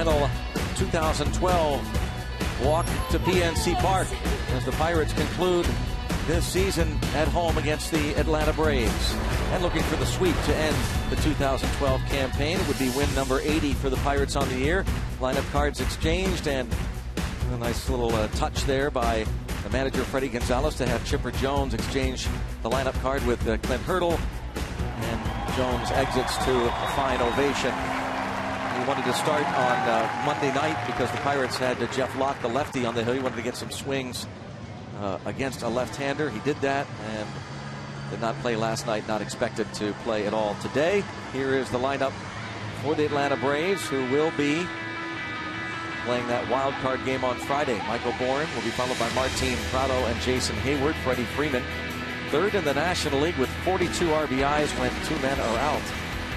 final 2012 walk to PNC Park as the Pirates conclude this season at home against the Atlanta Braves. And looking for the sweep to end the 2012 campaign. It would be win number 80 for the Pirates on the year. Lineup cards exchanged, and a nice little touch there by the manager Freddie Gonzalez to have Chipper Jones exchange the lineup card with Clint Hurdle. And Jones exits to a fine ovation. He wanted to start on Monday night because the Pirates had Jeff Locke, the lefty, on the hill. He wanted to get some swings against a left-hander. He did that and did not play last night, not expected to play at all today. Here is the lineup for the Atlanta Braves, who will be playing that wild card game on Friday. Michael Bourne will be followed by Martin Prado and Jason Hayward. Freddie Freeman, third in the National League with 42 RBIs when two men are out.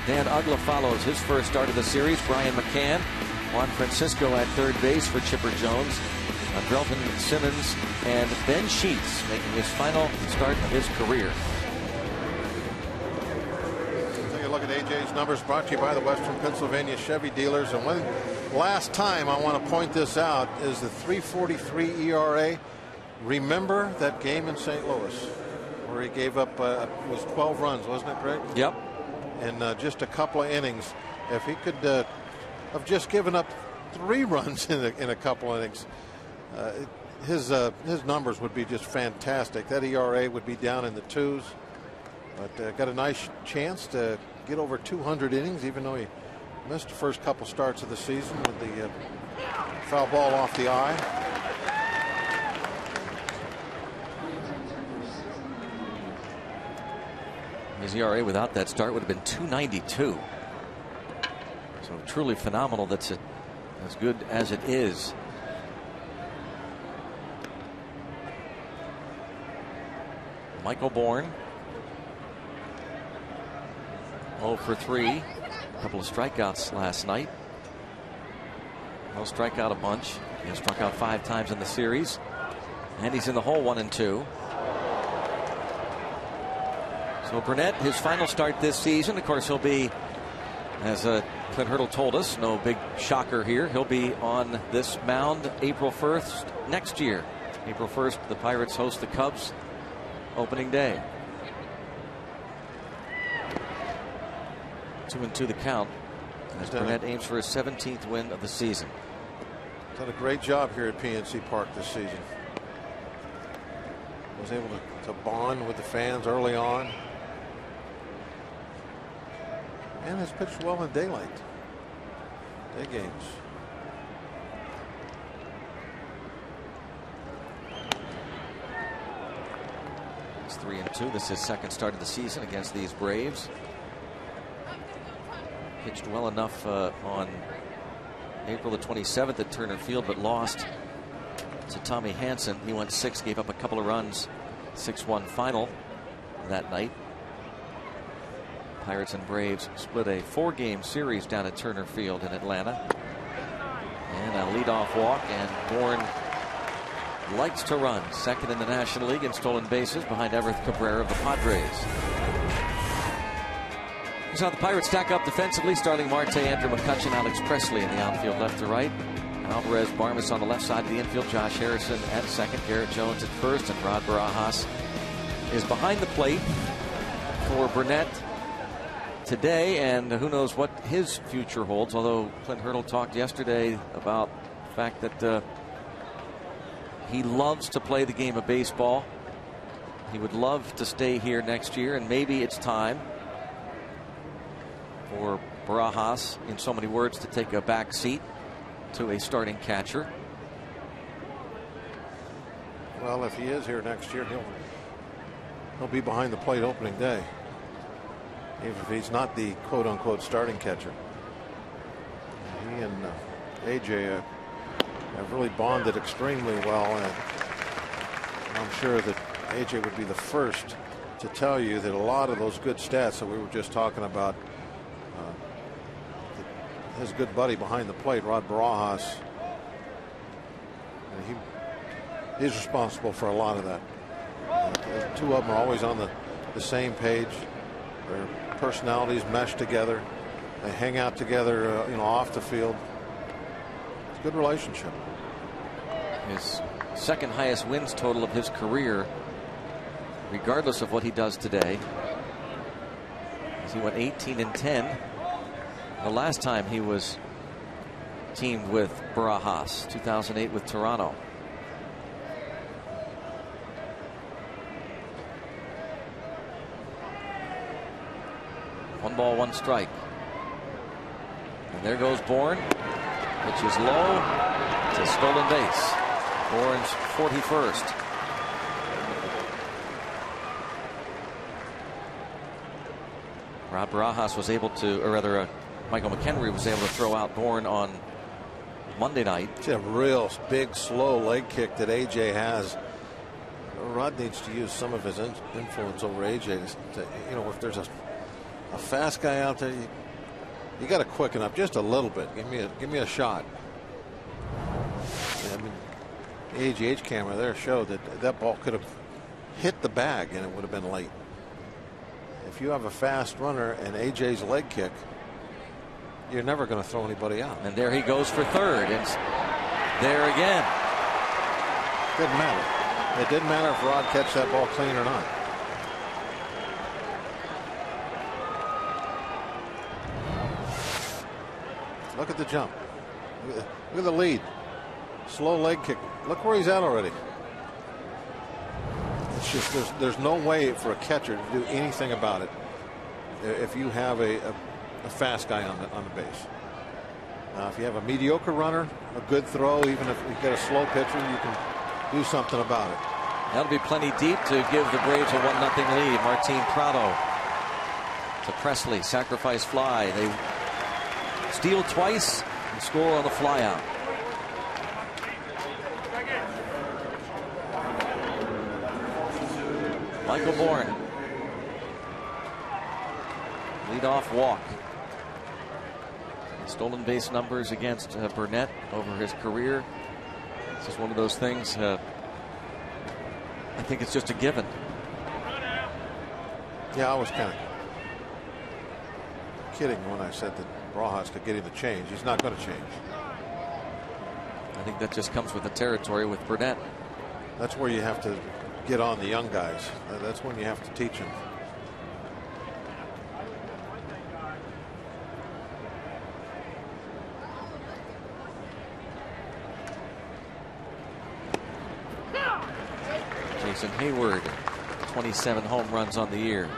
Dan Uggla follows his first start of the series. Brian McCann, Juan Francisco at third base for Chipper Jones. Andrelton Simmons and Ben Sheets making his final start of his career. Take a look at AJ's numbers, brought to you by the Western Pennsylvania Chevy dealers. And one last time I want to point this out is the 3.43 ERA. Remember that game in St. Louis where he gave up was 12 runs, wasn't it, Greg? Yep. In just a couple of innings. If he could have just given up 3 runs in a couple of innings, his numbers would be just fantastic. That ERA would be down in the 2s, but got a nice chance to get over 200 innings, even though he missed the first couple starts of the season with the foul ball off the eye. His ERA without that start would have been 2.92. So truly phenomenal. That's as good as it is. Michael Bourne, 0 for 3. A couple of strikeouts last night. He'll strike out a bunch. He struck out 5 times in the series. And he's in the hole 1 and 2. So Burnett, his final start this season. Of course, he'll be, as Clint Hurdle told us, no big shocker here. He'll be on this mound April 1st next year. April 1st, the Pirates host the Cubs opening day. 2-2 the count as Burnett aims for his 17th win of the season. Done a great job here at PNC Park this season. Was able to bond with the fans early on, and has pitched well in daylight, day games. It's 3-2. This is his second start of the season against these Braves. Pitched well enough on April the 27th at Turner Field, but lost to Tommy Hanson. He went 6, gave up a couple of runs. 6-1 final that night. Pirates and Braves split a 4-game series down at Turner Field in Atlanta. And a leadoff walk, and Bourne likes to run. Second in the National League in stolen bases behind Everett Cabrera of the Padres. Here's how the Pirates stack up defensively, starting Marte, Andrew McCutchen, Alex Presley in the outfield left to right. Alvarez Barmas on the left side of the infield. Josh Harrison at second. Garrett Jones at first. And Rod Barajas is behind the plate for Burnett today. And who knows what his future holds. Although Clint Hurdle talked yesterday about the fact that he loves to play the game of baseball. He would love to stay here next year. And maybe it's time for Barajas, in so many words, to take a back seat to a starting catcher. Well, if he is here next year, he'll be behind the plate opening day, even if he's not the quote-unquote starting catcher. He and AJ have really bonded extremely well, and I'm sure that AJ would be the first to tell you that a lot of those good stats that we were just talking about, his good buddy behind the plate, Rod Barajas, he's responsible for a lot of that. The two of them are always on the same page. Their personalities mesh together. They hang out together, off the field. good relationship. His second highest wins total of his career, regardless of what he does today. As he went 18-10 the last time he was teamed with Barajas, 2008 with Toronto. One ball, one strike. And there goes Bourne. Pitch is low. It's a stolen base. Bourne's 41st. Rob Barajas was able to, or rather, Michael McHenry was able to throw out Bourne on Monday night. It's a real big, slow leg kick that AJ has. Rod needs to use some of his influence over AJ. You know, if there's a fast guy out there, you got to quicken up just a little bit. Give me a shot. I mean, the AGH camera there showed that ball could have hit the bag and it would have been late. If you have a fast runner and AJ's leg kick, you're never going to throw anybody out. And there he goes for third. It's there again. Didn't matter. It didn't matter if Rod catch that ball clean or not. Look at the jump. Look at the lead. Slow leg kick. Look where he's at already. It's just there's no way for a catcher to do anything about it if you have a fast guy on the base. If you have a mediocre runner, a good throw, even if you get a slow pitcher, you can do something about it. That'll be plenty deep to give the Braves a 1-0 lead. Martin Prado to Presley, sacrifice fly. They steal twice and score on the flyout. Michael Bourne. Leadoff walk. Stolen base numbers against Burnett over his career. This is one of those things. I think it's just a given. Yeah, I was kind of kidding when I said that Barajas could get him to change. He's not going to change. I think that just comes with the territory with Burnett. That's where you have to get on the young guys. That's when you have to teach them. Jason Hayward, 27 home runs on the year.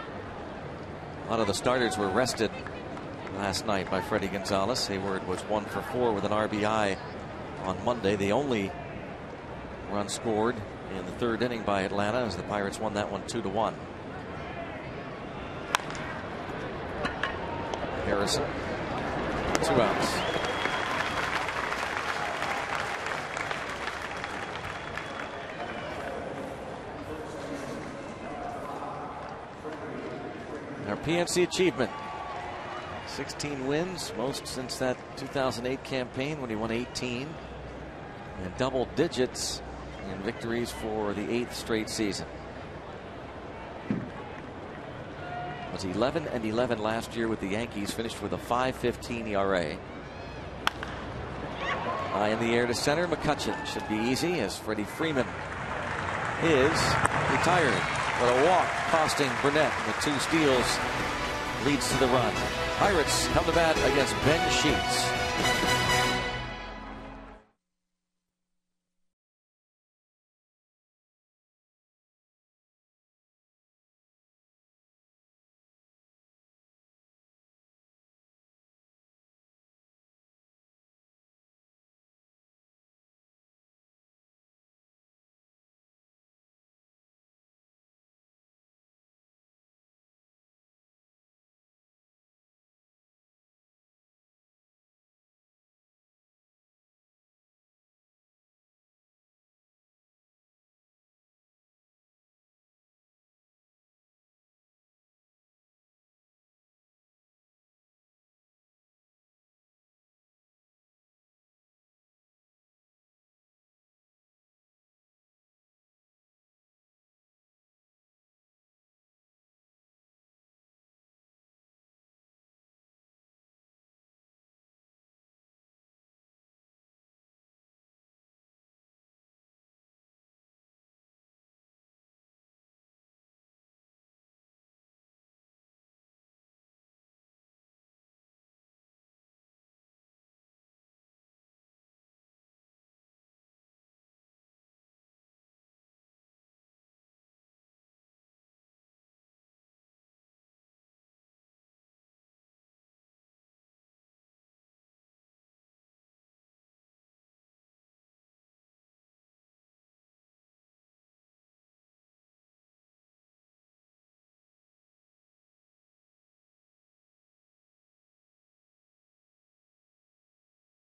A lot of the starters were rested last night by Freddie Gonzalez. Hayward was 1 for 4 with an RBI on Monday. The only run scored in the third inning by Atlanta as the Pirates won that one 2-1. Harrison, 2 outs. Our PNC achievement, 16 wins, most since that 2008 campaign when he won 18, and double digits in victories for the 8th straight season. Was 11-11 last year with the Yankees, finished with a 5.15 ERA. High in the air to center, McCutchen should be easy as Freddie Freeman is retired. But a walk costing Burnett with 2 steals leads to the run. Pirates come to bat against Ben Sheets.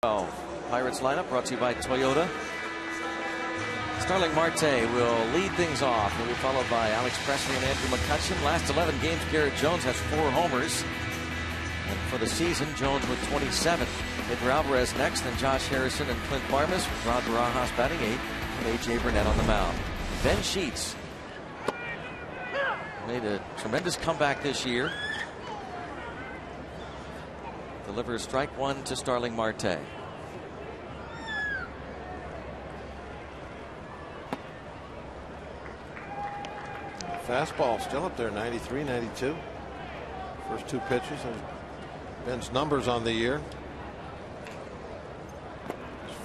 Pirates lineup brought to you by Toyota. Starling Marte will lead things off. He'll be followed by Alex Presley and Andrew McCutchen. Last 11 games, Garrett Jones has 4 homers. And for the season, Jones with 27. Edgar Alvarez next, then Josh Harrison and Clint Barmas. Rod Barajas batting 8th, and A.J. Burnett on the mound. Ben Sheets made a tremendous comeback this year. Delivers strike 1 to Starling Marte. Fastball still up there, 93, 92. First 2 pitches, and Ben's numbers on the year.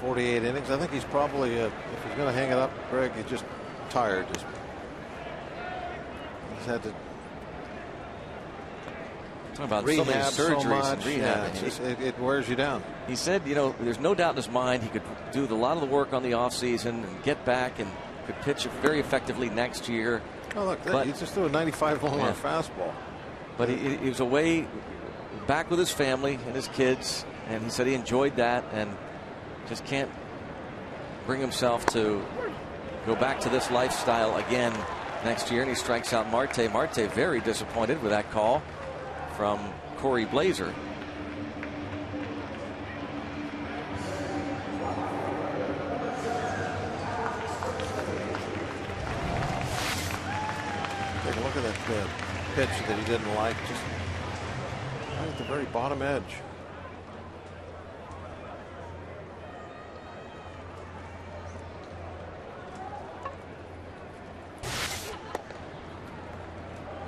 48 innings. I think he's probably, if he's going to hang it up, Greg, he's just tired. He's had to talking about so many surgeries so much. And rehab. Yeah, it wears you down. He said, there's no doubt in his mind he could do a lot of the work on the offseason and get back and could pitch very effectively next year. Oh, look, he just threw a 95-mile-an-hour fastball. But he was away, back with his family and his kids, and he said he enjoyed that and just can't bring himself to go back to this lifestyle again next year. And he strikes out Marte. Marte very disappointed with that call from Corey Blazer. Take a look at that pitch that he didn't like, just right at the very bottom edge.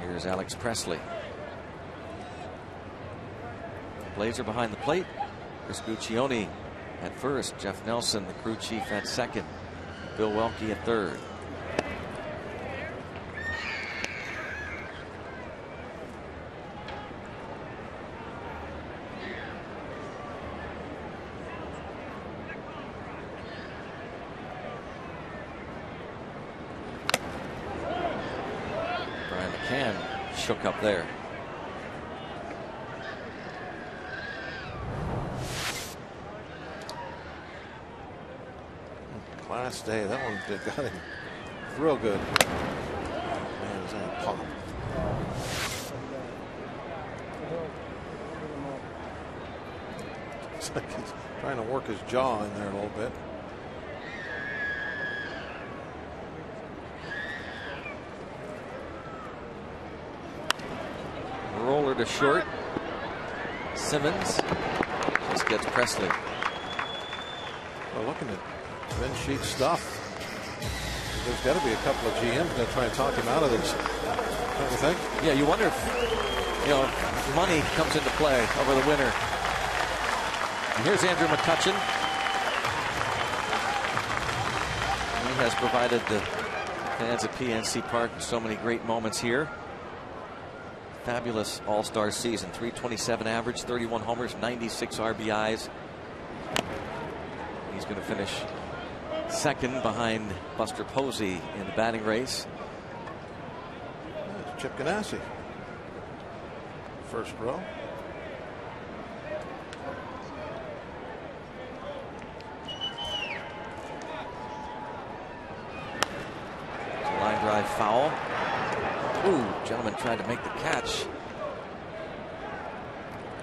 Here's Alex Presley. Blazer behind the plate. Chris Guccione at first. Jeff Nelson, the crew chief, at second. Bill Welke at third. Brian McCann shook up there. Last day, that one got him real good. Man, is that a pop. It's like he's trying to work his jaw in there a little bit. Roller to short. Simmons just gets Presley. Well, looking at Ben Sheets' stuff, there's got to be a couple of GMs going to try and talk him out of this. Don't you think? Yeah, you wonder if money comes into play over the winter. And here's Andrew McCutchen. He has provided the fans at PNC Park with so many great moments here. Fabulous all-star season. 327 average, 31 homers, 96 RBIs. He's going to finish second behind Buster Posey in the batting race. That's Chip Ganassi. First row. Line drive foul. Ooh, gentleman tried to make the catch.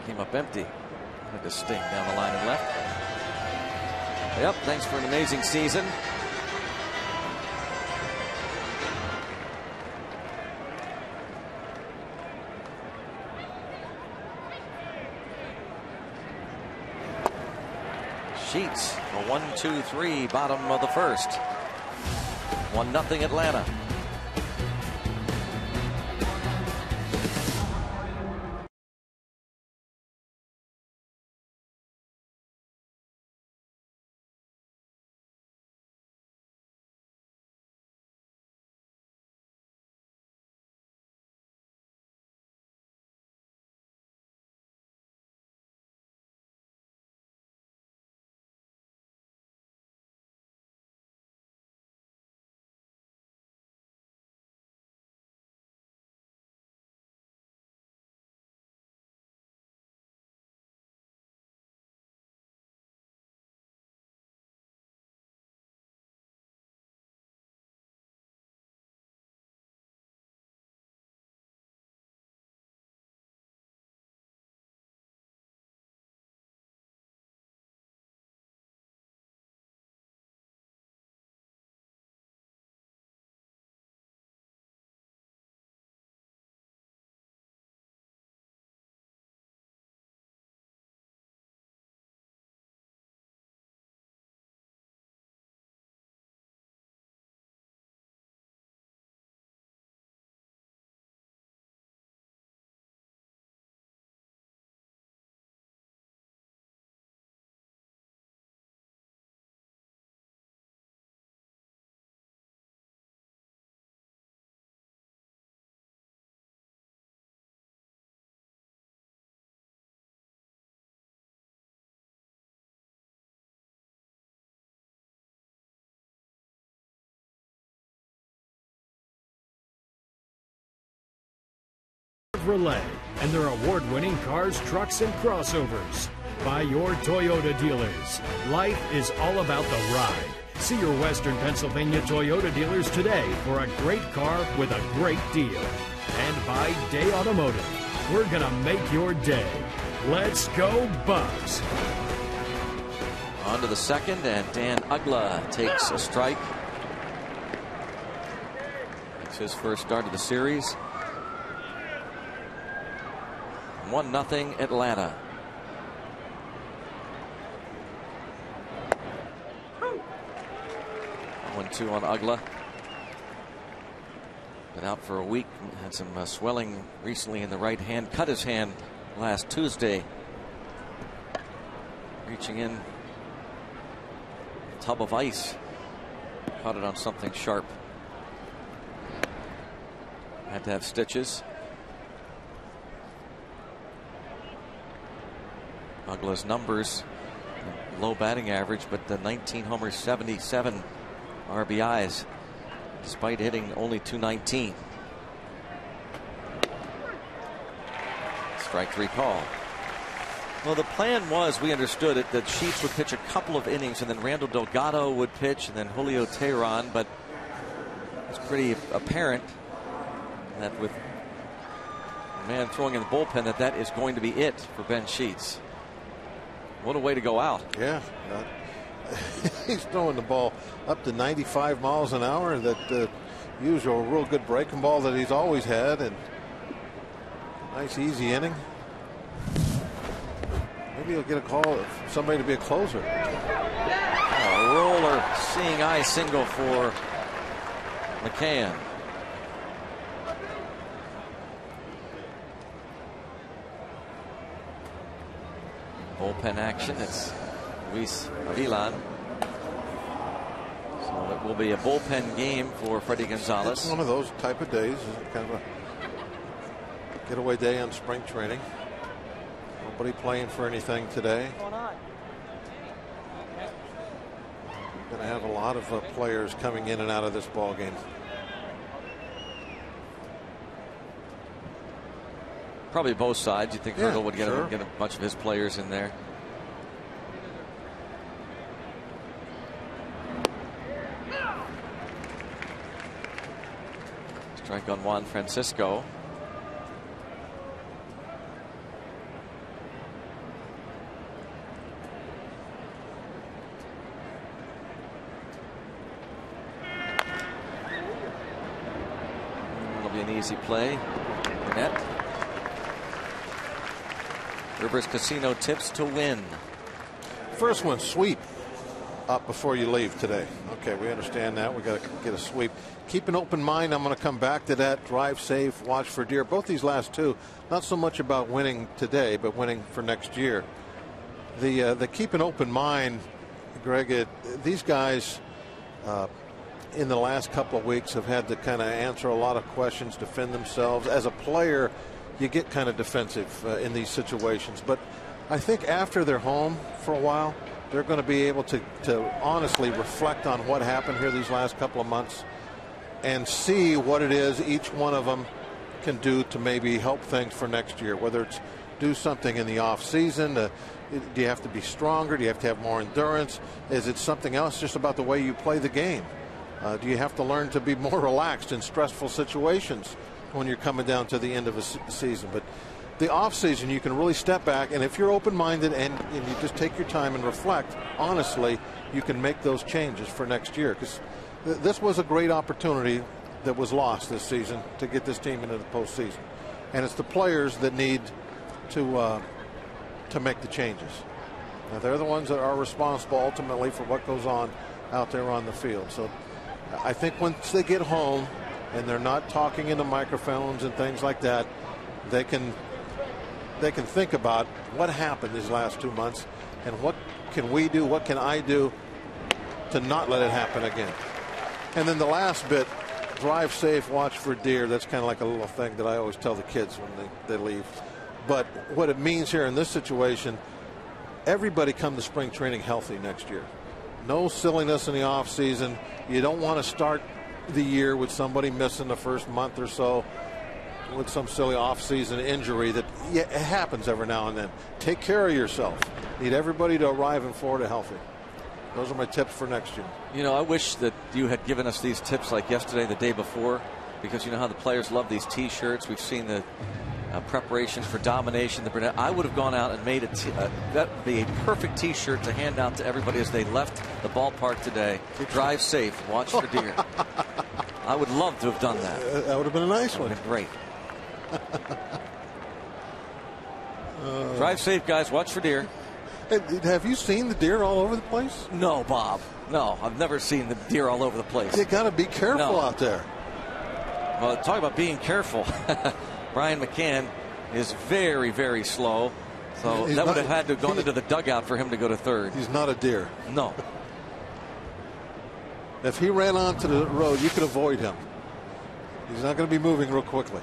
Came up empty. Had to sting down the line and left. Yep, thanks for an amazing season. Sheets, a 1-2-3, bottom of the first. 1-0 Atlanta. Chevrolet and their award-winning cars, trucks, and crossovers. By your Toyota dealers. Life is all about the ride. See your Western Pennsylvania Toyota dealers today for a great car with a great deal. And by Day Automotive, we're going to make your day. Let's go, Bucks. On to the second, and Dan Uggla takes a strike. It's his first start of the series. 1-0 Atlanta. 1-2 on Uggla. Been out for a week. Had some swelling recently in the right hand. Cut his hand last Tuesday. Reaching in. A tub of ice. Caught it on something sharp. Had to have stitches. Uggla's numbers. Low batting average, but the 19 homers, 77 RBIs, despite hitting only .219. Strike three call. Well, the plan was, we understood it, that Sheets would pitch a couple of innings and then Randall Delgado would pitch and then Julio Teheran, but it's pretty apparent that with a man throwing in the bullpen that is going to be it for Ben Sheets. What a way to go out. Yeah. He's throwing the ball up to 95 miles an hour. That usual real good breaking ball that he's always had, and nice easy inning. Maybe he'll get a call, somebody to be a closer. A roller, seeing eye single for McCann. Bullpen action. It's Luis Avilan. So it will be a bullpen game for Freddie Gonzalez. It's one of those type of days, kind of a getaway day on spring training. Nobody playing for anything today. Going to have a lot of players coming in and out of this ball game. Probably both sides. You think Hertel would get sure. a bunch of his players in there? Strike on Juan Francisco. It'll be an easy play. Net. Rivers Casino tips to win. First one, sweep up before you leave today. Okay, we understand that. We got to get a sweep. Keep an open mind. I'm going to come back to that. Drive safe, watch for deer. Both these last two, not so much about winning today, but winning for next year. The keep an open mind, Greg, these guys in the last couple of weeks have had to kind of answer a lot of questions, defend themselves. As a player, you get kind of defensive in these situations. But I think after they're home for a while, they're going to be able to honestly reflect on what happened here these last couple of months and see what it is each one of them can do to maybe help things for next year, whether it's do something in the off season. Do you have to be stronger? Do you have to have more endurance? Is it something else just about the way you play the game? Do you have to learn to be more relaxed in stressful situations when you're coming down to the end of a season? But the off season, you can really step back, and if you're open-minded and you just take your time and reflect honestly, you can make those changes for next year, because this was a great opportunity that was lost this season to get this team into the postseason, and it's the players that need to make the changes. Now, they're the ones that are responsible ultimately for what goes on out there on the field. So I think once they get home and they're not talking into microphones and things like that, they can think about what happened these last 2 months and what can we do, what can I do to not let it happen again. And then the last bit, drive safe, watch for deer. That's kind of like a little thing that I always tell the kids when they leave. But what it means here in this situation, everybody come to spring training healthy next year. No silliness in the off season. You don't want to start the year with somebody missing the first month or so. with some silly off-season injury that it happens every now and then. Take care of yourself. Need everybody to arrive in Florida healthy. Those are my tips for next year. You know, I wish that you had given us these tips like yesterday, the day before, because you know how the players love these T-shirts. We've seen the preparations for domination. I would have gone out and made that would be a perfect T-shirt to hand out to everybody as they left the ballpark today. Drive safe, watch for deer. I would love to have done that. That would have been a nice one. Great. Drive safe, guys. Watch for deer. Have you seen the deer all over the place? No, Bob. No, I've never seen the deer all over the place. You got to be careful out there. Well, talk about being careful. Brian McCann is very, very slow. So that would have had to have gone into the dugout for him to go to third. He's not a deer. No. If he ran onto the road, you could avoid him. He's not going to be moving real quickly.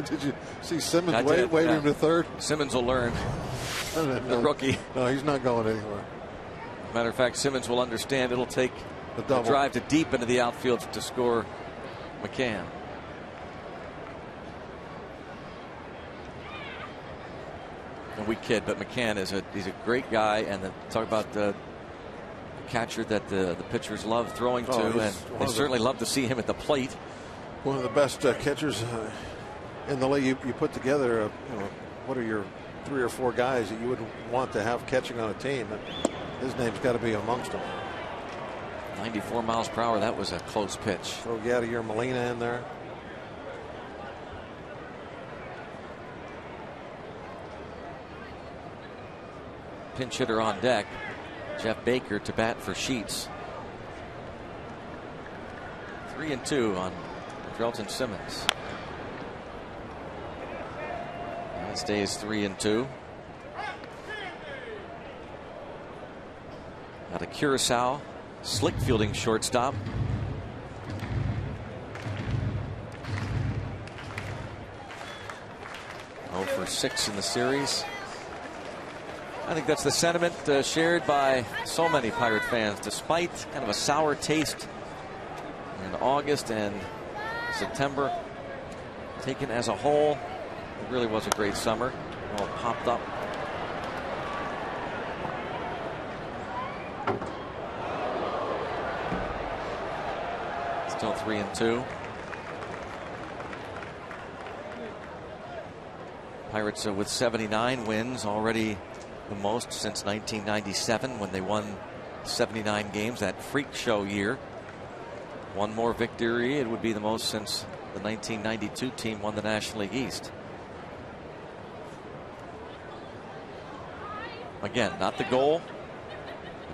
Did you see Simmons waving to third? Simmons will learn. The rookie. No, he's not going anywhere. Matter of fact, Simmons will understand it'll take a drive to deep into the outfield to score McCann. And we kid, but McCann he's a great guy, and talk about the catcher that the pitchers love throwing to, and they certainly love to see him at the plate. One of the best catchers in the league. You put together, what are your 3 or 4 guys that you would want to have catching on a team? And his name's got to be amongst them. 94 miles per hour. That was a close pitch. Throw Yadier Molina in there. Pinch hitter on deck. Jeff Baker to bat for Sheets. 3-2 on Drelton Simmons. It stays 3-2. Out of Curacao, slick fielding shortstop. For 6 in the series. I think that's the sentiment shared by so many Pirate fans, despite kind of a sour taste in August and September. Taken as a whole, it really was a great summer. It all popped up. Still 3-2. Pirates with 79 wins, already the most since 1997 when they won 79 games, that freak show year. One more victory, it would be the most since the 1992 team won the National League East. Again, not the goal.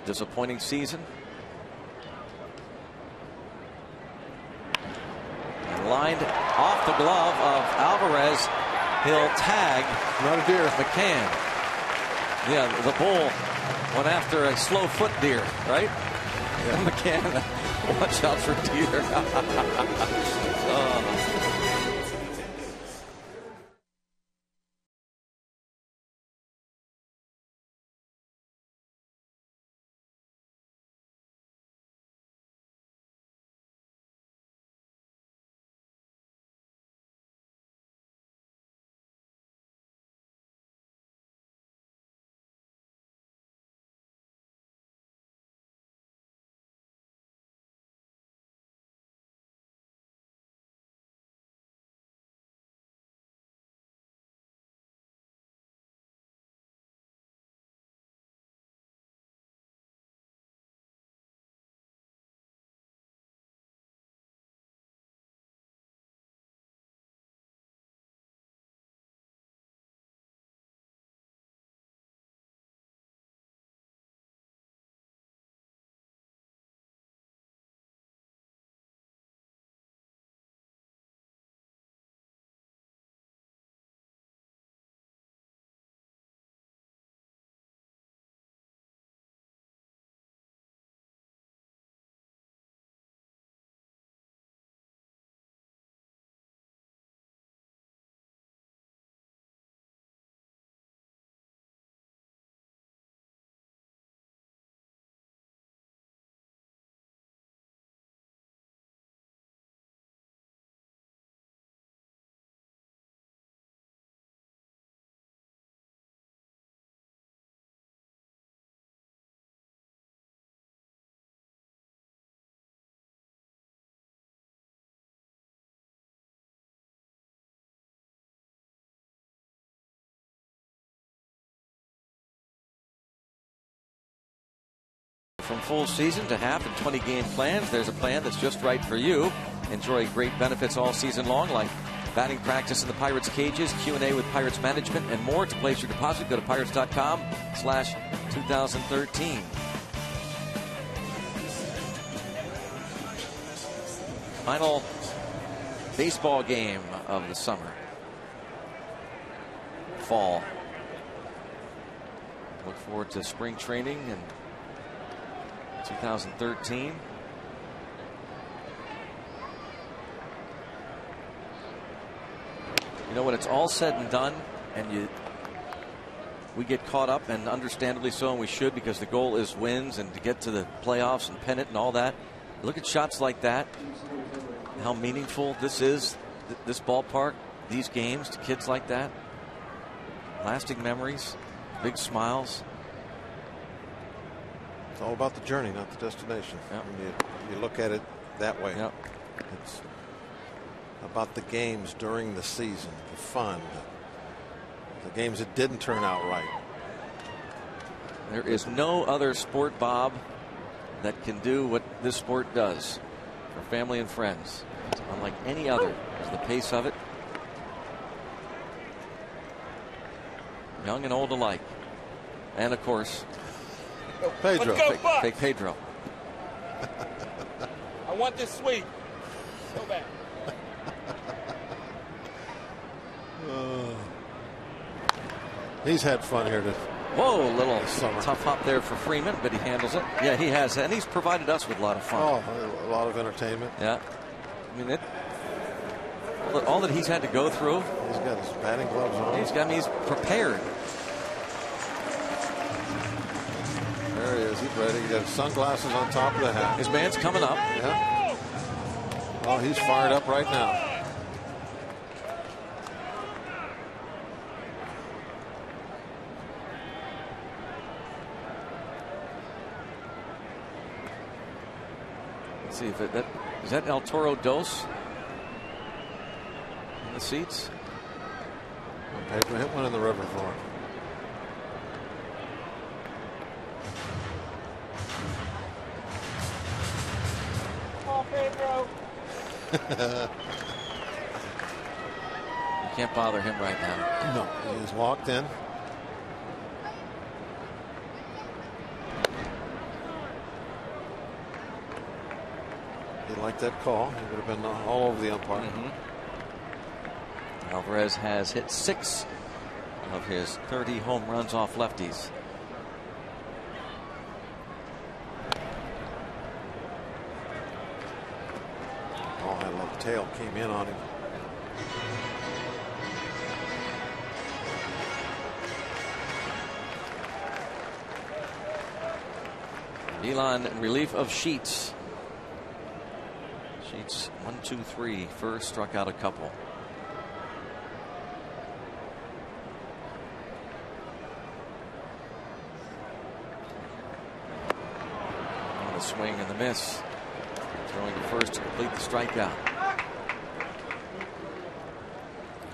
A disappointing season. And lined off the glove of Alvarez. He'll tag. Not a deer. McCann. Yeah, the bull went after a slow foot deer, right? Yeah. McCann, watch out for deer. From full season to half and 20 game plans, there's a plan that's just right for you. Enjoy great benefits all season long, like batting practice in the Pirates cages, Q&A with Pirates management, and more. To place your deposit, go to pirates.com/2013. Final baseball game of the summer. Fall. Look forward to spring training in 2013. You know, when it's all said and done, and we get caught up, and understandably so, and we should, because the goal is wins and to get to the playoffs and pennant and all that. Look at shots like that, how meaningful this is, this ballpark, these games to kids like that. Lasting memories, big smiles. It's all about the journey, not the destination. Yep. When you look at it that way. Yep. It's about the games during the season, the fun, the games that didn't turn out right. There is no other sport, Bob, that can do what this sport does for family and friends. It's unlike any other. There's the pace of it. Young and old alike. And of course, Pedro. Fake Pedro. I want this sweep. So bad. He's had fun here. Whoa, little summer. tough hop there for Freeman, but he handles it. Yeah, he has. And he's provided us with a lot of fun. Oh, a lot of entertainment. Yeah. I mean, all that he's had to go through. He's got his batting gloves on. He's prepared. There he is. He's ready. He got his sunglasses on top of the hat. His man's coming up. Yeah. Oh, he's fired up right now. Let's see if is that El Toro Dos in the seats. Pedro hit one in the river for him. Oh, Pedro. You can't bother him right now. No, he's locked in. He liked that call. He would have been all over the umpire. Alvarez has hit 6 of his 30 home runs off lefties. Oh, I love the tail. Came in on him. Elon in relief of Sheets. Sheets 1, 2, 3. First struck out a couple. And the swing and the miss. Throwing to first to complete the strikeout.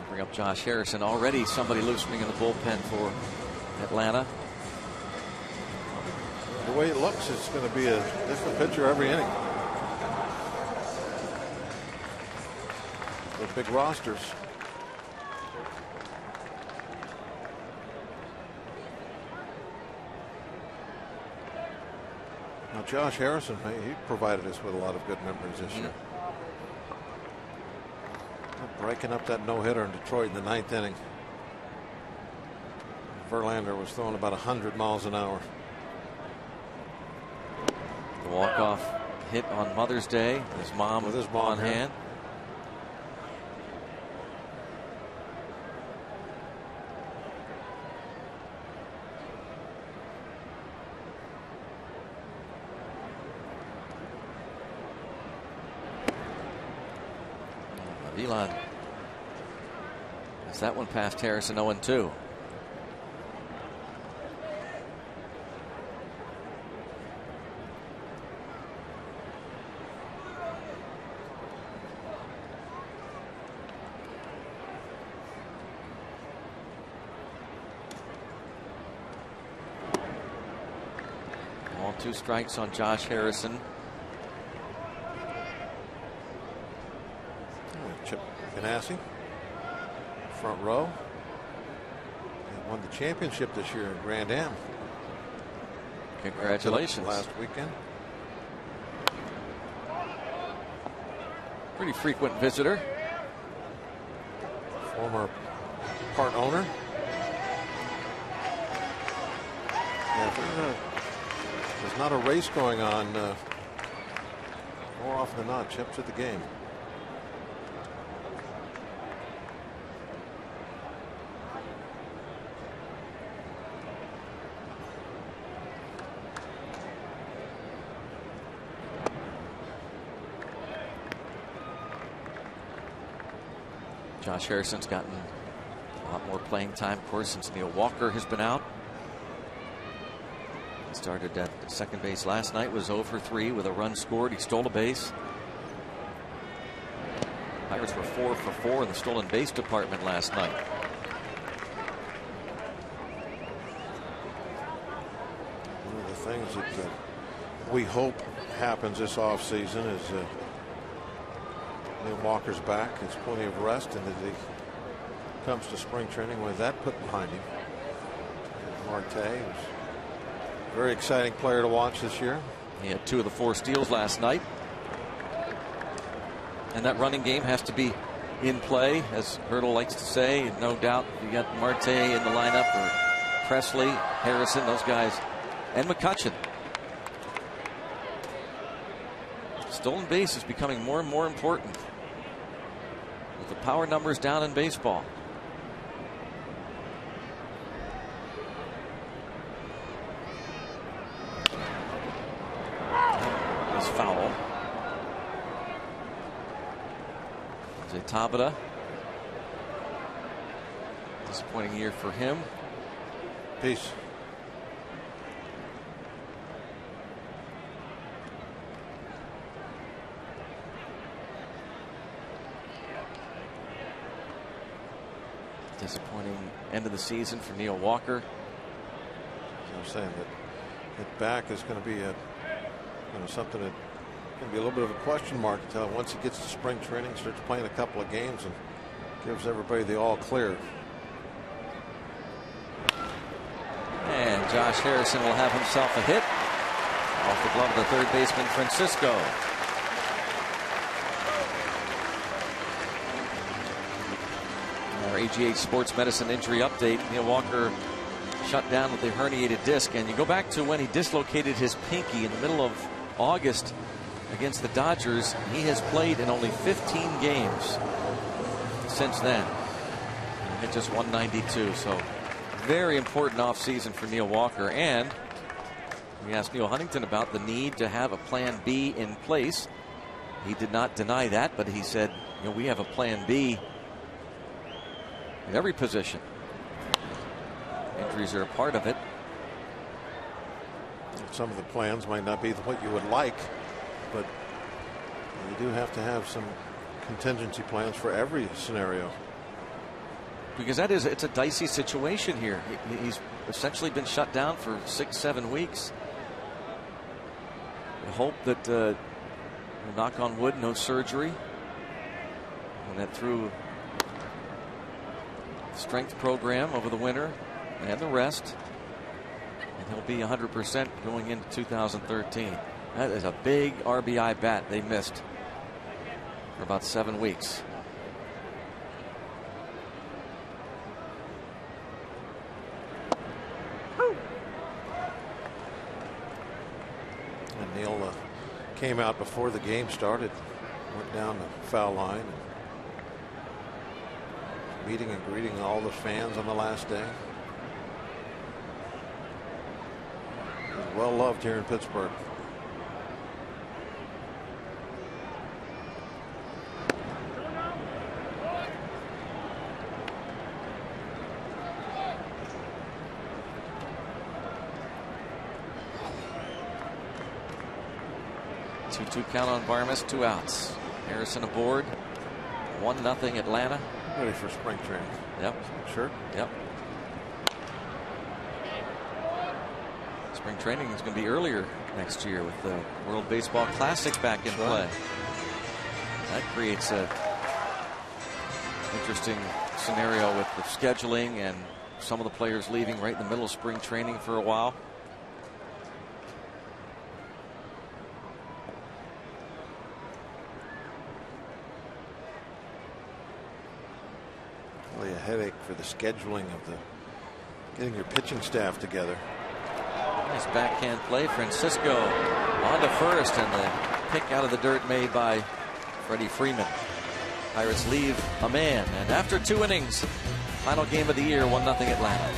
Bring up Josh Harrison. Already somebody loosening in the bullpen for Atlanta. The way it looks, it's going to be a different pitcher every inning. The big rosters. Now, Josh Harrison, he provided us with a lot of good memories this year. Breaking up that no-hitter in Detroit in the 9th inning. Verlander was throwing about 100 miles an hour. The walk-off hit on Mother's Day. His mom with his mom on hand. Elon. As that one past Harrison, 0-2. 2 strikes on Josh Harrison. Chip Ganassi, front row. They won the championship this year in Grand Am. Congratulations. Last weekend. Pretty frequent visitor. Former part owner. Yeah, there's not a race going on. More often than not, Chip's at the game. Josh Harrison's gotten a lot more playing time, of course, since Neil Walker has been out. He started at second base last night, was 0 for 3 with a run scored. He stole a base. Pirates were 4 for 4 in the stolen base department last night. One of the things that we hope happens this offseason is Neil Walker's back. It's plenty of rest, and as he comes to spring training with that put behind him. And Marte was a very exciting player to watch this year. He had 2 of the 4 steals last night. And that running game has to be in play, as Hurdle likes to say. And no doubt you got Marte in the lineup, or Presley, Harrison, those guys, and McCutchen. Stolen base is becoming more and more important with the power numbers down in baseball. It's foul. Jay Tabata. Disappointing year for him. Peace. Disappointing end of the season for Neil Walker. As I'm saying, that back is going to be something that going to be a little bit of a question mark until once he gets to spring training, starts playing a couple of games, and gives everybody the all clear. And Josh Harrison will have himself a hit off the glove of the third baseman Francisco. Our AGH Sports Medicine injury update. Neil Walker shut down with a herniated disc, and you go back to when he dislocated his pinky in the middle of August against the Dodgers. He has played in only 15 games since then. He hit just 192, so very important offseason for Neil Walker. And we asked Neil Huntington about the need to have a plan B in place. He did not deny that, but he said, we have a plan B in every position. Injuries are a part of it. Some of the plans might not be what you would like, but you do have to have some contingency plans for every scenario. Because it's a dicey situation here. He's essentially been shut down for 6-7 weeks. I hope that, knock on wood, no surgery. And that through strength program over the winter and the rest, and he'll be 100% going into 2013. That is a big RBI bat they missed for about 7 weeks. And Neil came out before the game started, went down the foul line, meeting and greeting all the fans on the last day. He was well loved here in Pittsburgh. Two count on Barmes, 2 outs. Harrison aboard. 1-0 Atlanta. Ready for spring training. Yep. Sure. Yep. Spring training is going to be earlier next year with the World Baseball Classic back in play. That creates a interesting scenario with the scheduling and some of the players leaving right in the middle of spring training for a while. Really a headache for the scheduling of getting your pitching staff together. Nice backhand play. Francisco on to first, and the pick out of the dirt made by Freddie Freeman. Pirates leave a man, and after 2 innings, final game of the year, 1-0 Atlanta.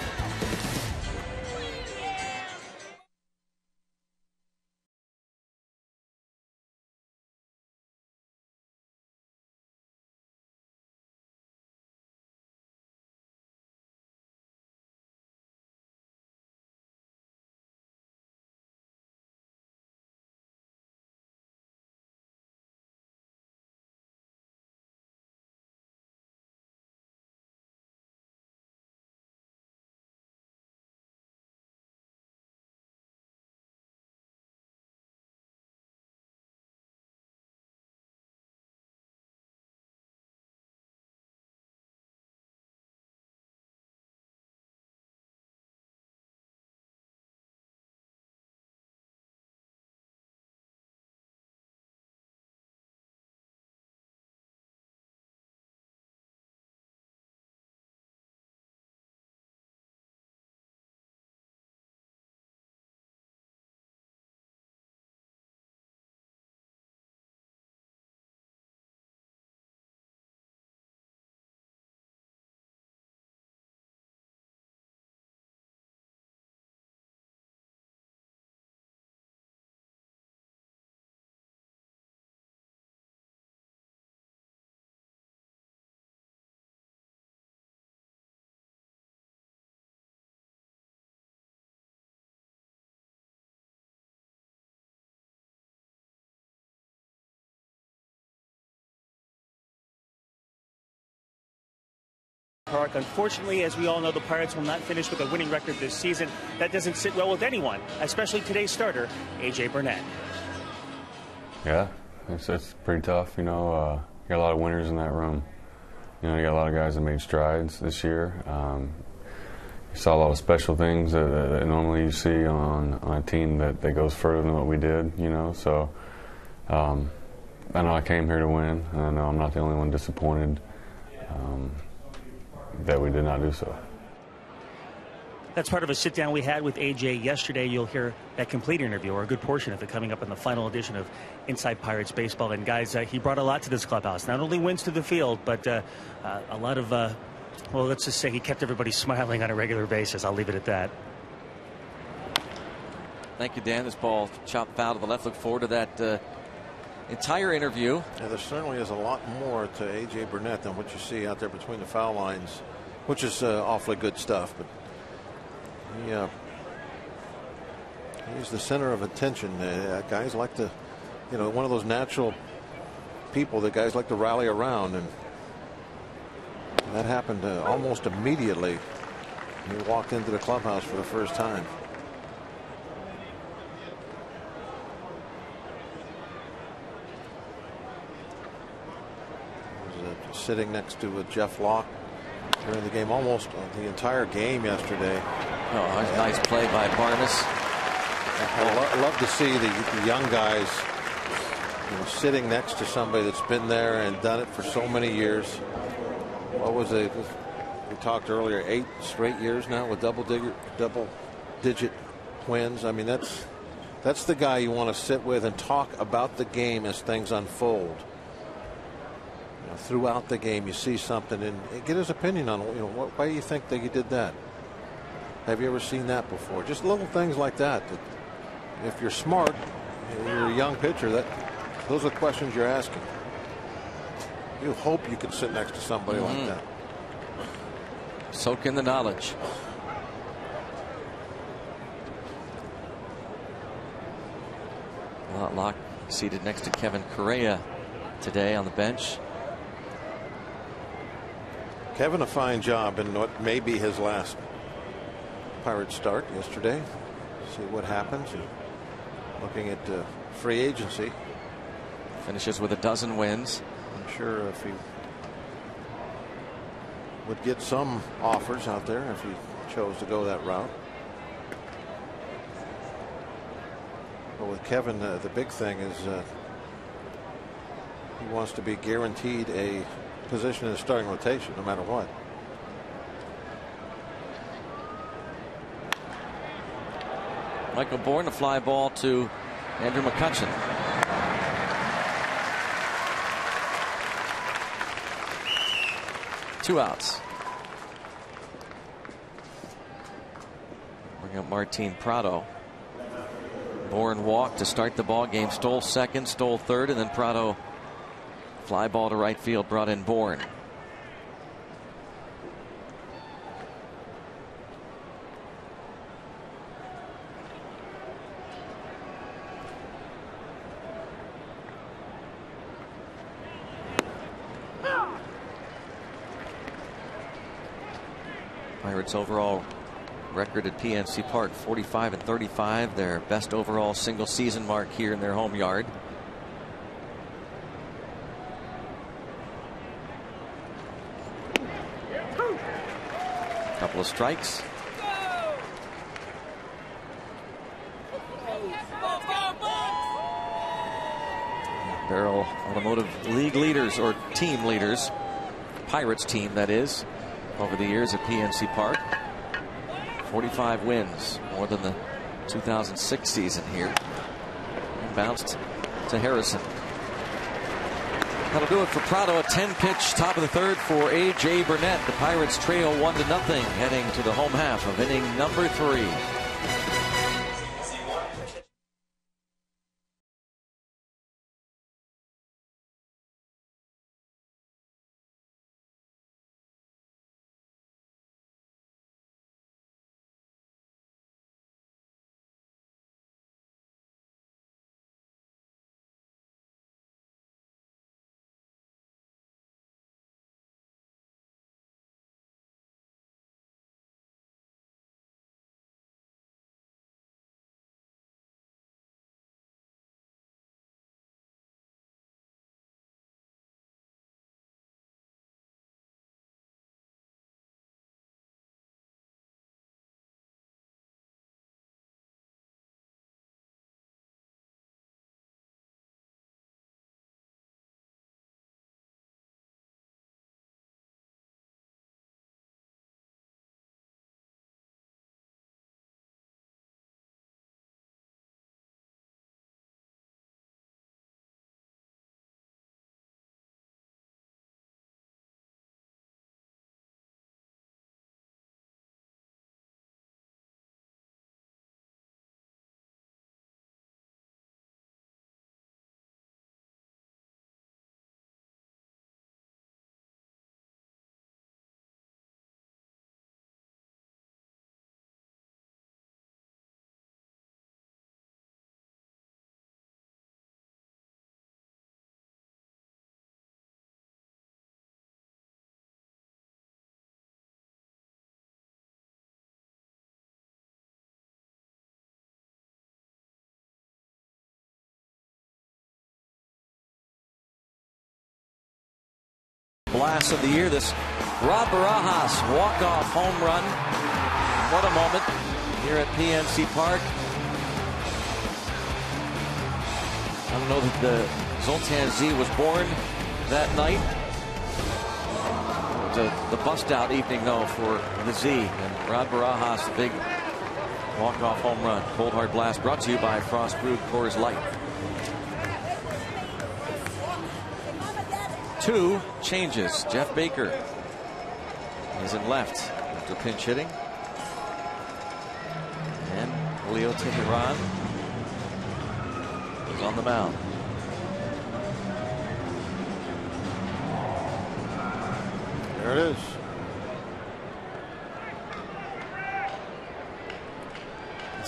Park. Unfortunately, as we all know, the Pirates will not finish with a winning record this season. That doesn't sit well with anyone, especially today's starter, A.J. Burnett. Yeah, it's pretty tough. You know, you got a lot of winners in that room. You know, you got a lot of guys that made strides this year. You saw a lot of special things that normally you see on a team that goes further than what we did, you know. So I know I came here to win, and I know I'm not the only one disappointed that we did not do so. That's part of a sit-down we had with A.J. yesterday. You'll hear that complete interview, or a good portion of it, coming up in the final edition of Inside Pirates Baseball. And guys, he brought a lot to this clubhouse. Not only wins to the field, but a lot of, well, let's just say he kept everybody smiling on a regular basis. I'll leave it at that. Thank you, Dan. This ball chopped foul to the left. Look forward to that entire interview. Yeah, there certainly is a lot more to A.J. Burnett than what you see out there between the foul lines, which is awfully good stuff. But he's the center of attention. Guys like to, you know, one of those natural people that guys like to rally around, and that happened almost immediately when he walked into the clubhouse for the first time. Sitting next to Jeff Locke during the game, almost the entire game yesterday. Oh, nice play by Barnes. I love to see the young guys, you know, sitting next to somebody that's been there and done it for so many years. What was it? We talked earlier, 8 straight years now with double-digit wins. I mean, that's the guy you want to sit with and talk about the game as things unfold. Throughout the game, you see something and get his opinion on, you know, why do you think that you did that? Have you ever seen that before? Just little things like that. That if you're smart, you're a young pitcher, those are the questions you're asking. You hope you can sit next to somebody like that. Soak in the knowledge. Locke seated next to Kevin Correa today on the bench. Kevin, a fine job in what may be his last Pirate start yesterday. see what happens. And looking at free agency. Finishes with 12 wins. I'm sure if he would get some offers out there if he chose to go that route. But with Kevin, the big thing is he wants to be guaranteed a position in the starting rotation no matter what. Michael Bourne, a fly ball to Andrew McCutcheon. Two outs. Bring up Martin Prado. Bourne walked to start the ball game, stole second, stole third, and then Prado fly ball to right field brought in Bourne. Pirates overall record at PNC Park 45-35, their best overall single season mark here in their home yard. Couple of strikes. Barrel Automotive League leaders, or team leaders, Pirates team that is, over the years at PNC Park. 45 wins, more than the 2006 season here. And bounced to Harrison. That'll do it for Prado. A 10-pitch top of the third for A.J. Burnett. The Pirates trail 1-0 heading to the home half of inning number 3. Blast of the year, this Rob Barajas walk-off home run. What a moment here at PNC Park. I don't know that the Zoltan Z was born that night. It was the bust-out evening, though, for the Z. And Rob Barajas, the big walk-off home run. Cold Hard Blast brought to you by Frost Brewed Coors Light. 2 changes. Jeff Baker is in left after pinch hitting. And Julio Teheran is on the mound. There it is.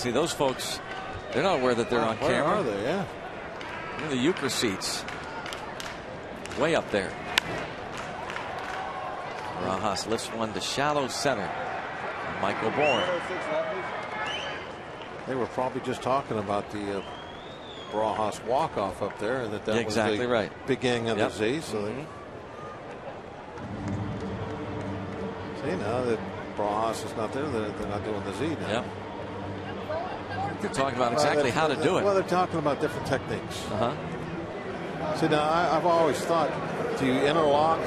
See, those folks, they're not aware that they're on Where camera. are they? Yeah. In the Euchre seats. Way up there. Barajas lifts one to shallow center. And Michael Bourne. They were probably just talking about the Bauhaus walk-off up there, and that exactly was the right. beginning of Yep. the Z. So see, now that Bauhaus is not there, they're not doing the Z now. Yep. They're talking about exactly how to do it. Well, they're talking about different techniques. Uh-huh. See, now I've always thought, do you interlock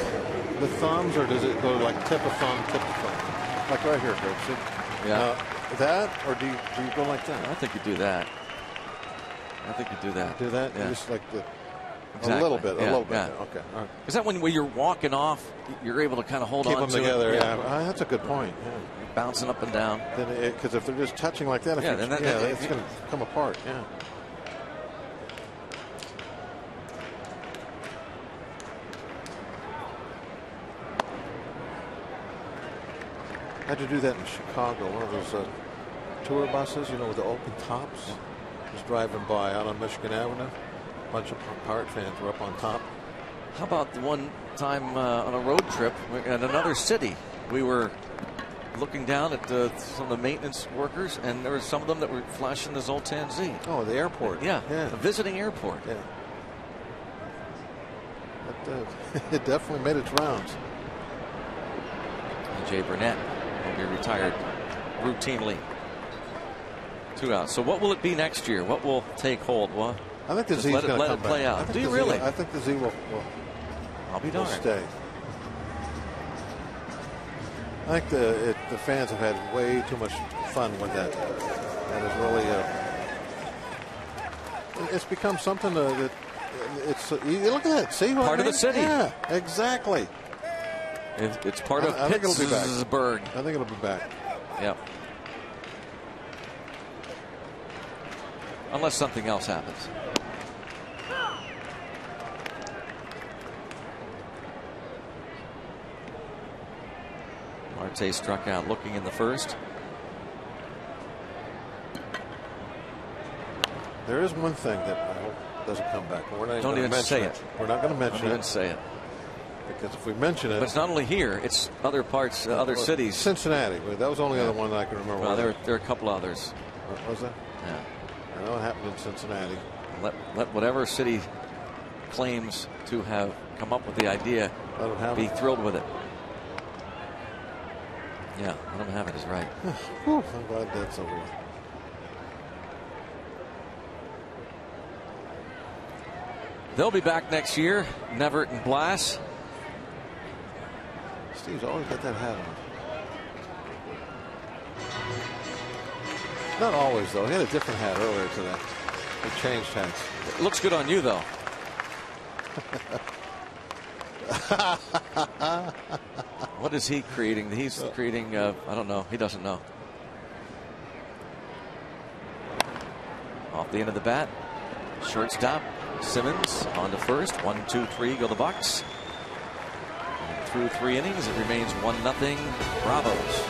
the thumbs, or does it go like tip of thumb, tip of thumb? Like right here, Greg. See? Yeah. That, or do you go like that? I think you do that. I think you do that. Do that? Yeah. Just like the, Exactly. a little bit. Yeah, Okay. yeah. All right. Is that when you're walking off, you're able to kind of hold Keep on them to together. it? Yeah. That's a good point. Yeah. You're bouncing up and down. Because if they're just touching like that, Yeah, it's going to come apart. Yeah. I had to do that in Chicago. One of those tour buses, with the open tops. Was driving by out on Michigan Avenue. A bunch of Pirate fans were up on top. How about the one time on a road trip in another city? We were looking down at some of the maintenance workers, and there were some of them that were flashing the Zoltan Z. Oh, the airport. Yeah, a visiting airport. Yeah. It definitely made its rounds. And Jay Burnett will be retired routinely. 2 out. So what will it be next year? What will take hold? Well, I think the Z is going to let it play out. Do you really? I think the Z will I'll be darned. stay. I think the fans have had way too much fun with that. That is really it's become something that it's you look at that. See what part I mean? of the city. Yeah, exactly. It's part of I think it'll be back. Pittsburgh. I think it'll be back. Yep. Unless something else happens. Marte struck out looking in the first. There is one thing that I hope doesn't come back. We're not Don't even say it. We're not going to mention Don't even it. say it. Because if we mention it, But it's not only here; it's other parts, other cities. Cincinnati. That was the only other one that I can remember. Well, there are a couple others. Was that? Yeah. I know it happened in Cincinnati. Let whatever city claims to have come up with the idea Let them have be it. thrilled with it. Yeah, let them have it is right. Whew, I'm glad that's over with. They'll be back next year. Nevert and Blass. Steve's always got that hat on. Not always, though. He had a different hat earlier today. He changed hats. It looks good on you, though. What is he creating? He's creating, I don't know. He doesn't know. Off the end of the bat. Shortstop. Simmons on to first. 1, 2, 3 go the Bucks. And through 3 innings, it remains 1-0 Bravos.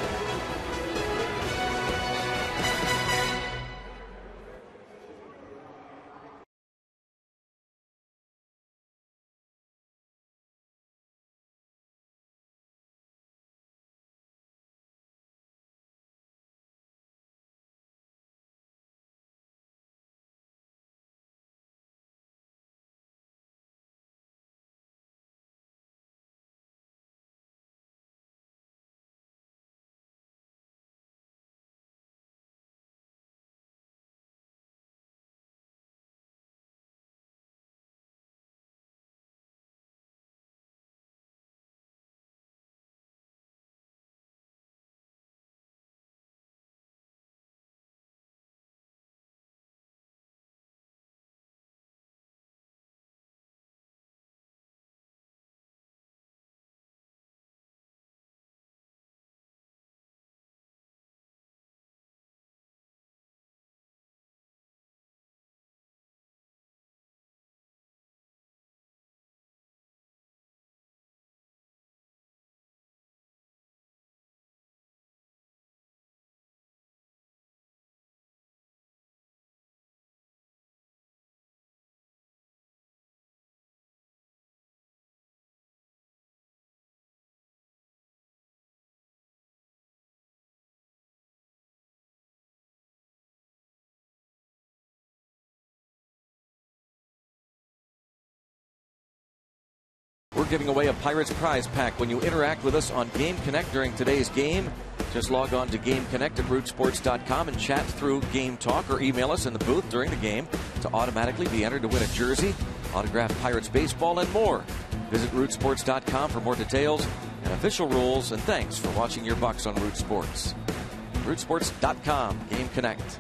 giving away a Pirates prize pack when you interact with us on Game Connect during today's game. Just log on to Game Connect at rootsports.com and chat through Game Talk, or email us in the booth during the game to automatically be entered to win a jersey, autographed Pirates baseball, and more. Visit rootsports.com for more details and official rules. And thanks for watching your Bucks on Root Sports. rootsports.com, Game Connect.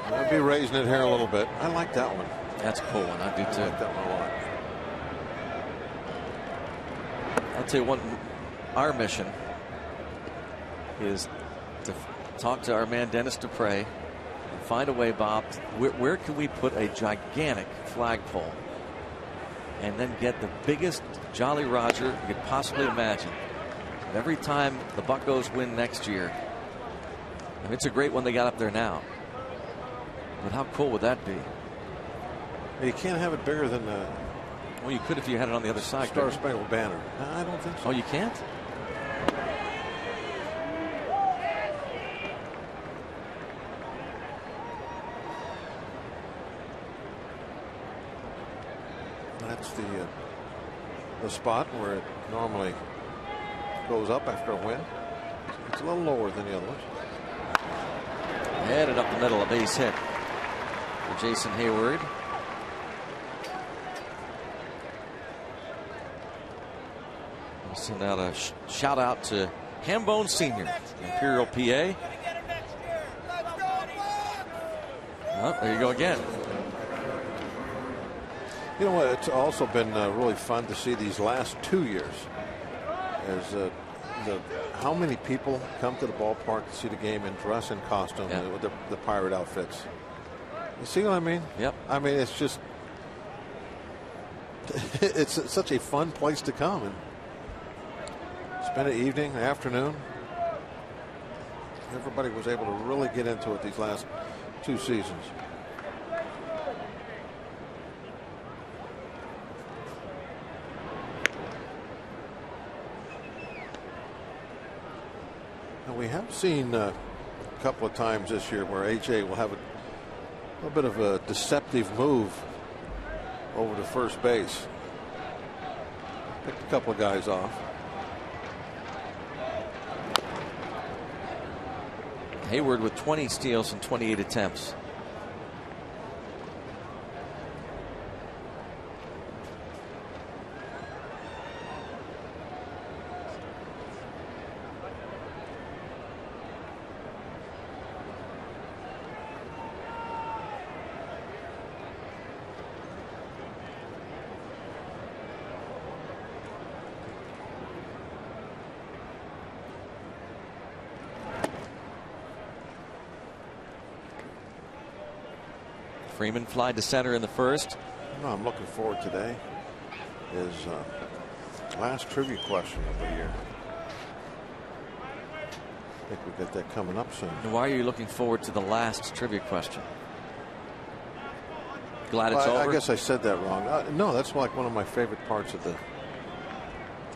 I'll be raising it here a little bit. I like that one. That's a cool one. I do too. I like that one a lot. I'll tell you what, our mission is to talk to our man Dennis Dupre and find a way, Bob, where can we put a gigantic flagpole and then get the biggest Jolly Roger you could possibly imagine. And every time the Buccos win next year, and it's a great one they got up there now. But how cool would that be? You can't have it bigger than the. Well, you could if you had it on the other side. Star Spangled Banner. I don't think so. Oh, you can't? That's the spot where it normally goes up after a win. It's a little lower than the other ones. Headed up the middle, a base hit for Jason Hayward. I'll send out a shout out to Hambone Sr., Imperial, PA. Oh, there you go again. You know what? It's also been really fun to see these last 2 years. As how many people come to the ballpark to see the game and dress in costume with the pirate outfits. You see what I mean? Yep. I mean, it's just it's such a fun place to come and spend an evening, an afternoon. Everybody was able to really get into it these last 2 seasons. We have seen a couple of times this year where AJ will have a little bit of a deceptive move over to first base. Picked a couple of guys off. Hayward with 20 steals and 28 attempts. Freeman fly to center in the first. No, I'm looking forward today is last trivia question of the year. I think we got that coming up soon. And why are you looking forward to the last trivia question? Glad it's over? I guess I said that wrong. No, that's like one of my favorite parts of the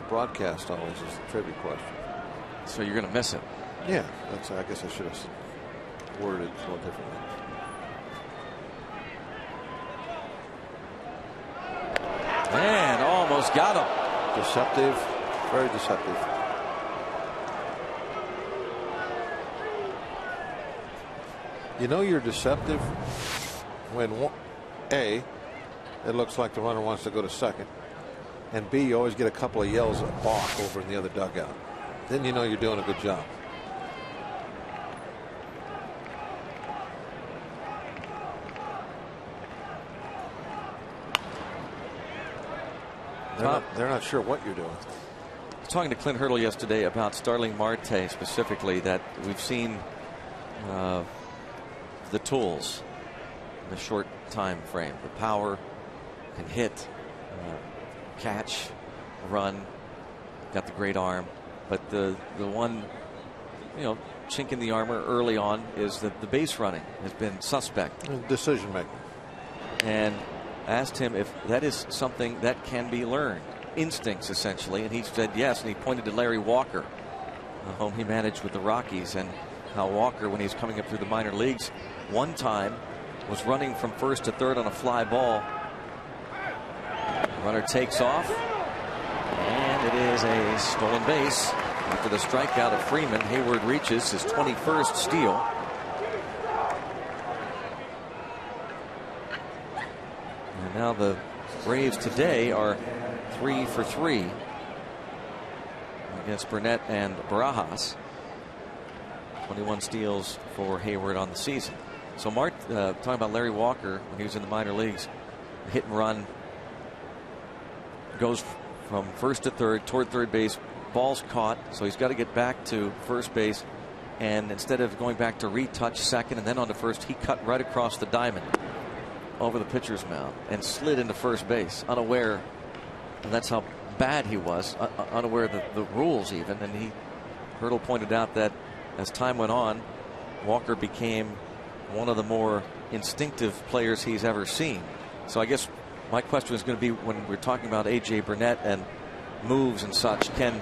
broadcast always is the trivia question. So you're going to miss it. Yeah, I guess I should have worded it a little differently. And almost got him. Deceptive, very deceptive. You know you're deceptive when A, it looks like the runner wants to go to second, and B, you always get a couple of yells of balk over in the other dugout. Then you know you're doing a good job. They're not sure what you're doing. I was talking to Clint Hurdle yesterday about Starling Marte specifically, that we've seen the tools in the short time frame. The power, can hit, catch, run, got the great arm. But the one, chink in the armor early on is the base running has been suspect. Decision making. And asked him if that is something that can be learned, instincts essentially, and he said yes. And he pointed to Larry Walker, whom he managed with the Rockies, and how Walker, when he was coming up through the minor leagues, one time was running from first to third on a fly ball Runner takes off, and it is a stolen base. After the strikeout of Freeman, Hayward reaches his 21st steal. And now the Braves today are 3 for 3 against Burnett and Barajas. 21 steals for Hayward on the season. So Mark, talking about Larry Walker when he was in the minor leagues, hit and run goes from first to third toward third base. Ball's caught, so he's got to get back to first base. And instead of going back to retouch second and then on to first, he cut right across the diamond over the pitcher's mound and slid into first base, unaware. And that's how bad he was, unaware of the rules even. And Hurdle pointed out that as time went on, Walker became one of the more instinctive players he's ever seen. So I guess my question is going to be, when we're talking about A.J. Burnett and moves and such, can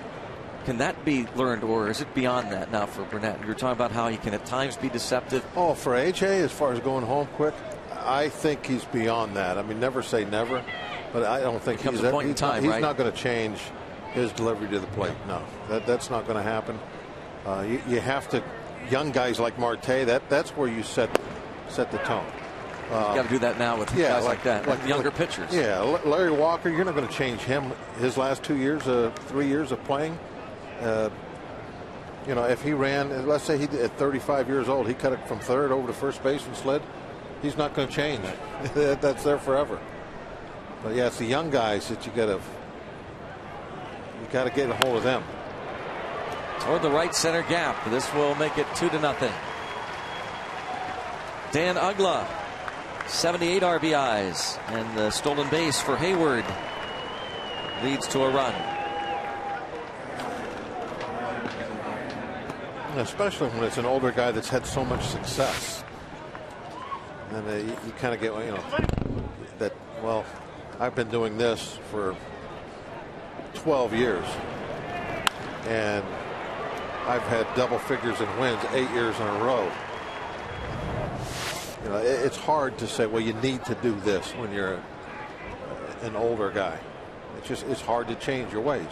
that be learned, or is it beyond that now for Burnett? You're talking about how he can at times be deceptive. Oh, for A.J., as far as going home quick, I think he's beyond that. I mean, never say never, but I don't think he's not going to change his delivery to the plate. No, that's not going to happen. You have to, young guys like Marte, that's where you set the tone. You got to do that now with guys like that, like younger pitchers. Yeah, Larry Walker, you're not going to change him. His last 3 years of playing. You know, if he ran, let's say at 35 years old, he cut it from third over to first base and slid, he's not going to change. That's there forever. But yeah, it's the young guys that you got to get a hold of them. Toward the right center gap. This will make it 2-0. Dan Uggla, 78 RBIs, and the stolen base for Hayward leads to a run. Especially when it's an older guy that's had so much success. And you kind of get, you know, that, well, I've been doing this for 12 years. And I've had double figures in wins 8 years in a row. You know, it's hard to say, well, you need to do this when you're an older guy. It's hard to change your ways.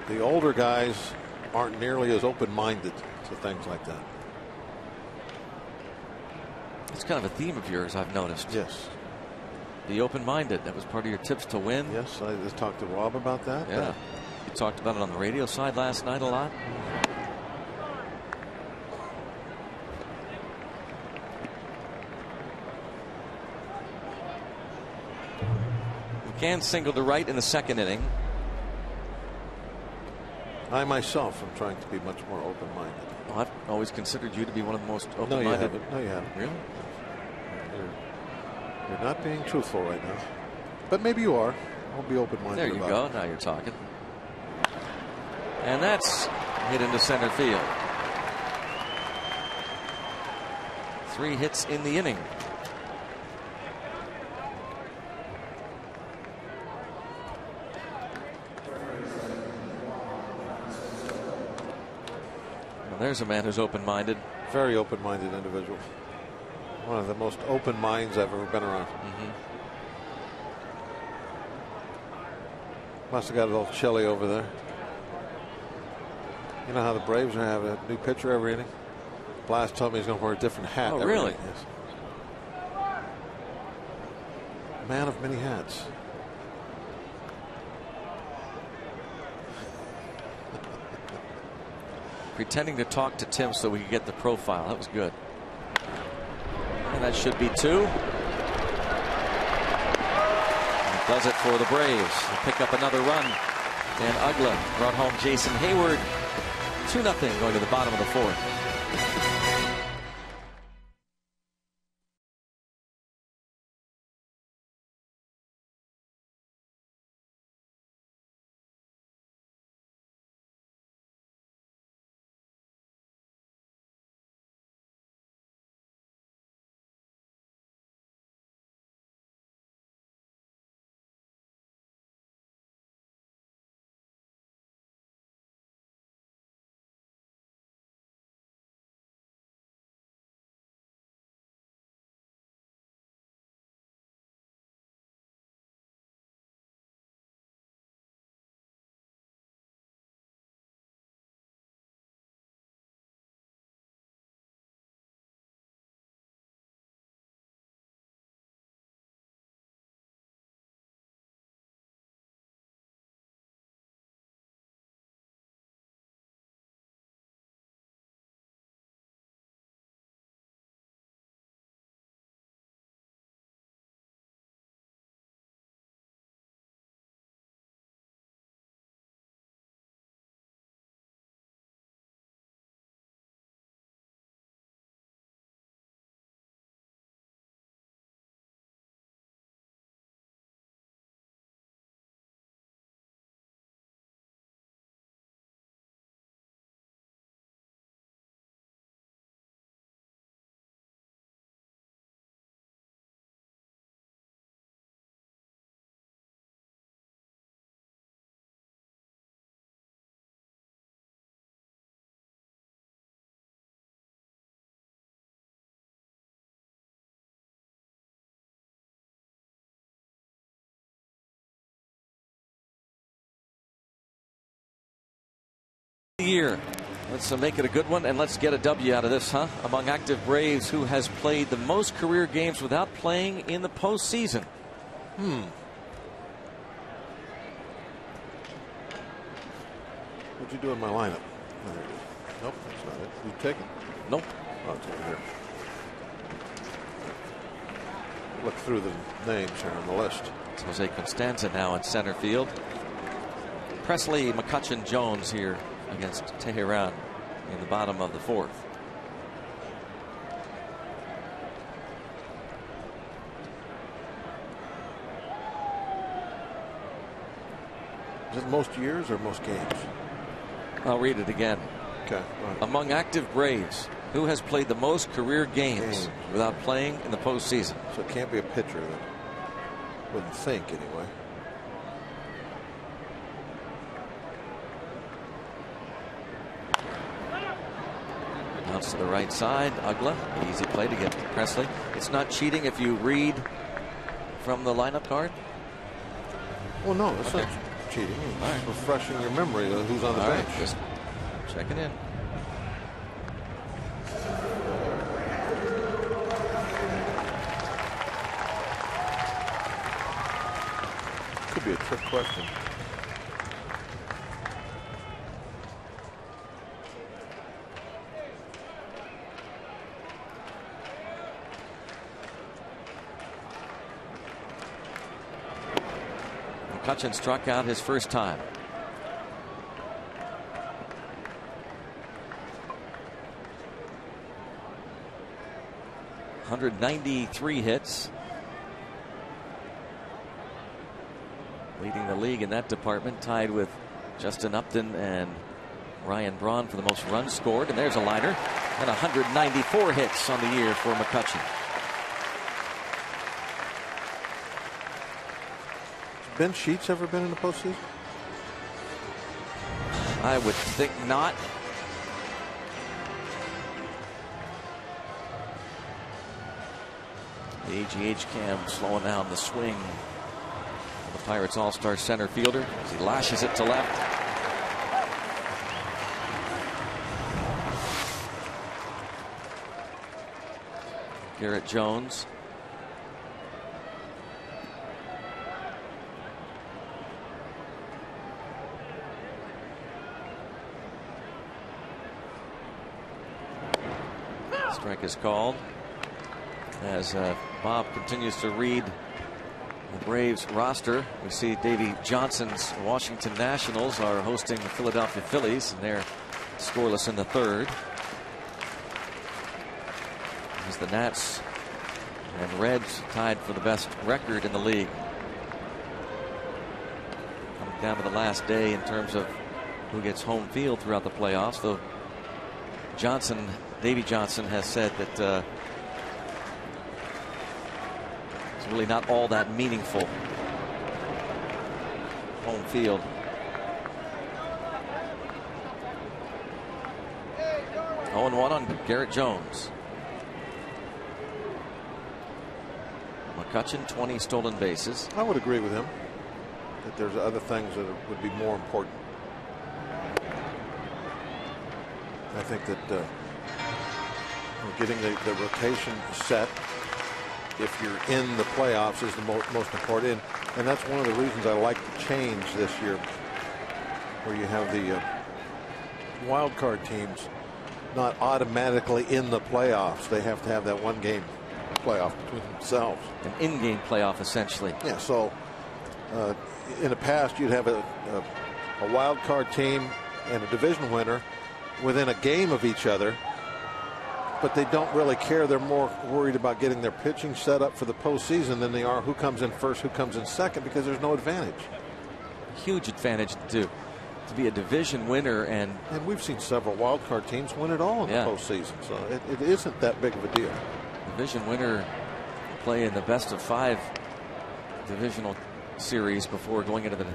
The older guys aren't nearly as open-minded to things like that. It's kind of a theme of yours, I've noticed. Yes. Be open-minded. That was part of your tips to win. Yes, I just talked to Rob about that. Yeah. You talked about it on the radio side last night a lot. McCann singled to right in the second inning. I myself am trying to be much more open-minded. Well, I've always considered you to be one of the most open-minded. No, you haven't. Really? You're not being truthful right now. But maybe you are. I'll be open-minded. There you go. Now you're talking. And that's hit into center field. 3 hits in the inning. Well, there's a man who's open-minded. Very open-minded individual. One of the most open minds I've ever been around. Must have got a little chilly over there. You know how the Braves are having a new pitcher every inning? Blast told me he's going to wear a different hat. Oh, really? Yes. Man of many hats. Pretending to talk to Tim so we could get the profile. That was good. And that should be 2. And it does it for the Braves. They pick up another run. And Uggla brought home Jason Hayward. 2-0 going to the bottom of the 4th. Year. Let's make it a good one, and let's get a W out of this, huh? Among active Braves, who has played the most career games without playing in the postseason? What'd you do in my lineup? Oh, there it is. Nope, that's not it. You take it? Nope. Oh, it's over here. Look through the names here on the list. It's Jose Constanza now in center field. Presley, McCutchen, Jones here against Tehran in the bottom of the fourth. Is it most years or most games? I'll read it again. Okay. Among active Braves, who has played the most career games without playing in the postseason? So it can't be a pitcher then. Wouldn't think anyway. Bounce to the right side. Ugla. Easy play to get to Presley. It's not cheating if you read from the lineup card? Well, no, it's not cheating. It's refreshing your memory of who's on the bench. Right, just checking in. Could be a trick question. McCutchen struck out his first time. .193 hits. Leading the league in that department, tied with Justin Upton and Ryan Braun for the most runs scored. And there's a liner. And 194 hits on the year for McCutchen. Ben Sheets ever been in the postseason? I would think not. The AGH cam slowing down the swing. The Pirates all-star center fielder as he lashes it to left. Garrett Jones. Strike is called as Bob continues to read the Braves roster. We see Davey Johnson's Washington Nationals are hosting the Philadelphia Phillies, and they're scoreless in the third. As the Nats and Reds tied for the best record in the league. Coming down to the last day in terms of who gets home field throughout the playoffs, though Davey Johnson has said that it's really not all that meaningful. Home field. Oh, 0-1 on Garrett Jones. McCutchen, 20 stolen bases. I would agree with him that there's other things that would be more important. I think that getting the rotation set, if you're in the playoffs, is the most important. And that's one of the reasons I like the change this year, where you have the wild card teams not automatically in the playoffs. They have to have that one game playoff between themselves. An in-game playoff, essentially. Yeah, so in the past, you'd have a wild card team and a division winner within a game of each other, but they don't really care. They're more worried about getting their pitching set up for the postseason than they are who comes in first, who comes in second, because there's no advantage. Huge advantage to be a division winner, and we've seen several wild card teams win it all in the postseason, so it isn't that big of a deal. Division winner play in the best of 5 divisional series before going into the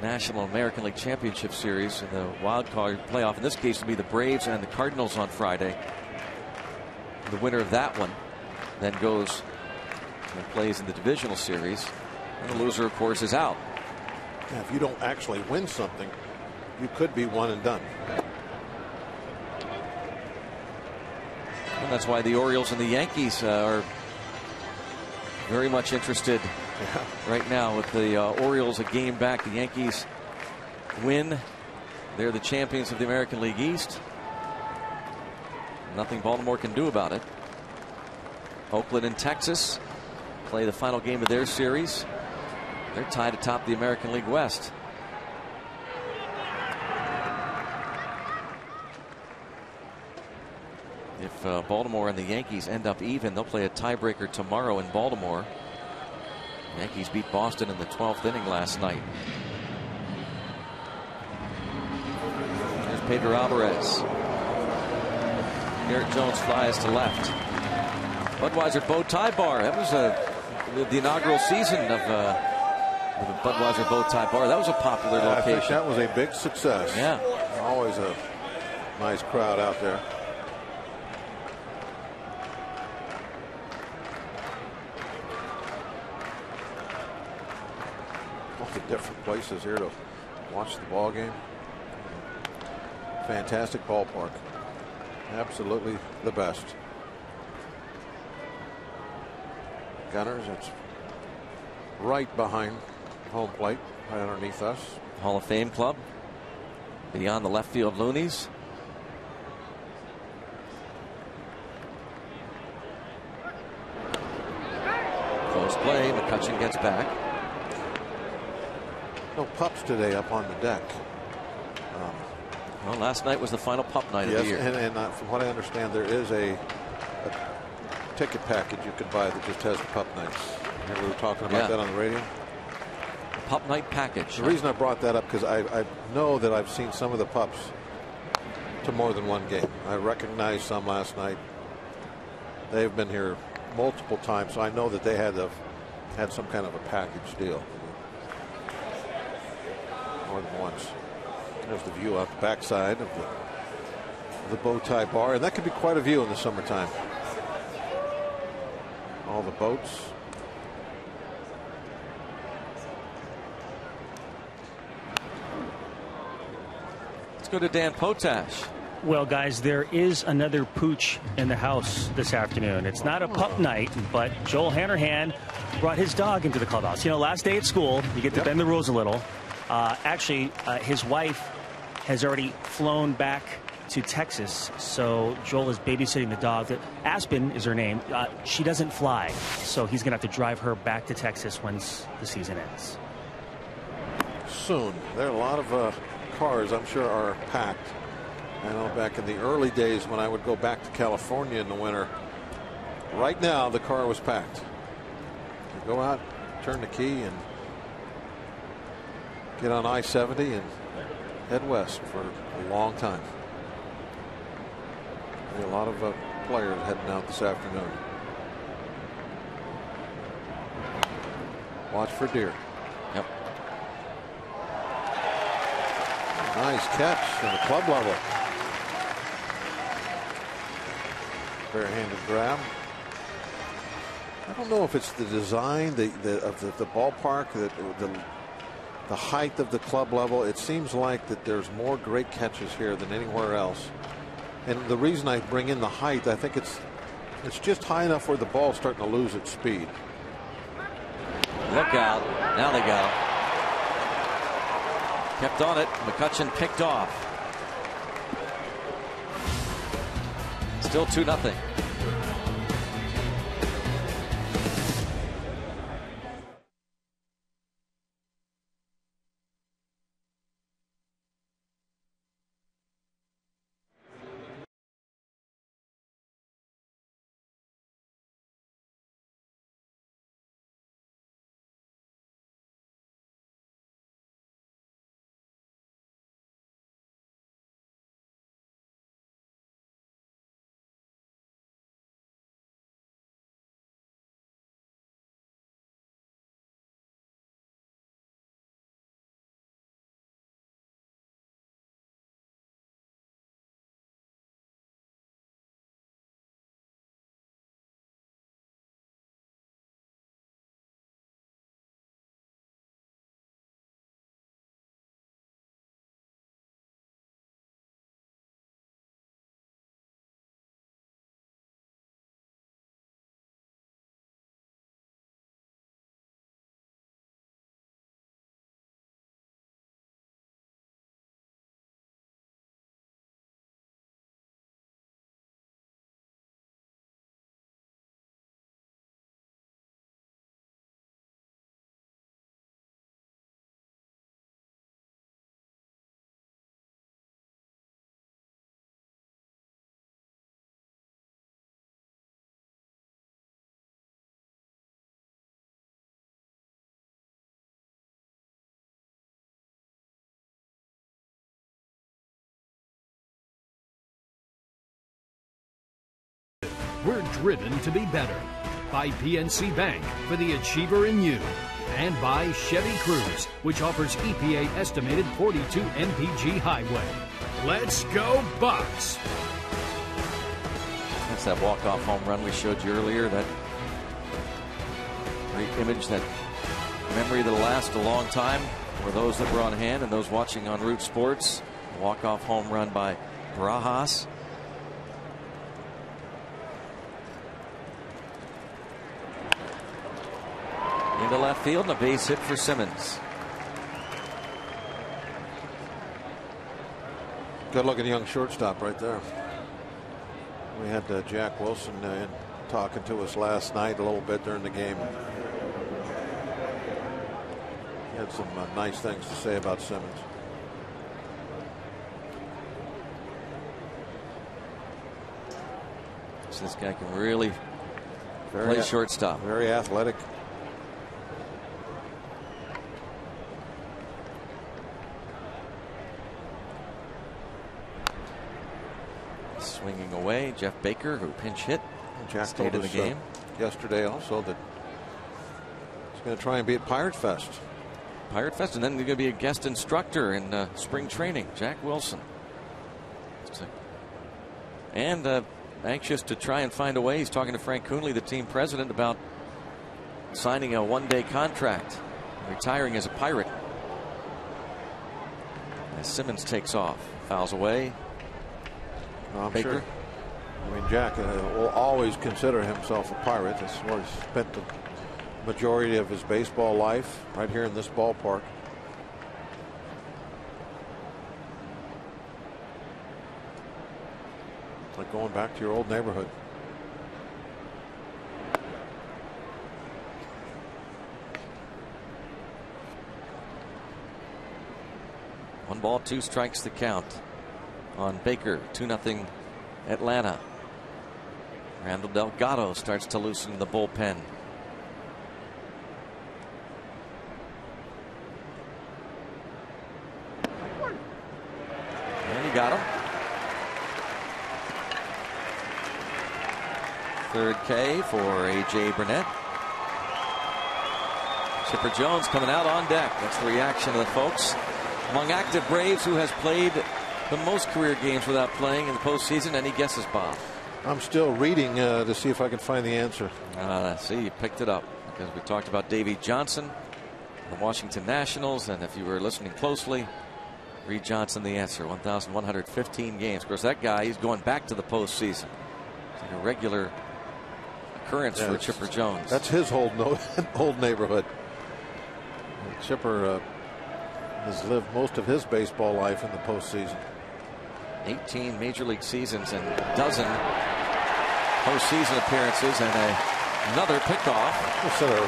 National American League Championship Series. And the wild card playoff in this case will be the Braves and the Cardinals on Friday. The winner of that one then goes and plays in the divisional series, and the loser, of course, is out. Yeah, if you don't actually win something, you could be one and done. And that's why the Orioles and the Yankees are very much interested right now with the Orioles a game back. The Yankees win. They're the champions of the American League East. Nothing Baltimore can do about it. Oakland and Texas play the final game of their series. They're tied atop the American League West. If Baltimore and the Yankees end up even, they'll play a tiebreaker tomorrow in Baltimore. Yankees beat Boston in the 12th inning last night. There's Pedro Alvarez. Garrett Jones flies to left. Budweiser bow tie bar. That was the inaugural season of the Budweiser bow tie bar. That was a popular location. I think that was a big success. Yeah. Always a nice crowd out there. All the different places here to watch the ball game. Fantastic ballpark. Absolutely the best. Gunners, it's right behind home plate, right underneath us. Hall of Fame club beyond the left field loonies. Close play. McCutchen gets back. No pups today up on the deck. Well, last night was the final pup night of the year. And from what I understand, there is a ticket package you could buy that just has the pup nights. We were talking about that on the radio. The pup night package. The reason I brought that up because I know that I've seen some of the pups to more than one game. I recognized some last night. They've been here multiple times, so I know that they had some kind of a package deal. More than once. There's the view out the backside of the bow tie bar, and that could be quite a view in the summertime. All the boats. Let's go to Dan Potash. Well, guys, there is another pooch in the house this afternoon. It's not a pup night, but Joel Hanrahan brought his dog into the clubhouse. You know, last day at school, you get to bend the rules a little. Actually, his wife has already flown back to Texas, so Joel is babysitting the dog. Aspen is her name. She doesn't fly, so he's going to have to drive her back to Texas once the season ends. Soon. There are a lot of cars, I'm sure, are packed. I know back in the early days when I would go back to California in the winter, right now the car was packed. You go out, turn the key, and get on I-70 and head west for a long time. A lot of players heading out this afternoon. Watch for deer. Yep. Nice catch on the club level. Bare-handed grab. I don't know if it's the design of the ballpark, the height of the club level. It seems like that there's more great catches here than anywhere else. And the reason I bring in the height, I think it's just high enough where the ball's starting to lose its speed. Look out. Now they got him. Kept on it. McCutchen picked off. Still 2-0. we're driven to be better. By PNC Bank for the achiever in you. And by Chevy Cruze, which offers EPA estimated 42 mpg highway. Let's go Bucks! That's that walk-off home run we showed you earlier. That great image, that memory that'll last a long time for those that were on hand and those watching on Root Sports. Walk-off home run by Barajas. Into left field and a base hit for Simmons. Good looking young shortstop right there. We had Jack Wilson talking to us last night a little bit during the game. He had some nice things to say about Simmons. So this guy can really play shortstop. Very athletic. Swinging away, Jeff Baker, who pinch hit. Jack stayed in the game yesterday also that he's going to try and be at Pirate Fest. Pirate Fest, and then he's going to be a guest instructor in spring training. Jack Wilson, and anxious to try and find a way. He's talking to Frank Coonley, the team president, about signing a one-day contract, retiring as a Pirate. As Simmons takes off, fouls away. I'm Baker. sure. I mean, Jack will always consider himself a Pirate. That's where he spent the majority of his baseball life, right here in this ballpark. It's like going back to your old neighborhood. One ball, two strikes the count on Baker. 2-0 Atlanta. Randall Delgado starts to loosen the bullpen. And he got him. Third K for A.J. Burnett. Chipper Jones coming out on deck. That's the reaction of the folks. Among active Braves, who has played the most career games without playing in the postseason? Any guesses, Bob? I'm still reading to see if I can find the answer. See, you picked it up because we talked about Davey Johnson, the Washington Nationals, and if you were listening closely, Reed Johnson, the answer. 1,115 games. Of course, that guy, he's going back to the postseason. It's like a regular occurrence for Chipper Jones. That's his whole old neighborhood. Chipper has lived most of his baseball life in the postseason. 18 major league seasons and a dozen postseason appearances and another pickoff. We set a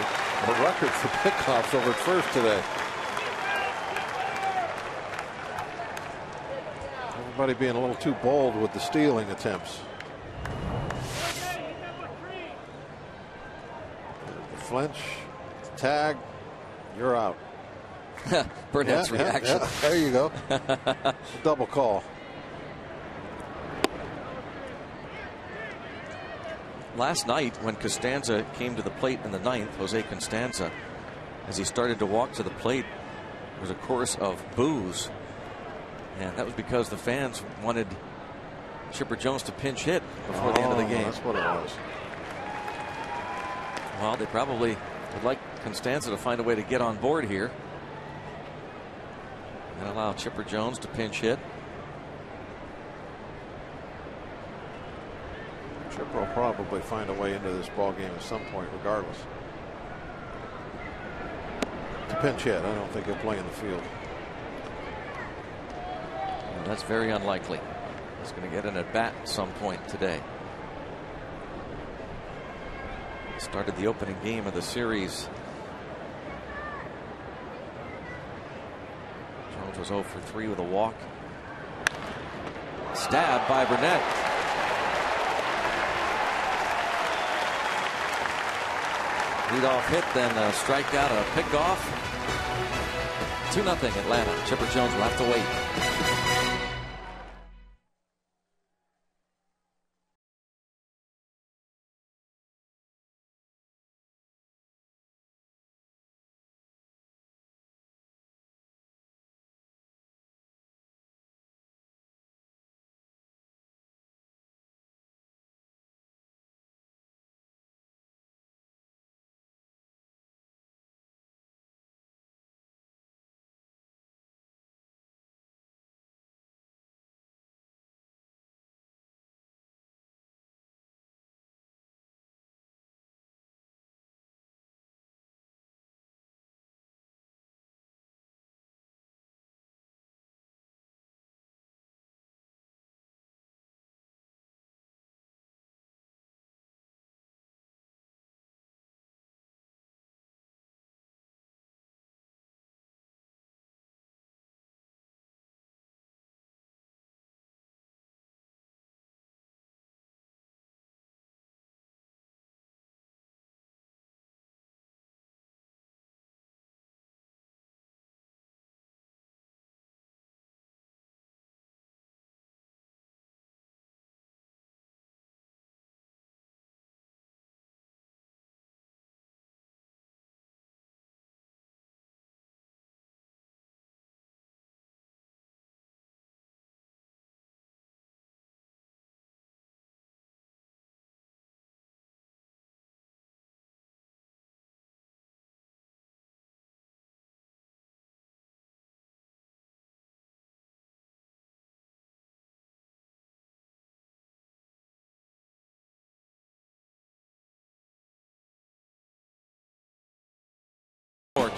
record for pickoffs over at first today. Everybody being a little too bold with the stealing attempts. The flinch, tag, you're out. Burnett's reaction. Yeah, there you go. Double call. Last night, when Costanza came to the plate in the ninth, Jose Costanza, as he started to walk to the plate, there was a chorus of boos. And that was because the fans wanted Chipper Jones to pinch hit before the end of the game. That's what it was. Well, they probably would like Costanza to find a way to get on board here and allow Chipper Jones to pinch hit. Chipper will probably find a way into this ball game at some point, regardless. To pinch hit, I don't think he'll play in the field. Well, that's very unlikely. He's going to get an at bat at some point today. Started the opening game of the series. Jones was 0 for 3 with a walk. Stabbed by Burnett. Leadoff hit, then a strikeout, a pickoff. 2-0 Atlanta. Chipper Jones will have to wait.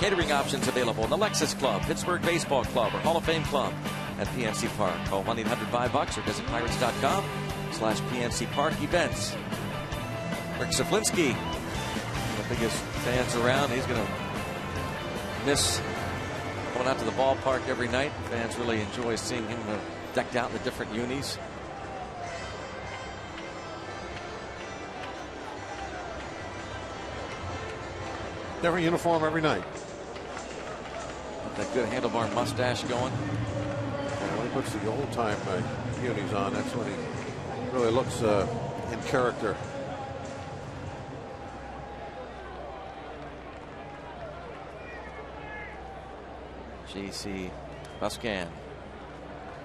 Catering options available in the Lexus Club, Pittsburgh Baseball Club, or Hall of Fame Club at PNC Park. Call 1-800-5-BUCKS or visit pirates.com/PNC Park events. Rick Saflinski, the biggest fans around. He's going to miss going out to the ballpark every night. Fans really enjoy seeing him decked out in the different unis. Different uniform every night. Got that good handlebar mustache going. And when he puts the old time unis on, that's when he really looks in character. J.C. Buscan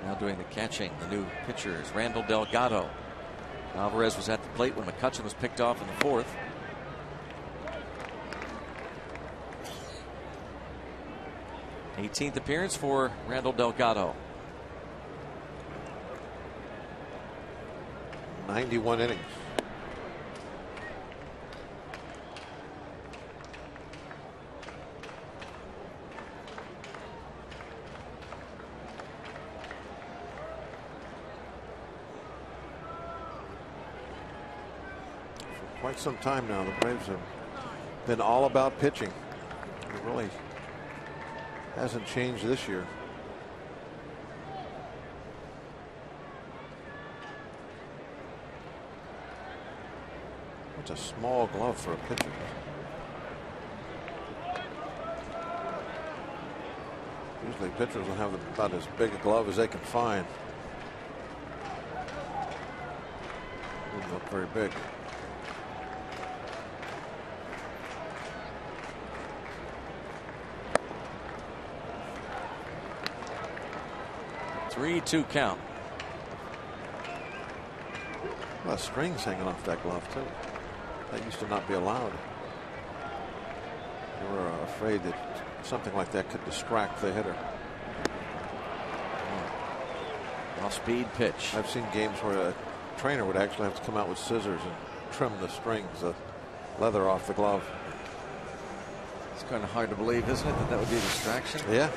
now doing the catching. The new pitchers, Randall Delgado. Alvarez was at the plate when McCutchen was picked off in the 4th. th appearance for Randall Delgado. 91 innings. For quite some time now, the Braves have been all about pitching. It really hasn't changed this year. It's a small glove for a pitcher. Usually pitchers will have about as big a glove as they can find. Doesn't look very big. Three-two count. A lot of strings hanging off that glove too. That used to not be allowed. They were afraid that something like that could distract the hitter. Off-speed pitch. I've seen games where a trainer would actually have to come out with scissors and trim the strings, the leather off the glove. It's kind of hard to believe, isn't it, that would be a distraction? Yeah.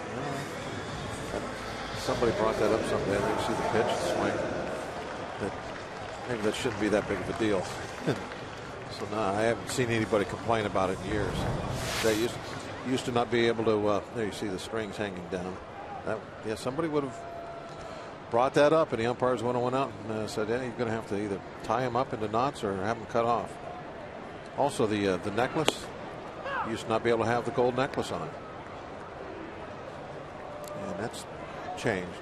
Somebody brought that up someday. They see the pitch and swing. Maybe that shouldn't be that big of a deal. So no, I haven't seen anybody complain about it in years. They used to not be able to. There you see the strings hanging down. Yeah, somebody would have brought that up, and the umpires would have went out and said, "Yeah, you're going to have to either tie them up into knots or have them cut off." Also, the necklace. You used to not be able to have the gold necklace on. And that's changed.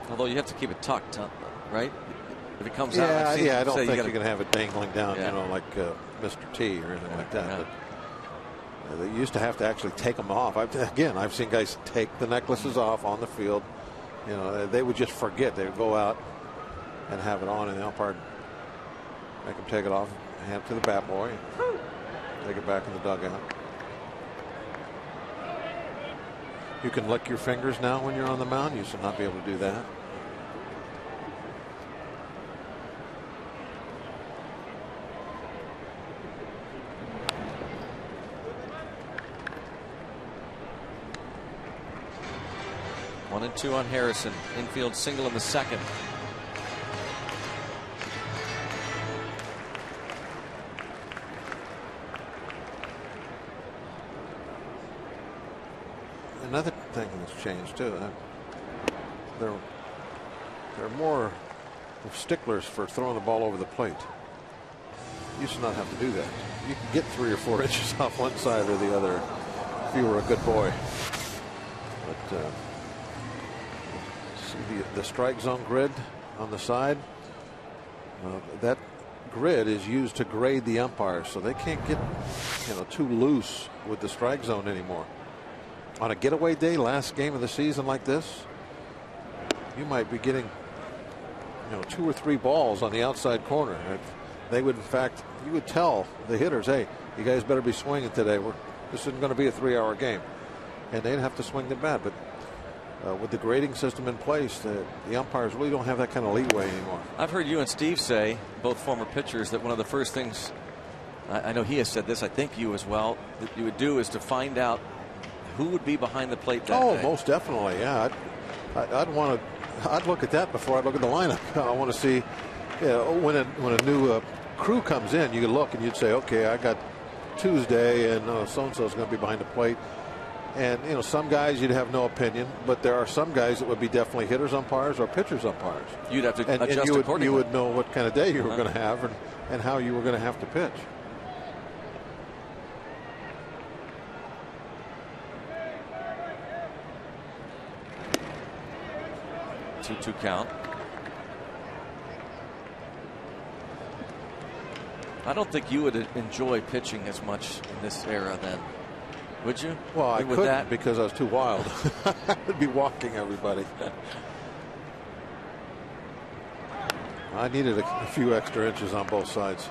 Although you have to keep it tucked, right? If it comes out, I don't think you're going to have it dangling down, yeah, like Mr. T or anything like that. Yeah. But they used to have to actually take them off. I've seen guys take the necklaces off on the field. You know, they would just forget. They would go out and have it on, and the umpire make them take it off, hand it to the bat boy, and take it back in the dugout. You can lick your fingers now when you're on the mound. You should not be able to do that. One and two on Harrison. Infield single in the 2nd. Another thing that's changed too. There are more sticklers for throwing the ball over the plate. You used to not have to do that. You could get 3 or 4 inches off one side or the other if you were a good boy. But see the strike zone grid on the side. That grid is used to grade the umpires, so they can't get too loose with the strike zone anymore. On a getaway day, last game of the season like this, you might be getting 2 or 3 balls on the outside corner. They would, in fact, you would tell the hitters, hey, you guys better be swinging today. This isn't going to be a 3-hour game. And they'd have to swing the bat. But with the grading system in place, the umpires really don't have that kind of leeway anymore. I've heard you and Steve say, both former pitchers, that one of the first things I know he has said this, I think you as well, that you would do is to find out who would be behind the plate that day. Most definitely. Yeah. I'd look at that before I look at the lineup. I want to see, when a new crew comes in, you could look and you'd say, okay, I got Tuesday and so-and-so is going to be behind the plate. And, some guys you'd have no opinion, but there are some guys that would be definitely hitters umpires or pitchers umpires. You'd have to adjust and accordingly. You would know what kind of day you were going to have and how you were going to have to pitch. Two count. I don't think you would enjoy pitching as much in this era then, would you? Well, I couldn't because I was too wild. I'd be walking everybody. I needed a few extra inches on both sides.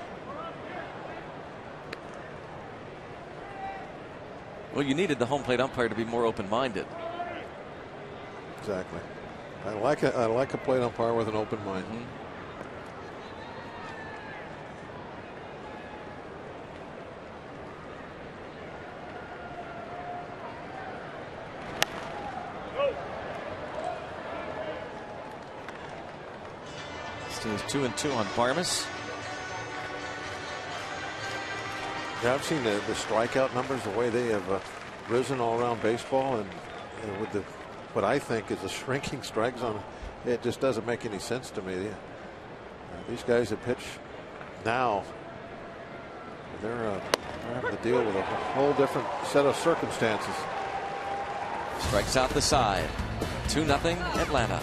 Well, you needed the home plate umpire to be more open-minded. Exactly. I like a plate umpire with an open mind. Mm-hmm. Stays 2-2 on Parmas. Yeah, I've seen the strikeout numbers, the way they have risen all around baseball, and with what I think is a shrinking strike zone, it just doesn't make any sense to me. These guys that pitch now, they're having to deal with a whole different set of circumstances. Strikes out the side. 2-0 Atlanta.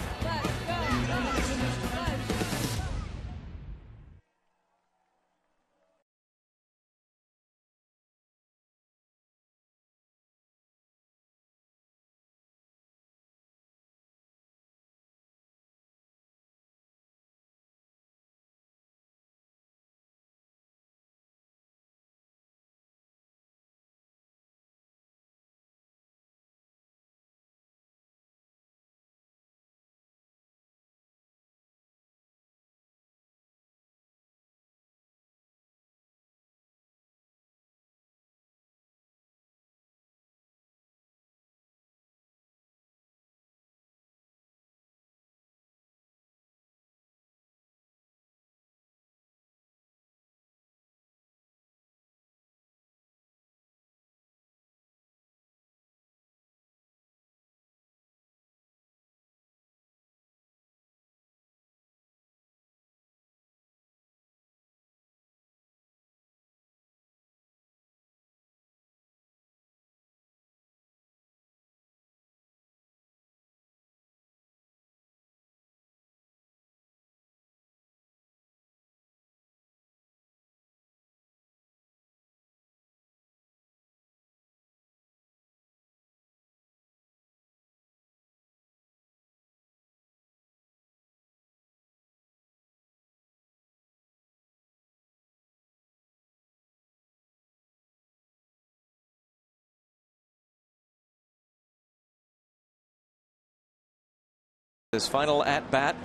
His final at-bat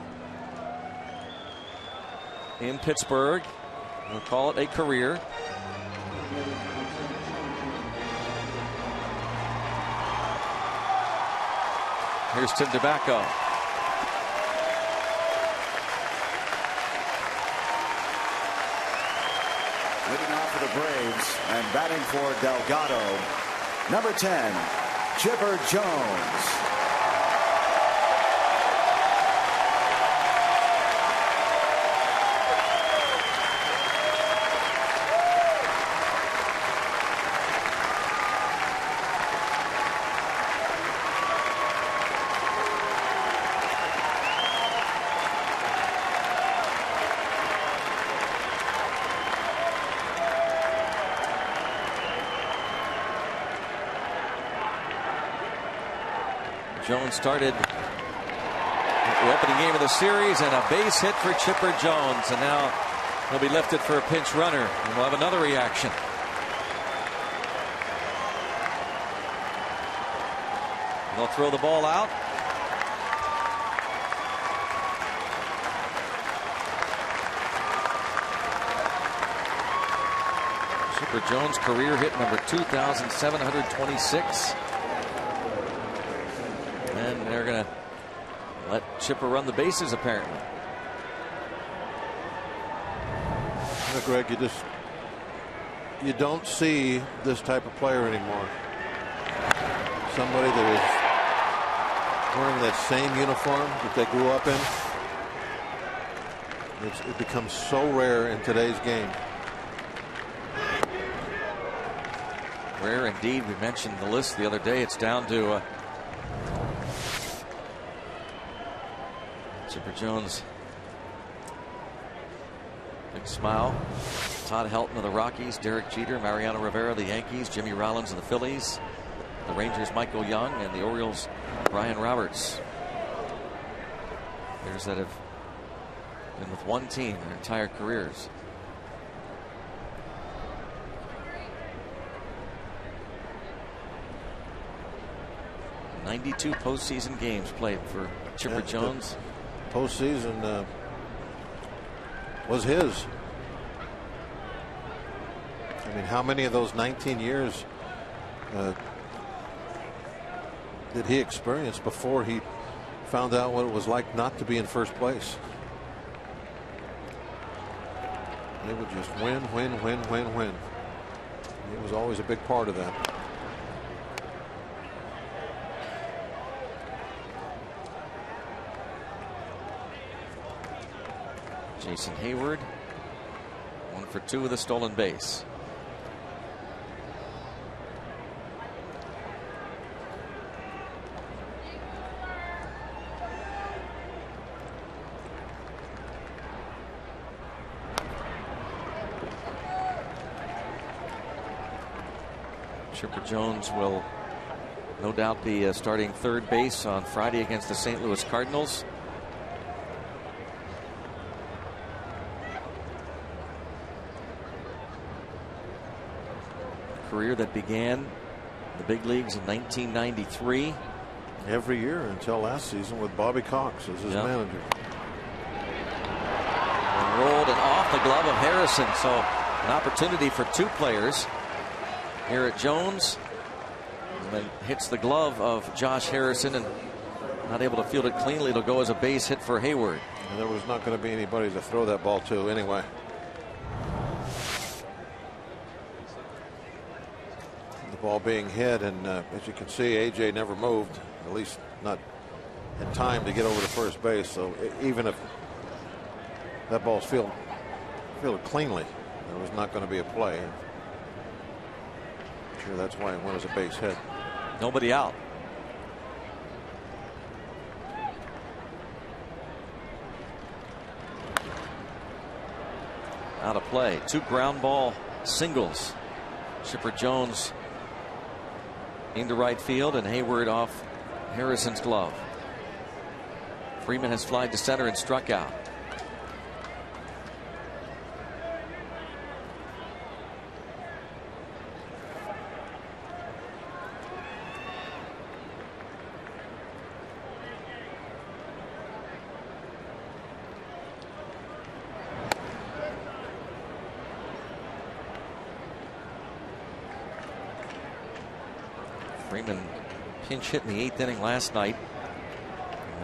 in Pittsburgh. We'll call it a career. Here's Tim DeBacco. Leading off for the Braves and batting for Delgado, number 10, Chipper Jones. Jones started the opening game of the series, and a base hit for Chipper Jones, and now he'll be lifted for a pinch runner, and we'll have another reaction. They'll throw the ball out. Chipper Jones, career hit number 2,726. And they're going to let Chipper run the bases, apparently. Greg, you don't see this type of player anymore. Somebody that is wearing that same uniform that they grew up in. It becomes so rare in today's game. Rare indeed. We mentioned the list the other day. It's down to Chipper Jones. Big smile. Todd Helton of the Rockies, Derek Jeter, Mariano Rivera of the Yankees, Jimmy Rollins of the Phillies, the Rangers Michael Young, and the Orioles Brian Roberts. Players that have been with one team their entire careers. '92 postseason games played for Chipper Jones. Postseason was his. I mean, how many of those 19 years did he experience before he found out what it was like not to be in first place? They would just win. He was always a big part of that. Jason Hayward, 1 for 2 with a stolen base. Chipper Jones will no doubt be starting third base on Friday against the St. Louis Cardinals. Career that began in the big leagues in 1993. Every year until last season with Bobby Cox as his manager. And rolled and off the glove of Harrison. So an opportunity for two players here at Jones. And then hits the glove of Josh Harrison and not able to field it cleanly. It'll go as a base hit for Hayward. And there was not going to be anybody to throw that ball to anyway. Ball being hit, and as you can see, AJ never moved, at least not in time to get over to first base. So even if that ball's fielded cleanly, there was not going to be a play. I'm sure that's why it went as a base hit. Nobody out. Out of play. 2 ground ball singles. Chipper Jones into right field, and Hayward off Harrison's glove. Freeman has flied to center and struck out. Freeman pinch hit in the 8th inning last night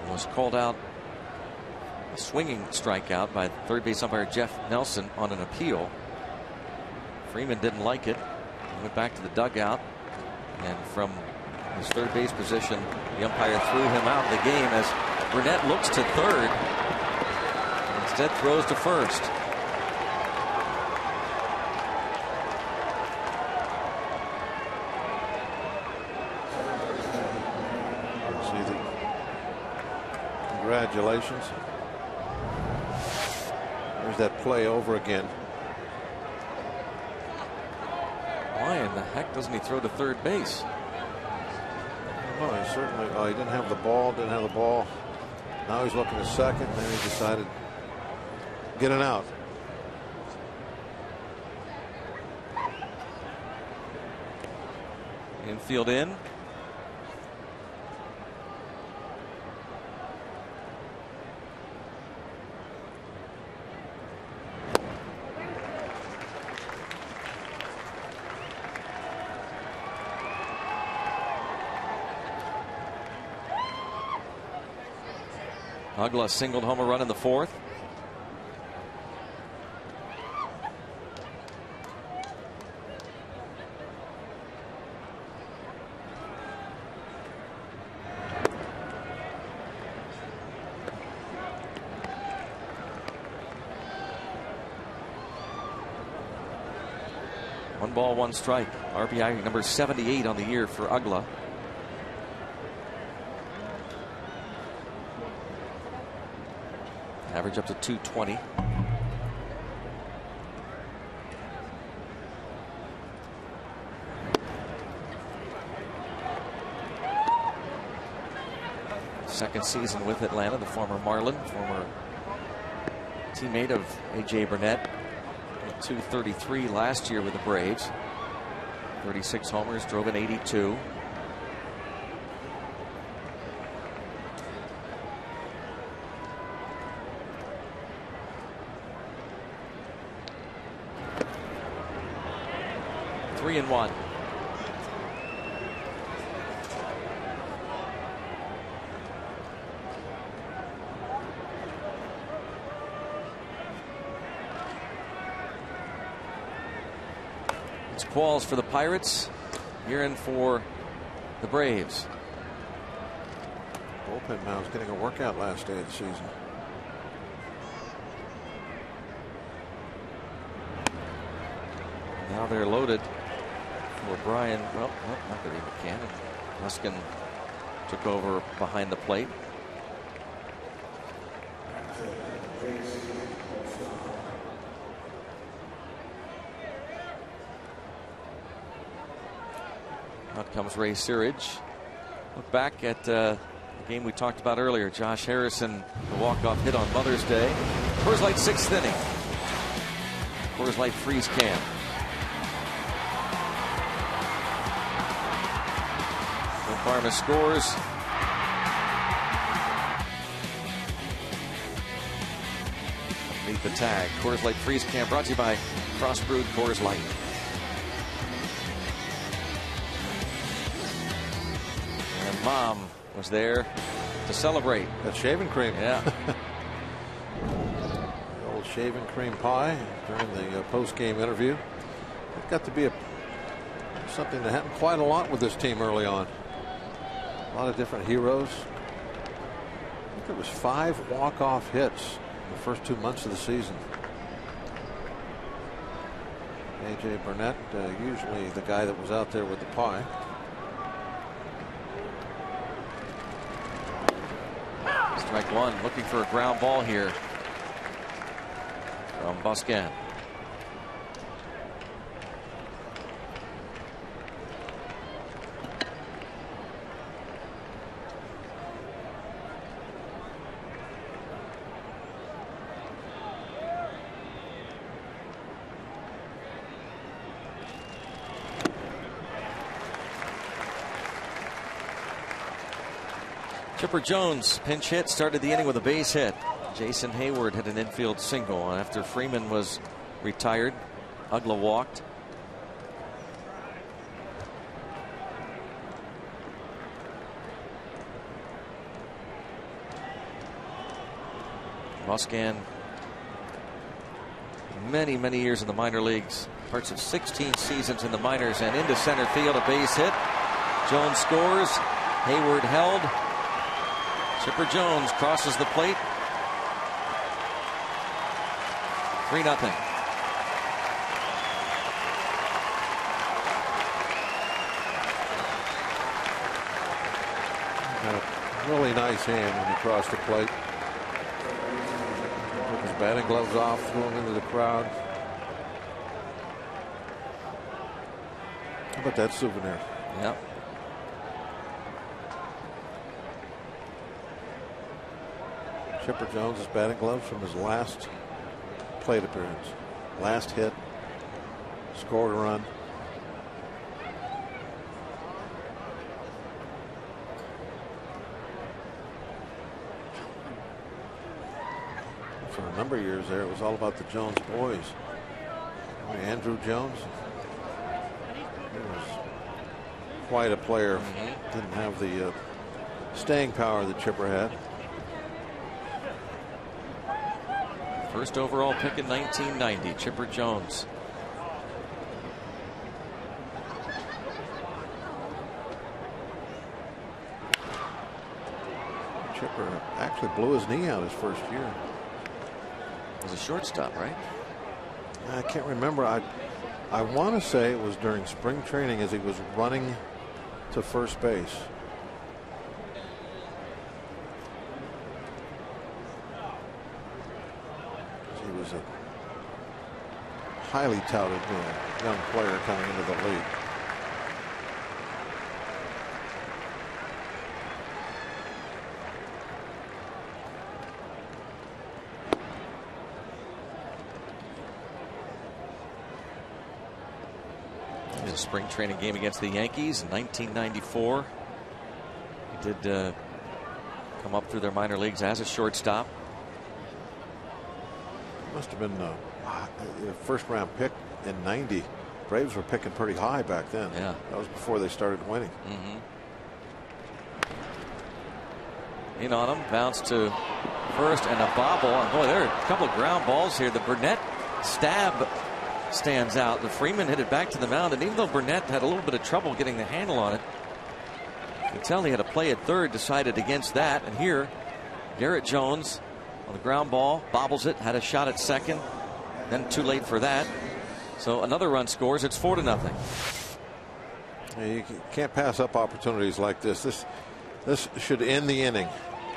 and was called out a swinging strikeout by third base umpire Jeff Nelson on an appeal. Freeman didn't like it. He went back to the dugout, and from his third base position the umpire threw him out of the game as Burnett looks to third and instead throws to first. Congratulations. There's that play over again. Why in the heck doesn't he throw to third base? Well, he certainly, he didn't have the ball, Now he's looking at second, and then he decided to get an out. Infield in. Uggla singled home a run in the fourth. One ball, one strike. RBI number 78 on the year for Uggla. Average up to 220. Second season with Atlanta, the former Marlin, former teammate of A.J. Burnett. 233 last year with the Braves. 36 homers, drove in 82. Three and one. Qualls for the Pirates. Here in for the Braves. Bullpen now is getting a workout last day of the season. Now they're loaded for Brian. Well, not going to be McCann. Muskin took over behind the plate. Out comes Ray Searage. Look back at the game we talked about earlier. Josh Harrison, the walk-off hit on Mother's Day. Coors Light sixth inning. Coors Light freeze can. Pharma scores. Meet the tag. Coors Light freeze can brought to you by Crossbrewed Coors Light. And Mom was there to celebrate. That shaving cream. Yeah. The old shaving cream pie during the post-game interview. It got to be something that happened quite a lot with this team early on. A lot of different heroes. I think it was 5 walk-off hits in the first 2 months of the season. A.J. Burnett, usually the guy that was out there with the pie. Strike one, looking for a ground ball here from Buscan. Chipper Jones pinch hit, started the inning with a base hit. Jason Hayward hit an infield single after Freeman was retired. Uggla walked. Buscan, many years in the minor leagues, parts of 16 seasons in the minors, and into center field, a base hit. Jones scores. Hayward held. Chipper Jones crosses the plate. 3-0. Had a really nice hand when he crossed the plate. Took his batting gloves off, threw him into the crowd. How about that souvenir? Yep. Chipper Jones' batting gloves from his last plate appearance. Last hit. Scored a run. For a number of years there, it was all about the Jones boys. Andrew Jones. He was quite a player. Didn't have the staying power that Chipper had. First overall pick in 1990, Chipper Jones. Chipper actually blew his knee out his first year. It was a shortstop, right? I can't remember. I want to say it was during spring training as he was running to first base. He was a highly touted young player coming into the league. A spring training game against the Yankees in 1994. He did come up through their minor leagues as a shortstop. Must have been a first round pick in 90. Braves were picking pretty high back then. Yeah. That was before they started winning. In on him, bounce to first and a bobble. And boy, there are a couple of ground balls here. The Burnett stab stands out. The Freeman hit it back to the mound, and even though Burnett had a little bit of trouble getting the handle on it, you can tell he had a play at third, decided against that. And here, Garrett Jones on the ground ball, bobbles it, had a shot at second, then too late for that. So another run scores. It's 4-0. You can't pass up opportunities like this. This should end the inning.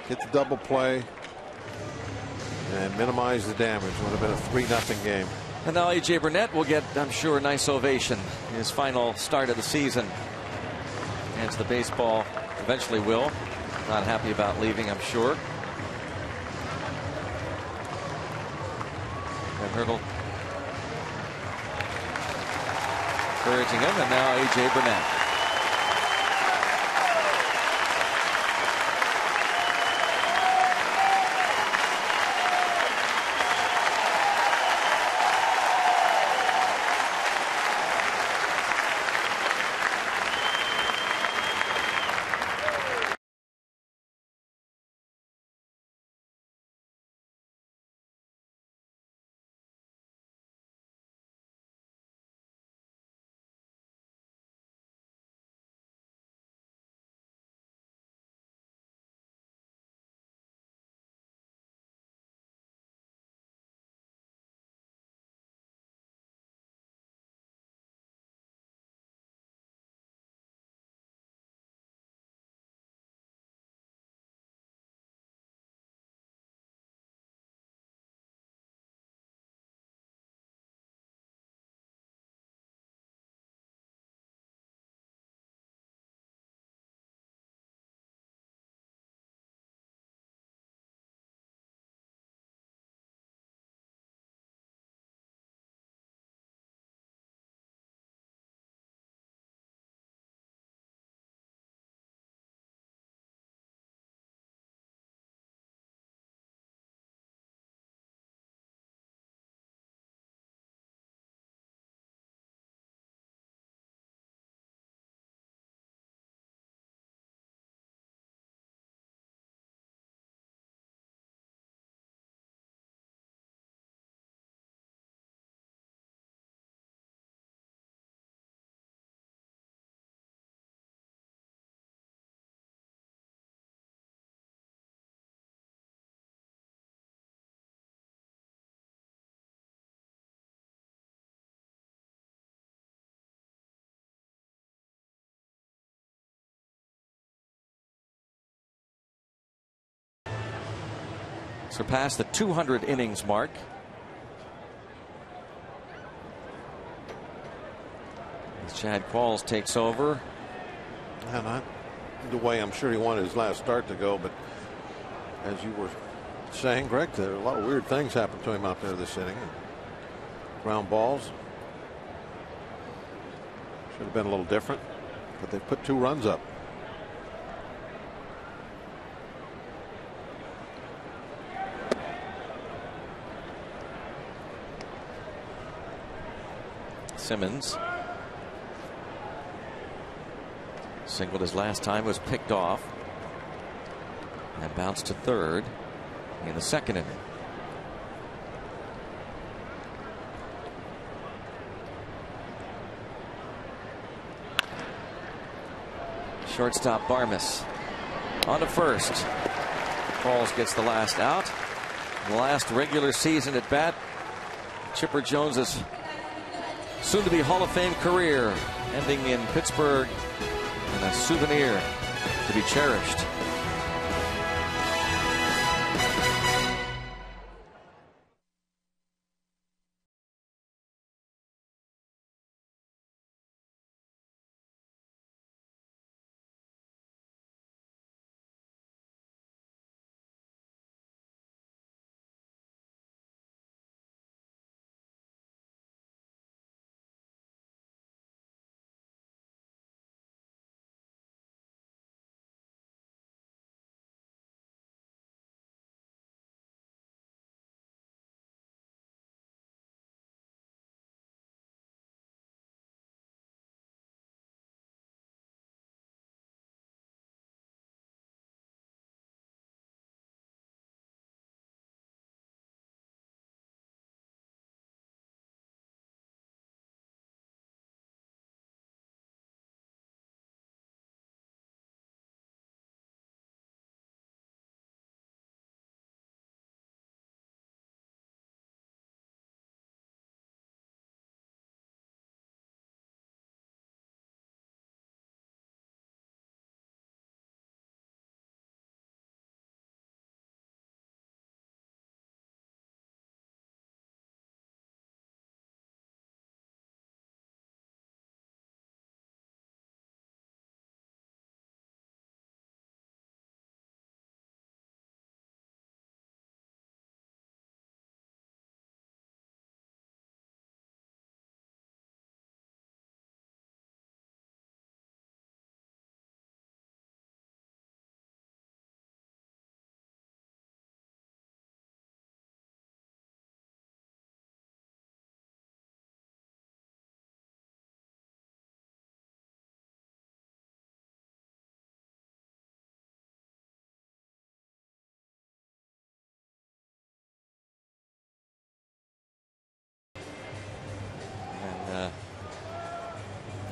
Get the double play and minimize the damage. Would have been a 3-0 game. And now A.J. Burnett will get, I'm sure, a nice ovation. His final start of the season. And the baseball eventually will. Not happy about leaving, I'm sure. And Hurdle encouraging him, and now A.J. Burnett. Surpassed the 200 innings mark. As Chad Qualls takes over. And not the way I'm sure he wanted his last start to go, but as you were saying, Greg, there are a lot of weird things happened to him out there this inning. Ground balls. Should have been a little different, but they put 2 runs up. Simmons singled his last time, was picked off and bounced to third in the second inning. Shortstop Barmes on to first. Qualls gets the last out. The last regular season at bat. Chipper Jones's soon-to-be Hall of Fame career ending in Pittsburgh, and a souvenir to be cherished.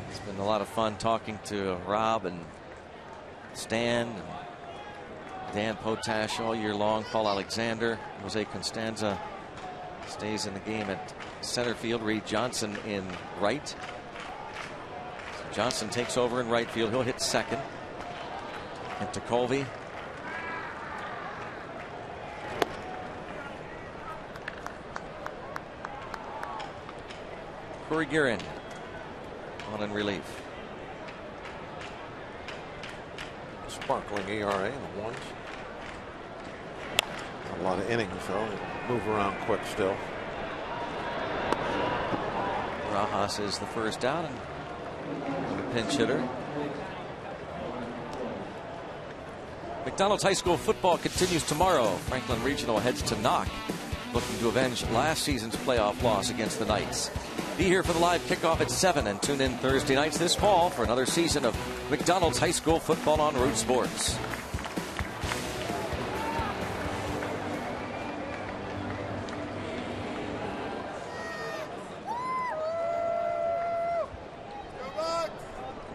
It's been a lot of fun talking to Rob and Stan and Dan Potash all year long. Paul Alexander, Jose Constanza stays in the game at center field. Reed Johnson in right. So Johnson takes over in right field. He'll hit second. And to Colby. Corey Guerin on in relief. Sparkling ERA in the ones. A lot of innings though. Move around quick still. Rojas is the first out and the pinch hitter. McDonald's High School football continues tomorrow. Franklin Regional heads to Knock, looking to avenge last season's playoff loss against the Knights. Be here for the live kickoff at 7 and tune in Thursday nights this fall for another season of McDonald's High School football on Root Sports.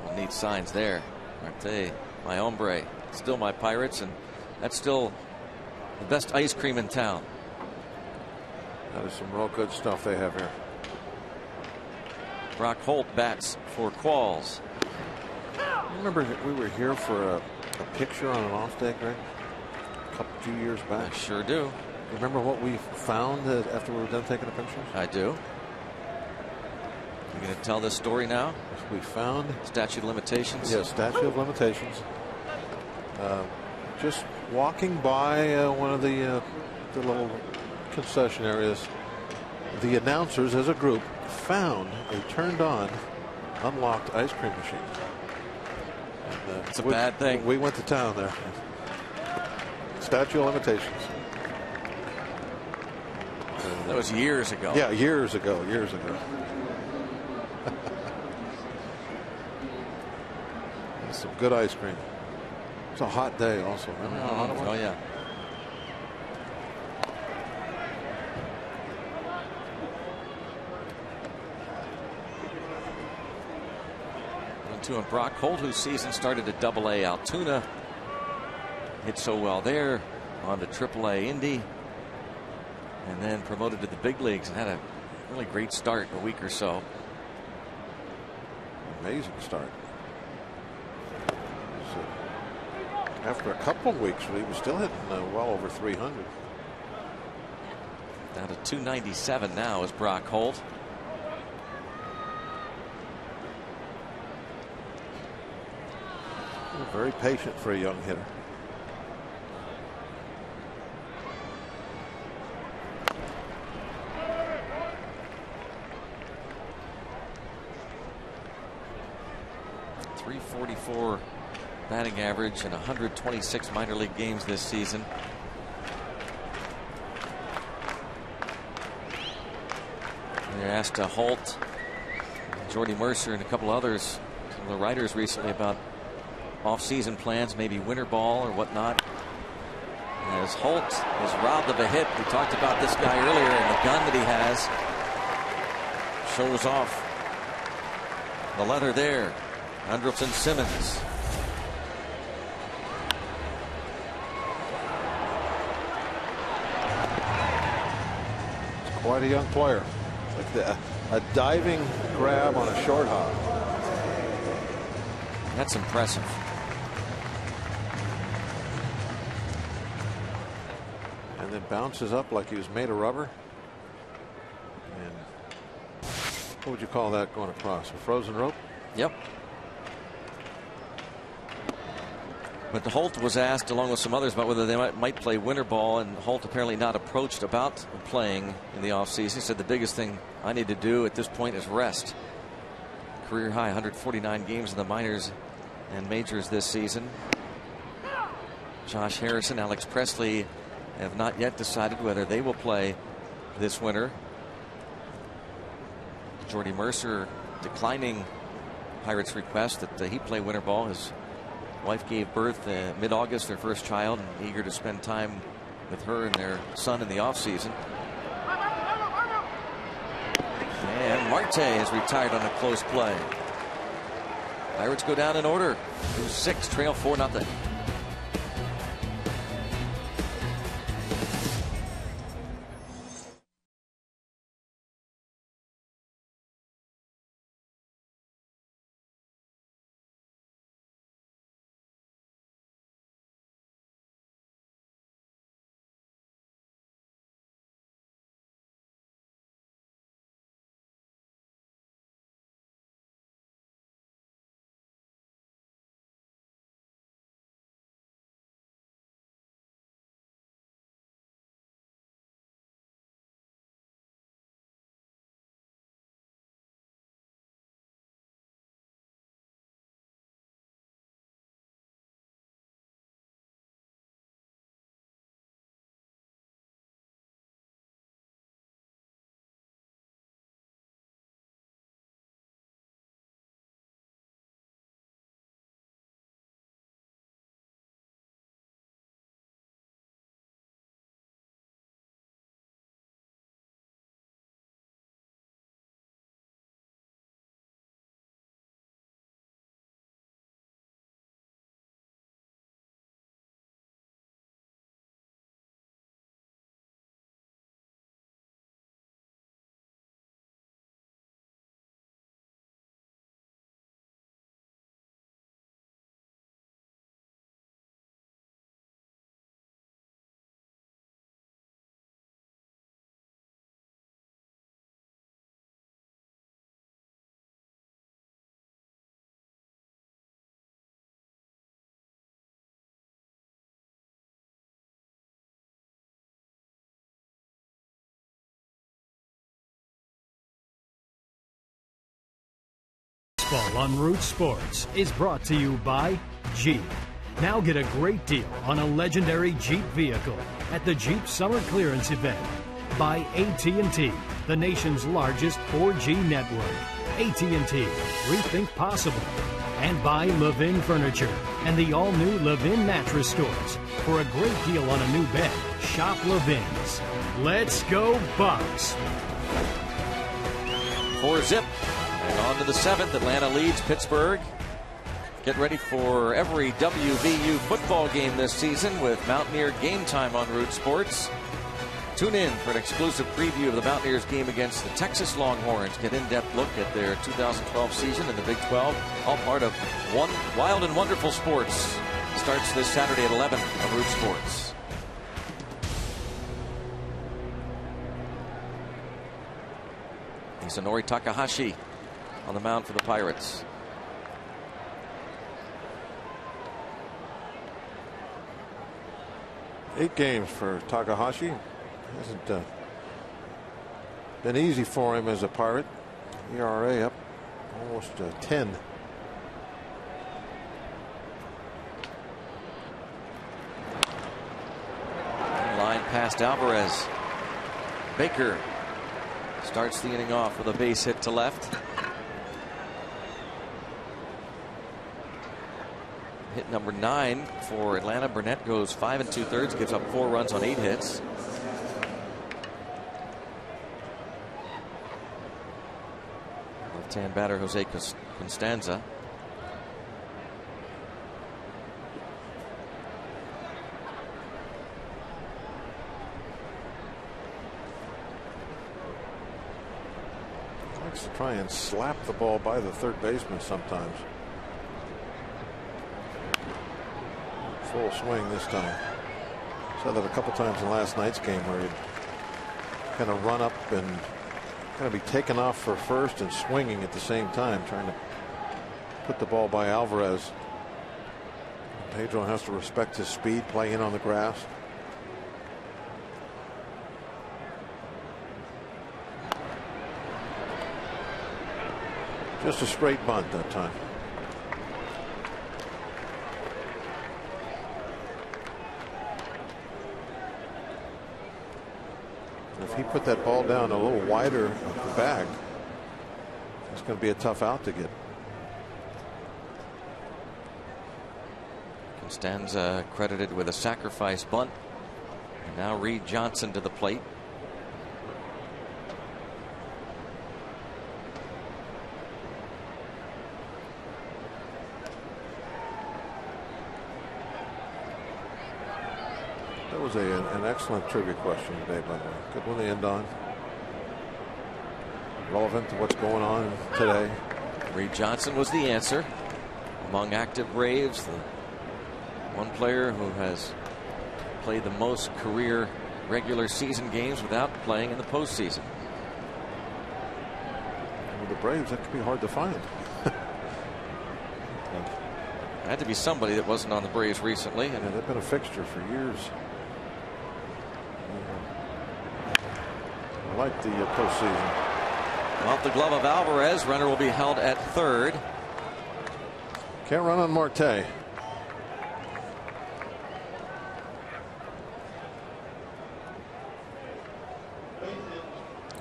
Well, neat signs there, aren't they? My hombre, still my Pirates, and that's still the best ice cream in town. That is some real good stuff they have here. Brock Holt bats for Qualls. Remember we were here for a picture on an off day, Greg? A few years back. I sure do. Remember what we found after we were done taking the pictures? I do. You going to tell this story now? We found statute of limitations. Yes, statute of limitations. Just walking by one of the little concession areas, the announcers as a group found a turned on unlocked ice cream machine. It's a bad thing. We went to town there. Statute of limitations. That was years ago. Yeah, years ago. Some good ice cream. It's a hot day also. Remember how hot it was? Oh yeah. 1-2 on Brock Holt, whose season started at AA. Altoona hit so well there, on to AAA Indy, and then promoted to the big leagues and had a really great start a week or so. Amazing start. So after a couple of weeks, he was still hitting well over 300. Down to 297 now is Brock Holt. Very patient for a young hitter. .344 batting average in 126 minor league games this season. They asked Holt, Jordy Mercer, and a couple others, some of the writers recently, about off-season plans, maybe winter ball or whatnot. As Holt is robbed of a hit, we talked about this guy earlier, and the gun that he has shows off the leather there. Andrelton Simmons. It's quite a young player. It's like a diving grab on a short hop. That's impressive. And then bounces up like he was made of rubber. And what would you call that going across? A frozen rope? Yep. But Holt was asked, along with some others, about whether they might play winter ball, and Holt apparently not approached about playing in the offseason. He said, the biggest thing I need to do at this point is rest. Career high 149 games in the minors and majors this season. Josh Harrison, Alex Presley have not yet decided whether they will play this winter. Jordy Mercer declining Pirates' request that he play winter ball. His wife gave birth mid-August, their first child, and eager to spend time with her and their son in the offseason. And Marte has retired on a close play. Pirates go down in order. 2-6, trail 4-0. Baseball on Root Sports is brought to you by Jeep. Now get a great deal on a legendary Jeep vehicle at the Jeep Summer Clearance Event. By AT&T, the nation's largest 4G network. AT&T, rethink possible. And by Levin Furniture and the all-new Levin Mattress Stores. For a great deal on a new bed, shop Levin's. Let's go Bucks! 4-zip. And on to the 7th. Atlanta leads Pittsburgh. Get ready for every WVU football game this season with Mountaineer Game Time on Root Sports. Tune in for an exclusive preview of the Mountaineers game against the Texas Longhorns. Get in-depth look at their 2012 season in the Big 12. All part of One Wild and Wonderful Sports. Starts this Saturday at 11 on Root Sports. Hisanori Takahashi on the mound for the Pirates. Eight games for Takahashi. Hasn't been easy for him as a Pirate. ERA up almost 10. Line past Alvarez. Baker starts the inning off with a base hit to left. Hit number 9 for Atlanta. Burnett goes 5 2/3, gives up 4 runs on 8 hits. Left-hand batter Jose Constanza. Likes to try and slap the ball by the third baseman sometimes. Full swing this time. Saw that a couple times in last night's game where he'd kind of run up and kind of be taken off for first and swinging at the same time, trying to put the ball by Alvarez. Pedro has to respect his speed, play in on the grass. Just a straight bunt that time. If he put that ball down a little wider of the bag, it's going to be a tough out to get. Constanza credited with a sacrifice bunt. And now Reed Johnson to the plate. That was an excellent trivia question today, by the way. Good one to end on. Relevant to what's going on today. Reed Johnson was the answer. Among active Braves, the one player who has played the most career regular season games without playing in the postseason. With the Braves, that could be hard to find. Had to be somebody that wasn't on the Braves recently. And they've been a fixture for years. I like the postseason. Off the glove of Alvarez. Runner will be held at third. Can't run on Marte.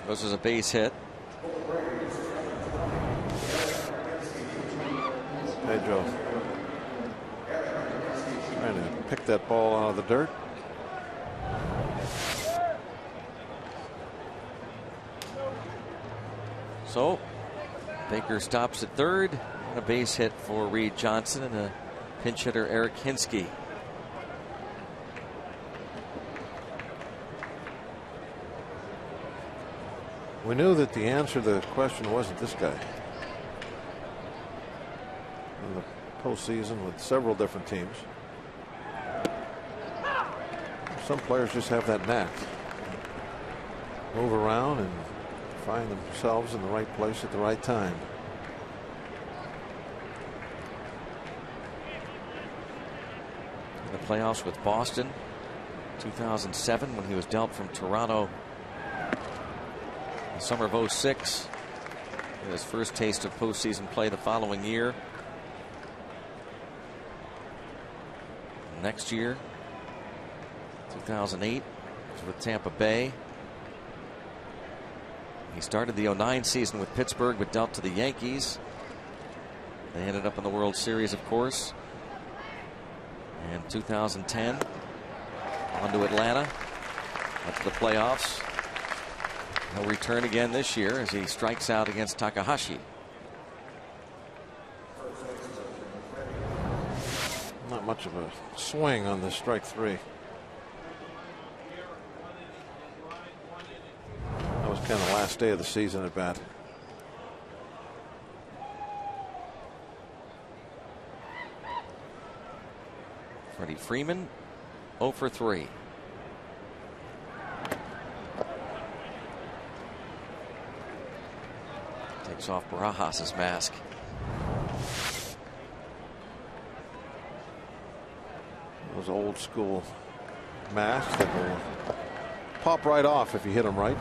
This is a base hit. Pedro trying to pick that ball out of the dirt. So Baker stops at third. And a base hit for Reed Johnson and a pinch hitter Eric Hinsky. We knew that the answer to the question wasn't this guy. In the postseason with several different teams, some players just have that knack. Move around and find themselves in the right place at the right time. In the playoffs with Boston 2007 when he was dealt from Toronto in the summer of 06. His first taste of postseason play the following year. Next year 2008 was with Tampa Bay. He started the 09 season with Pittsburgh but dealt to the Yankees. They ended up in the World Series, of course. And 2010 on to Atlanta, up to the playoffs. He'll return again this year as he strikes out against Takahashi. much of a swing on the strike three. That was kind of the last day of the season at bat. Freddie Freeman 0 for 3. Takes off Barajas' mask. Those old school masks that will pop right off if you hit them right.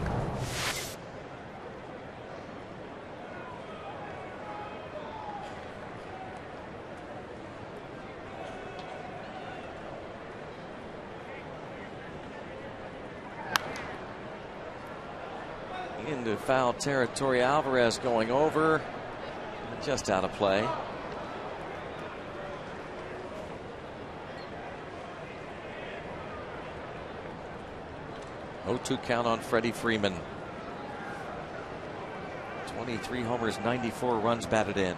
Into foul territory. Alvarez going over. Just out of play. Oh, 2 count on Freddie Freeman. 23 homers, 94 runs batted in.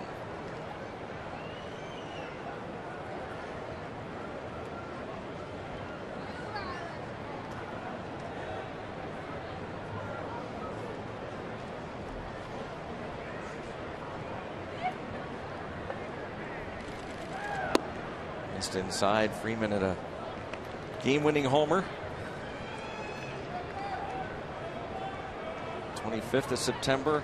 Just inside, Freeman at a game-winning homer. 25th of September.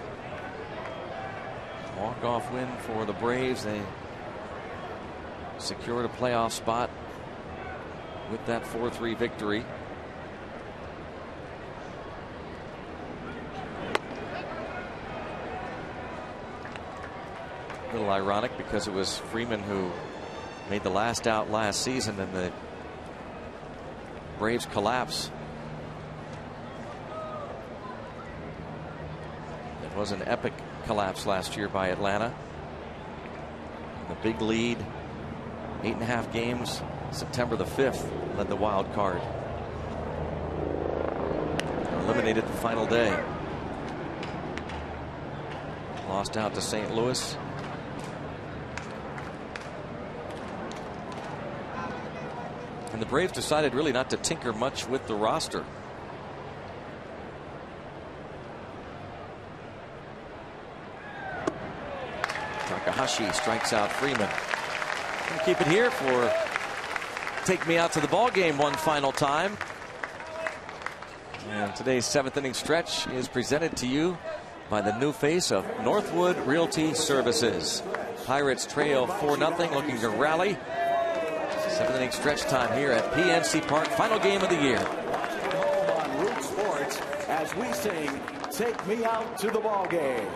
Walk-off win for the Braves. They secured a playoff spot with that 4-3 victory. A little ironic because it was Freeman who made the last out last season in the Braves collapse. It was an epic collapse last year by Atlanta. The big lead, 8.5 games. September the 5th led the wild card. Eliminated the final day. Lost out to St. Louis. And the Braves decided really not to tinker much with the roster. Takahashi strikes out Freeman. Gonna keep it here for Take Me Out to the Ball Game one final time. And today's 7th inning stretch is presented to you by the new face of Northwood Realty Services. Pirates trail 4-0, looking to rally. 7th inning stretch time here at PNC Park. Final game of the year. Home on Root Sports as we sing Take Me Out to the Ball Game.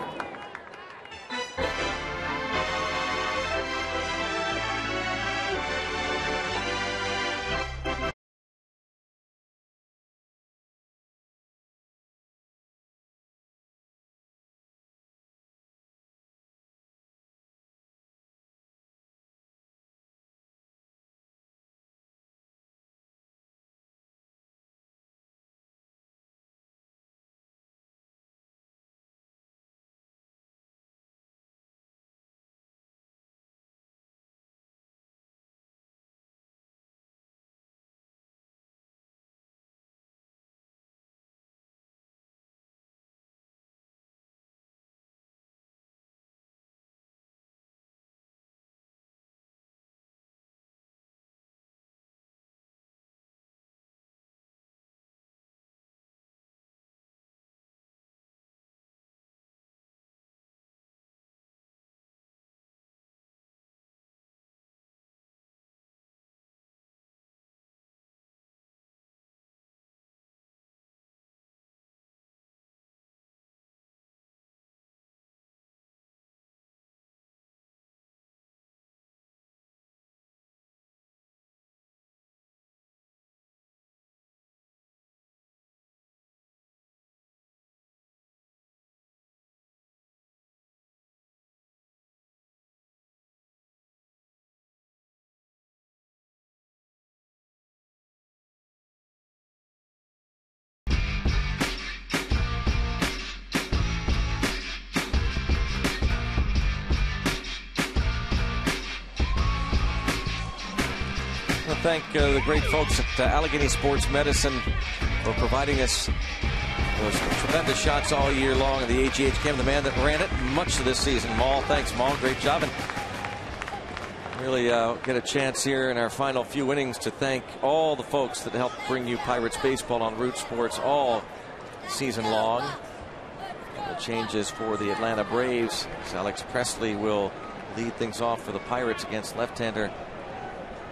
to thank the great folks at Allegheny Sports Medicine for providing us those tremendous shots all year long. And the AGH Cam, the man that ran it much of this season. Maul, thanks, Maul. Great job. And really get a chance here in our final few innings to thank all the folks that helped bring you Pirates baseball on Root Sports all season long. The changes for the Atlanta Braves. Alex Presley will lead things off for the Pirates against left-hander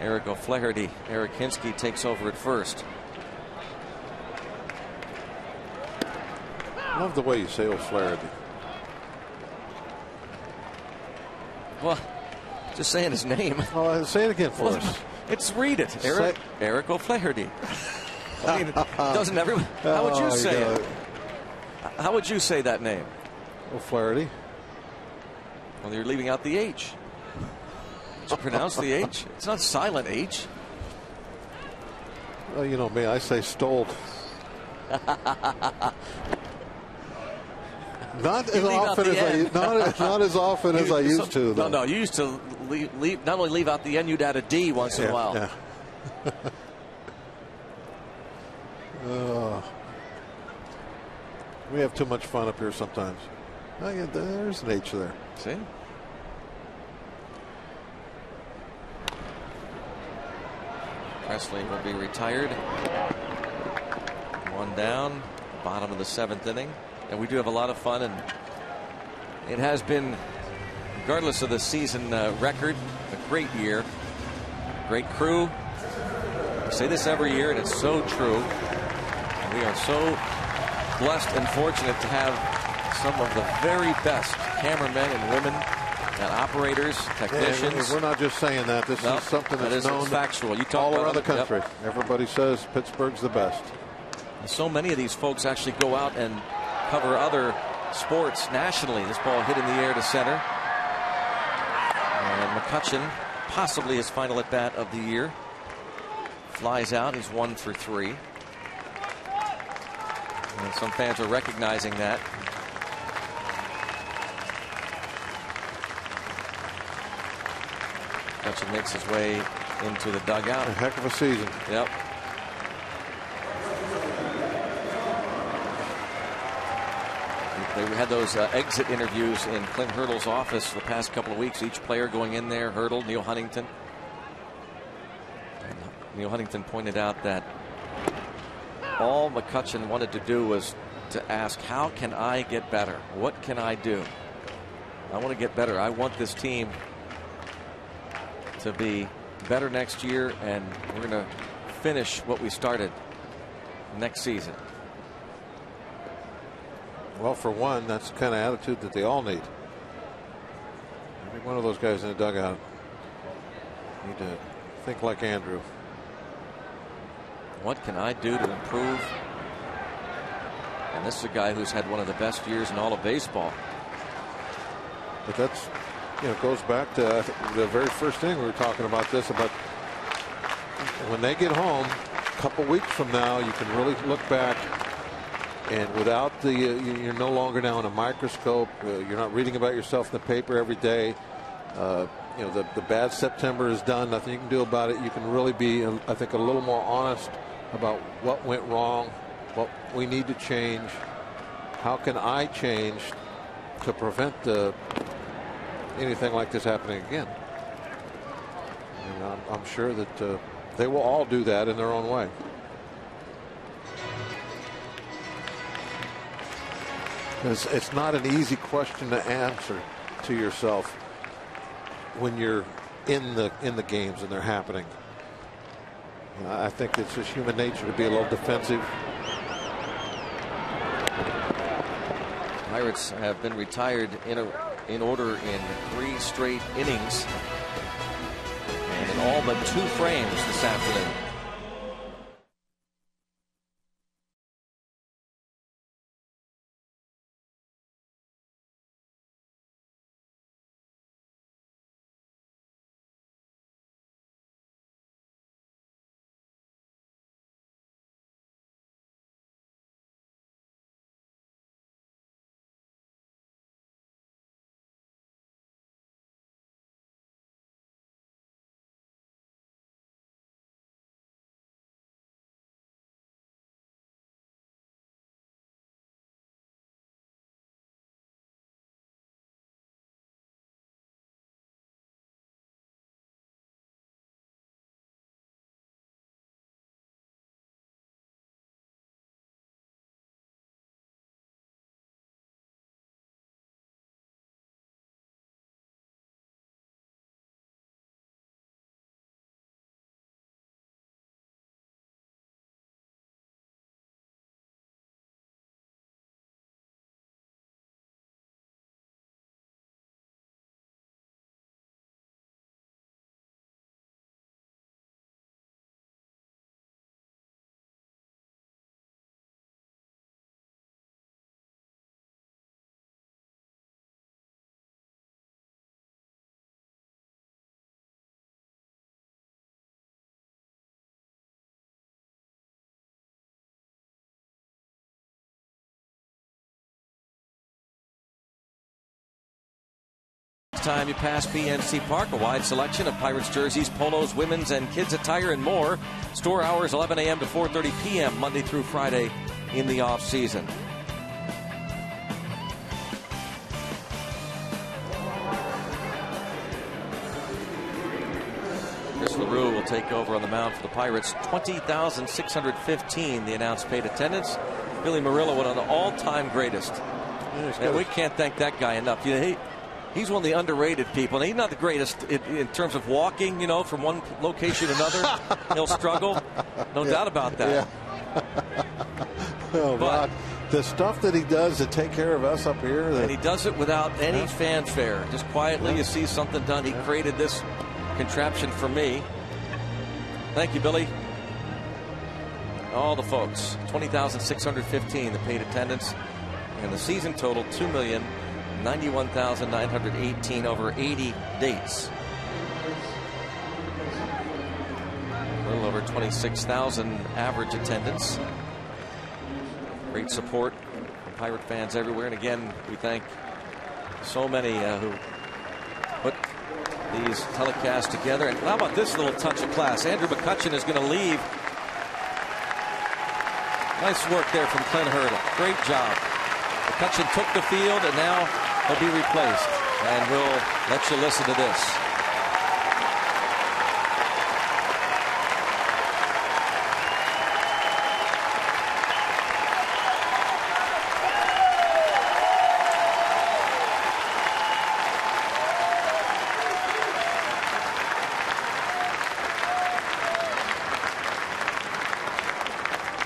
Eric O'Flaherty. Eric Hinsky takes over at first. Love the way you say O'Flaherty. Well, just saying his name. Well, say it again for us. It's read it. Eric O'Flaherty. I mean, doesn't everyone? How would you say it? How would you say that name? O'Flaherty. Well, you're leaving out the H. Did you pronounce the H? It's not silent H. Well, you know me. I say stoled. Not as often as I used to. Though. No, you used to not only leave out the N, you'd add a D once in a while. Yeah. We have too much fun up here sometimes. Oh, yeah, there's an H there. See? Presley will be retired. One down, bottom of the 7th inning. And we do have a lot of fun, and it has been, regardless of the season record, a great year. Great crew. I say this every year, and it's so true. We are so blessed and fortunate to have some of the very best cameramen and women and operators, technicians. We're not just saying that. This is something that's known factual. You talk all about around the country. Yep. Everybody says Pittsburgh's the best. And so many of these folks actually go out and cover other sports nationally. This ball hit in the air to center. And McCutchen, possibly his final at bat of the year, flies out. He's 1 for 3. And some fans are recognizing that. McCutchen makes his way into the dugout. A heck of a season. Yep. They had those exit interviews in Clint Hurdle's office the past couple of weeks. Each player going in there. Hurdle, Neil Huntington. And Neil Huntington pointed out that all McCutchen wanted to do was to ask, how can I get better? What can I do? I want to get better. I want this team to be better next year, and we're going to finish what we started next season. Well, for one, that's the kind of attitude that they all need. Every one of those guys in the dugout need to think like Andrew. What can I do to improve? And this is a guy who's had one of the best years in all of baseball. But that's, goes back to the very first thing we were talking about about when they get home a couple weeks from now, you can really look back. And without you're no longer now in a microscope. You're not reading about yourself in the paper every day. The bad September is done. Nothing you can do about it. You can really be, I think, a little more honest about what went wrong, what we need to change. How can I change to prevent anything like this happening again? And I'm sure that they will all do that in their own way. It's not an easy question to answer to yourself when you're in the games and they're happening. I think it's just human nature to be a little defensive. Pirates have been retired in order in 3 straight innings and in all but 2 frames this afternoon. time you pass PNC Park. A wide selection of Pirates jerseys, polos, women's and kids attire, and more. Store hours 11 a.m. to 4:30 p.m. Monday through Friday in the off season. Chris LaRue will take over on the mound for the Pirates. 20,615 the announced paid attendance. Billy Murillo went on the all-time greatest. And we can't thank that guy enough. He's one of the underrated people. And he's not the greatest in terms of walking, from one location to another. He'll struggle. No doubt about that. Yeah. But the stuff that he does to take care of us up here. And he does it without any fanfare. Just quietly, you see something done. He created this contraption for me. Thank you, Billy. All the folks. 20,615 the paid attendance. And the season total, 2,091,918 over 80 dates. A little over 26,000 average attendance. Great support from Pirate fans everywhere. And again, we thank so many who put these telecasts together. And how about this little touch of class? Andrew McCutchen is going to leave. Nice work there from Clint Hurdle. Great job. McCutchen took the field, and now he'll be replaced. And we'll let you listen to this.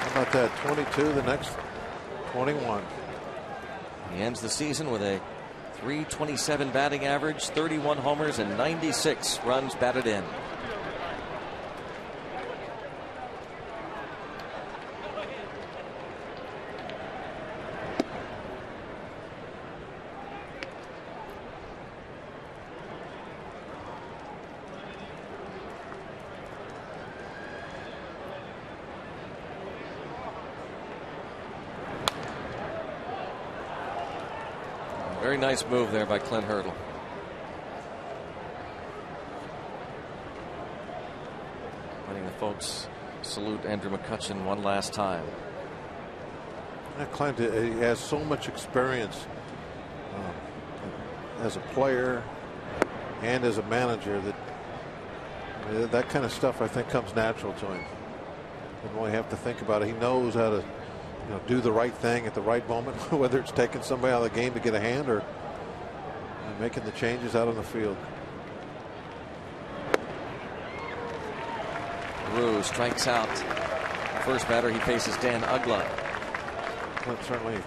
How about that? 22, the next 21. He ends the season with a .327 batting average, 31 homers, and 96 runs batted in. Very nice move there by Clint Hurdle. Letting the folks salute Andrew McCutchen one last time. Clint, he has so much experience as a player and as a manager that kind of stuff I think comes natural to him. Doesn't really have to think about it. He knows how to do the right thing at the right moment, whether it's taking somebody out of the game to get a hand or making the changes out on the field. Rue strikes out. First batter he faces Dan Ugla. That's certainly a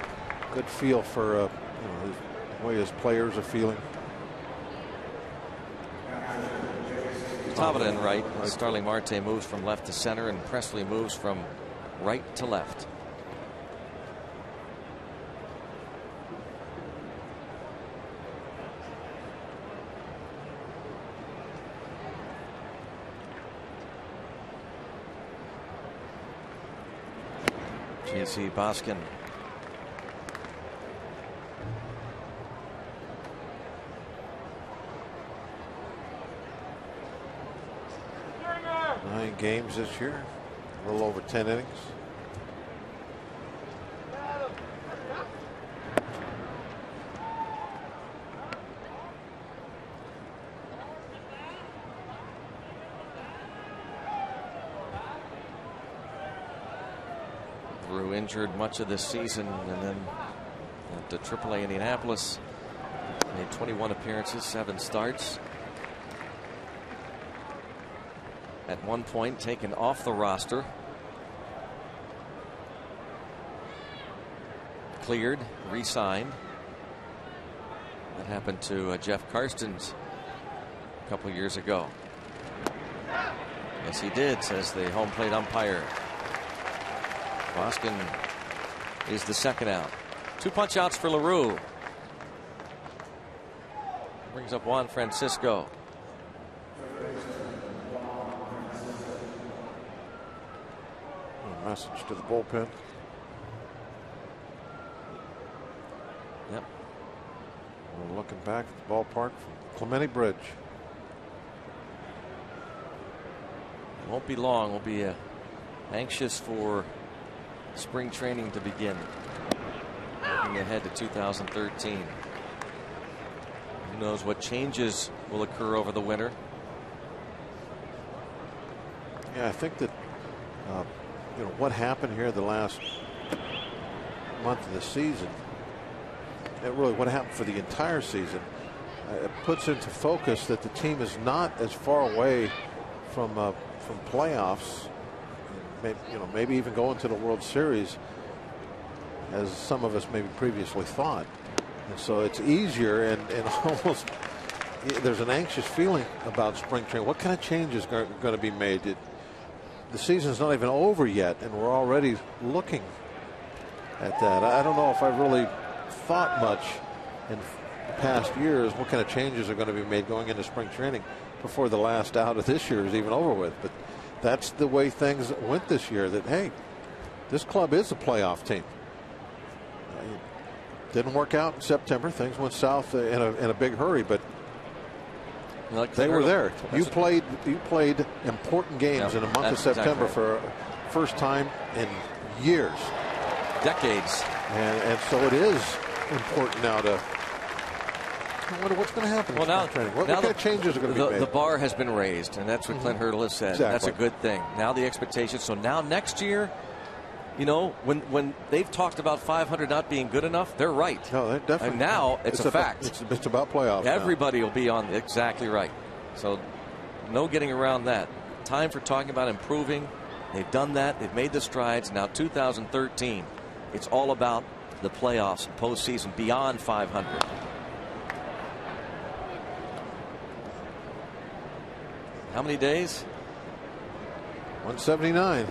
good feel for the way his players are feeling. Tavada in right. Starling Marte moves from left to center, and Presley moves from right to left. J.C. Boskin. Nine games this year, a little over 10 innings. Rue injured much of this season, and then to AAA Indianapolis, made 21 appearances, 7 starts. At one point taken off the roster. Cleared, re-signed. That happened to Jeff Karstens a couple years ago. Yes, he did, says the home plate umpire. Boskin is the second out. 2 punch outs for LaRue. Brings up Juan Francisco. A message to the bullpen. Yep. We're looking back at the ballpark from Clemente Bridge. Won't be long. We'll be anxious for spring training to begin. Looking ahead to 2013. Who knows what changes will occur over the winter. Yeah, I think that what happened here the last month of the season, and really what happened for the entire season, it puts into focus that the team is not as far away from playoffs, maybe even going to the World Series as some of us maybe previously thought. And so it's easier and almost there's an anxious feeling about spring training. What kind of changes are going to be made? The season's not even over yet, and we're already looking at that. I don't know if I've really thought much in past years what kind of changes are going to be made going into spring training before the last out of this year is even over with. But that's the way things went this year, that, hey, this club is a playoff team. It didn't work out in September. Things went south in a big hurry, but they were there. You played important games in the month of September for first time in years. Decades. And so it is important now to what's going to happen in spring training. What kind of changes are going to be made? The bar has been raised, and that's what Clint Hurdle has said. Exactly. That's a good thing. Now the expectations. So now next year, when they've talked about 500 not being good enough, they're right. No, they're definitely. And now it's a fact. It's about playoffs. Everybody will be on exactly right. So no getting around that. Time for talking about improving. They've done that. They've made the strides. Now 2013, it's all about the playoffs, postseason, beyond 500. How many days? 179.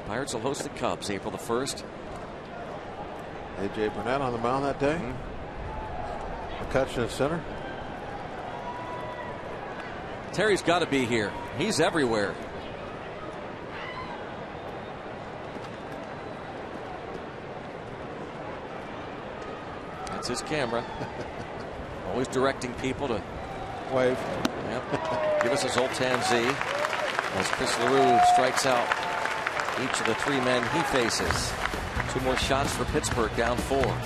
Pirates will host the Cubs April the 1st. A.J. Burnett on the mound that day. McCutcheon at center. Terry's got to be here. He's everywhere. That's his camera. Always directing people to wave. Yep. Give us a Zoltan Z as Chris LaRue strikes out each of the three men he faces. 2 more shots for Pittsburgh, down 4.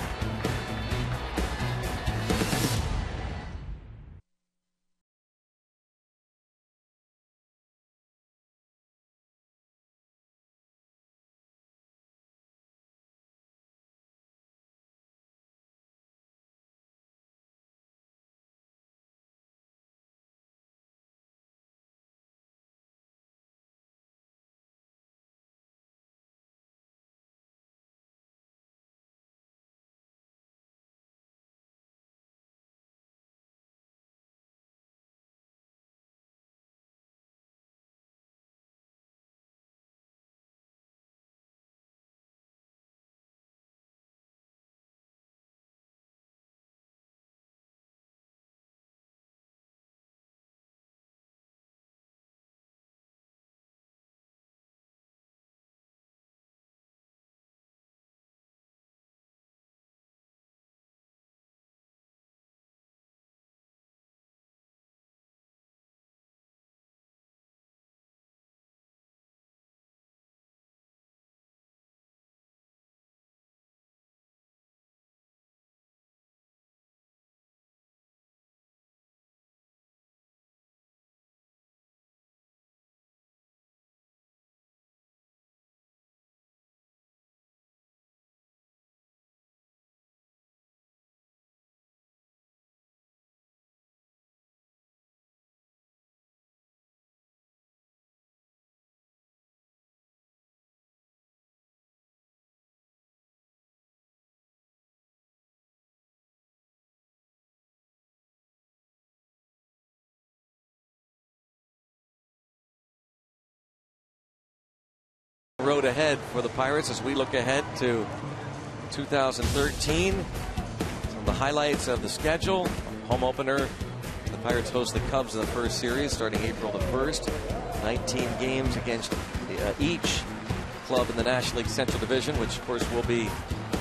Road ahead for the Pirates as we look ahead to 2013. Some of the highlights of the schedule. Home opener. The Pirates host the Cubs in the first series starting April the 1st. 19 games against each club in the National League Central Division, which of course will be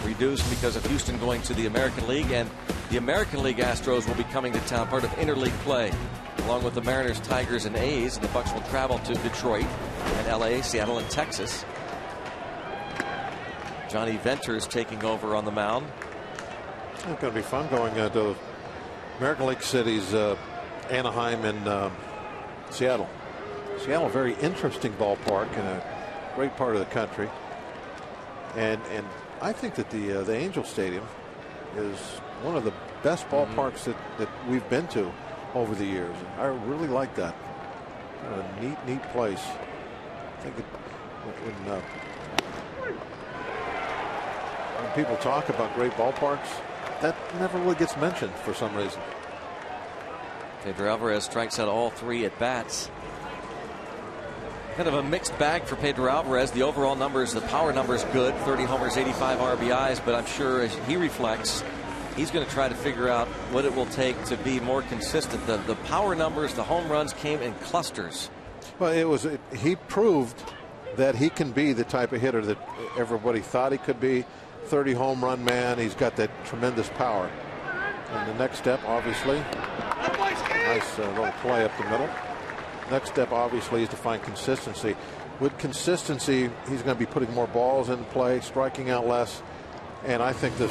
reduced because of Houston going to the American League. And The American League Astros will be coming to town, part of interleague play, along with the Mariners, Tigers, and A's. And the Bucks will travel to Detroit and LA, Seattle, and Texas. Johnny Venters taking over on the mound. It's going to be fun going to American League cities, Anaheim and Seattle. Seattle, a very interesting ballpark in a great part of the country. And I think that the Angel Stadium is one of the best ballparks that we've been to over the years. I really like that. A neat place. I think when people talk about great ballparks, that never really gets mentioned for some reason. Pedro Alvarez strikes out all 3 at bats. Kind of a mixed bag for Pedro Alvarez. The overall numbers, the power numbers, good. 30 homers, 85 RBIs. But I'm sure as he reflects, he's going to try to figure out what it will take to be more consistent. The power numbers, the home runs came in clusters. Well, he proved that he can be the type of hitter that everybody thought he could be. 30 home run man. He's got that tremendous power. And the next step, obviously, nice little play up the middle. Next step, obviously, is to find consistency. With consistency, he's going to be putting more balls in play, striking out less. And I think that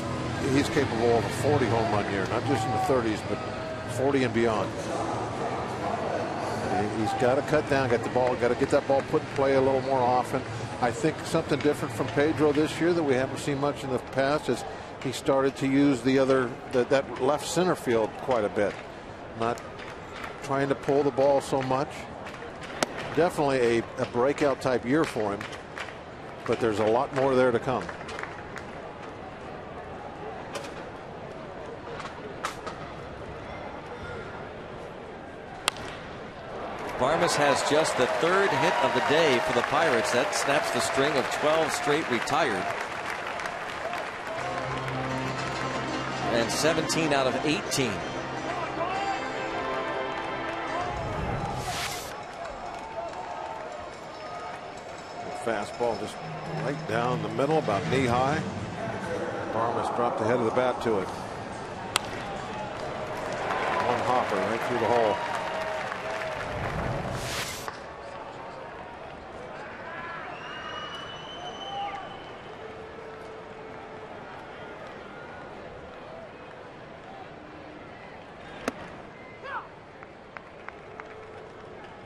he's capable of a 40 home run year, not just in the 30s, but 40 and beyond. He's got to cut down, get that ball put in play a little more often. I think something different from Pedro this year that we haven't seen much in the past is he started to use that left center field quite a bit. Not trying to pull the ball so much. Definitely a breakout type year for him, but there's a lot more there to come. Barmes has just the 3rd hit of the day for the Pirates. That snaps the string of 12 straight retired. And 17 out of 18. Fastball just right down the middle, about knee high. Barmes dropped the head of the bat to it. One hopper right through the hole.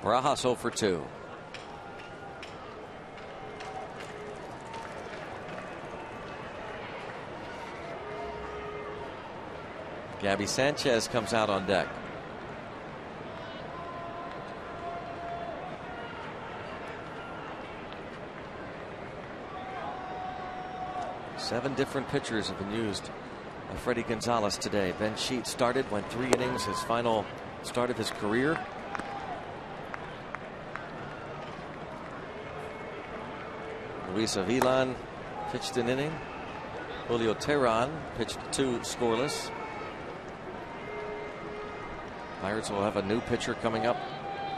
Barajas 0 for 2. Gabby Sanchez comes out on deck. Seven different pitchers have been used by Freddie Gonzalez today. Ben Sheets started, went 3 innings, his final start of his career. Luis Avilan pitched an inning. Julio Teheran pitched 2 scoreless. Pirates will have a new pitcher coming up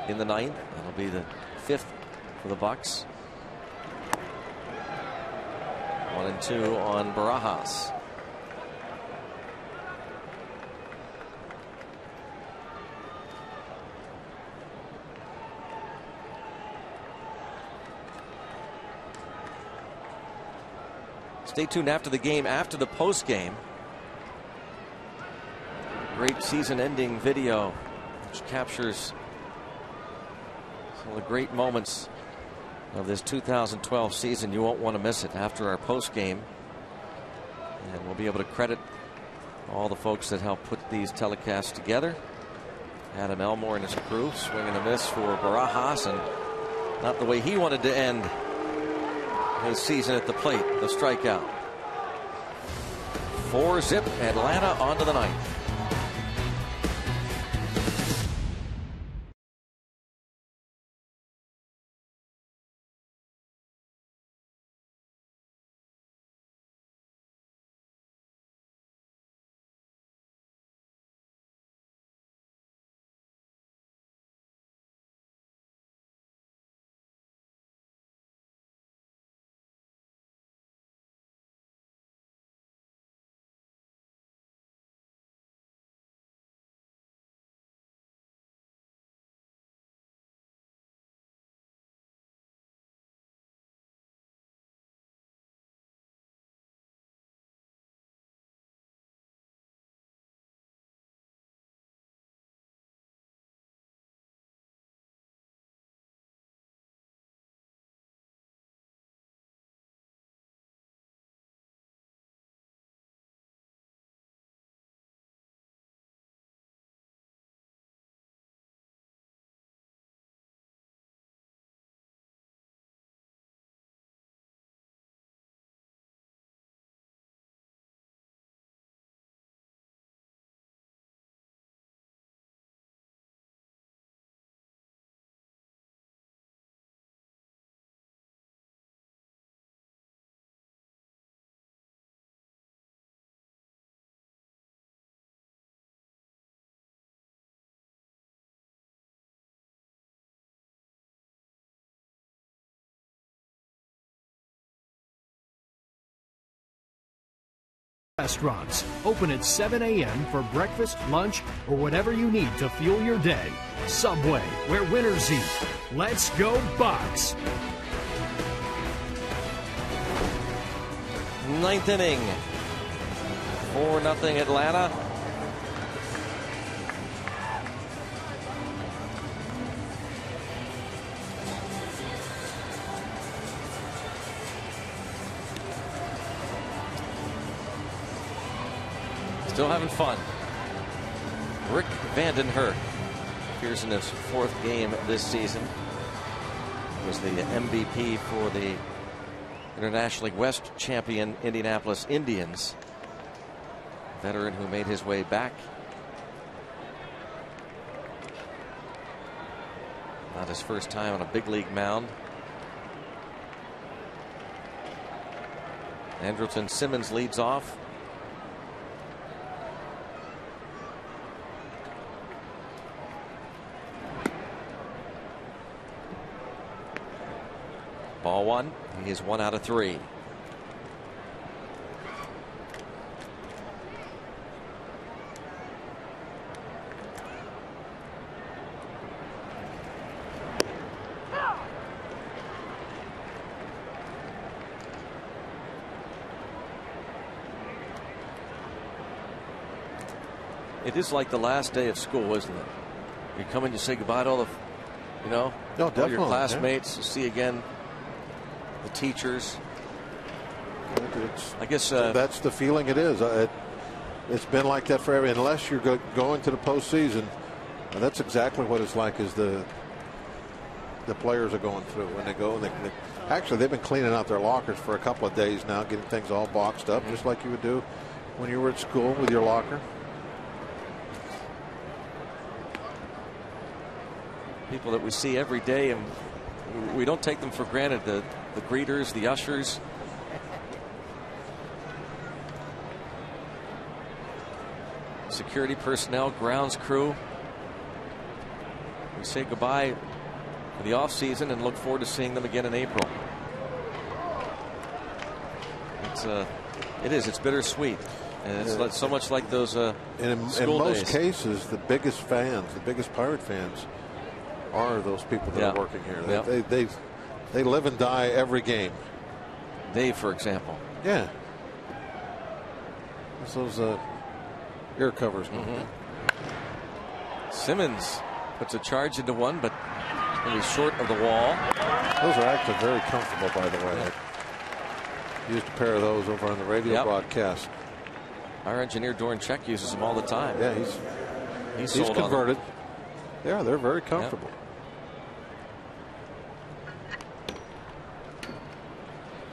in the 9th. That'll be the 5th for the Bucks. 1-2 on Barajas. Stay tuned after the game, after the post game. Great season-ending video which captures some of the great moments of this 2012 season. You won't want to miss it after our post game, and we'll be able to credit all the folks that helped put these telecasts together. Adam Elmore and his crew, swing and a miss for Barajas, and not the way he wanted to end his season at the plate. The strikeout. 4-zip Atlanta onto the 9th. Restaurants open at 7 a.m. for breakfast, lunch, or whatever you need to fuel your day. Subway, where winners eat. Let's go Bucks! Ninth inning. 4-0 Atlanta. Still having fun. Rick Vandenhurst appears in his 4th game this season. He was the MVP for the International League West champion Indianapolis Indians. Veteran who made his way back. Not his first time on a big league mound. Andrelton Simmons leads off. Ball 1. He is 1 out of 3. It is like the last day of school, isn't it? You come in, you say goodbye to all the, all your classmates. You see again the teachers. I guess that's the feeling it is. It's been like that forever, unless you're going to the postseason. That's exactly what it's like. Is the players are going through when they go. And actually, they've been cleaning out their lockers for a couple of days now, getting things all boxed up, just like you would do when you were at school with your locker. People that we see every day, and we don't take them for granted. The greeters, the ushers. Security personnel, grounds crew. We say goodbye for the off season and look forward to seeing them again in April. It's bittersweet, and it's so much like those in most cases, the biggest fans, the biggest Pirate fans, are those people that are working here. They live and die every game. Dave, for example. Yeah. It's those ear covers. Simmons puts a charge into one, but really short of the wall. Those are actually very comfortable, by the way. I used a pair of those over on the radio broadcast. Our engineer Doran Check uses them all the time. Yeah, he's converted. Yeah, they're very comfortable.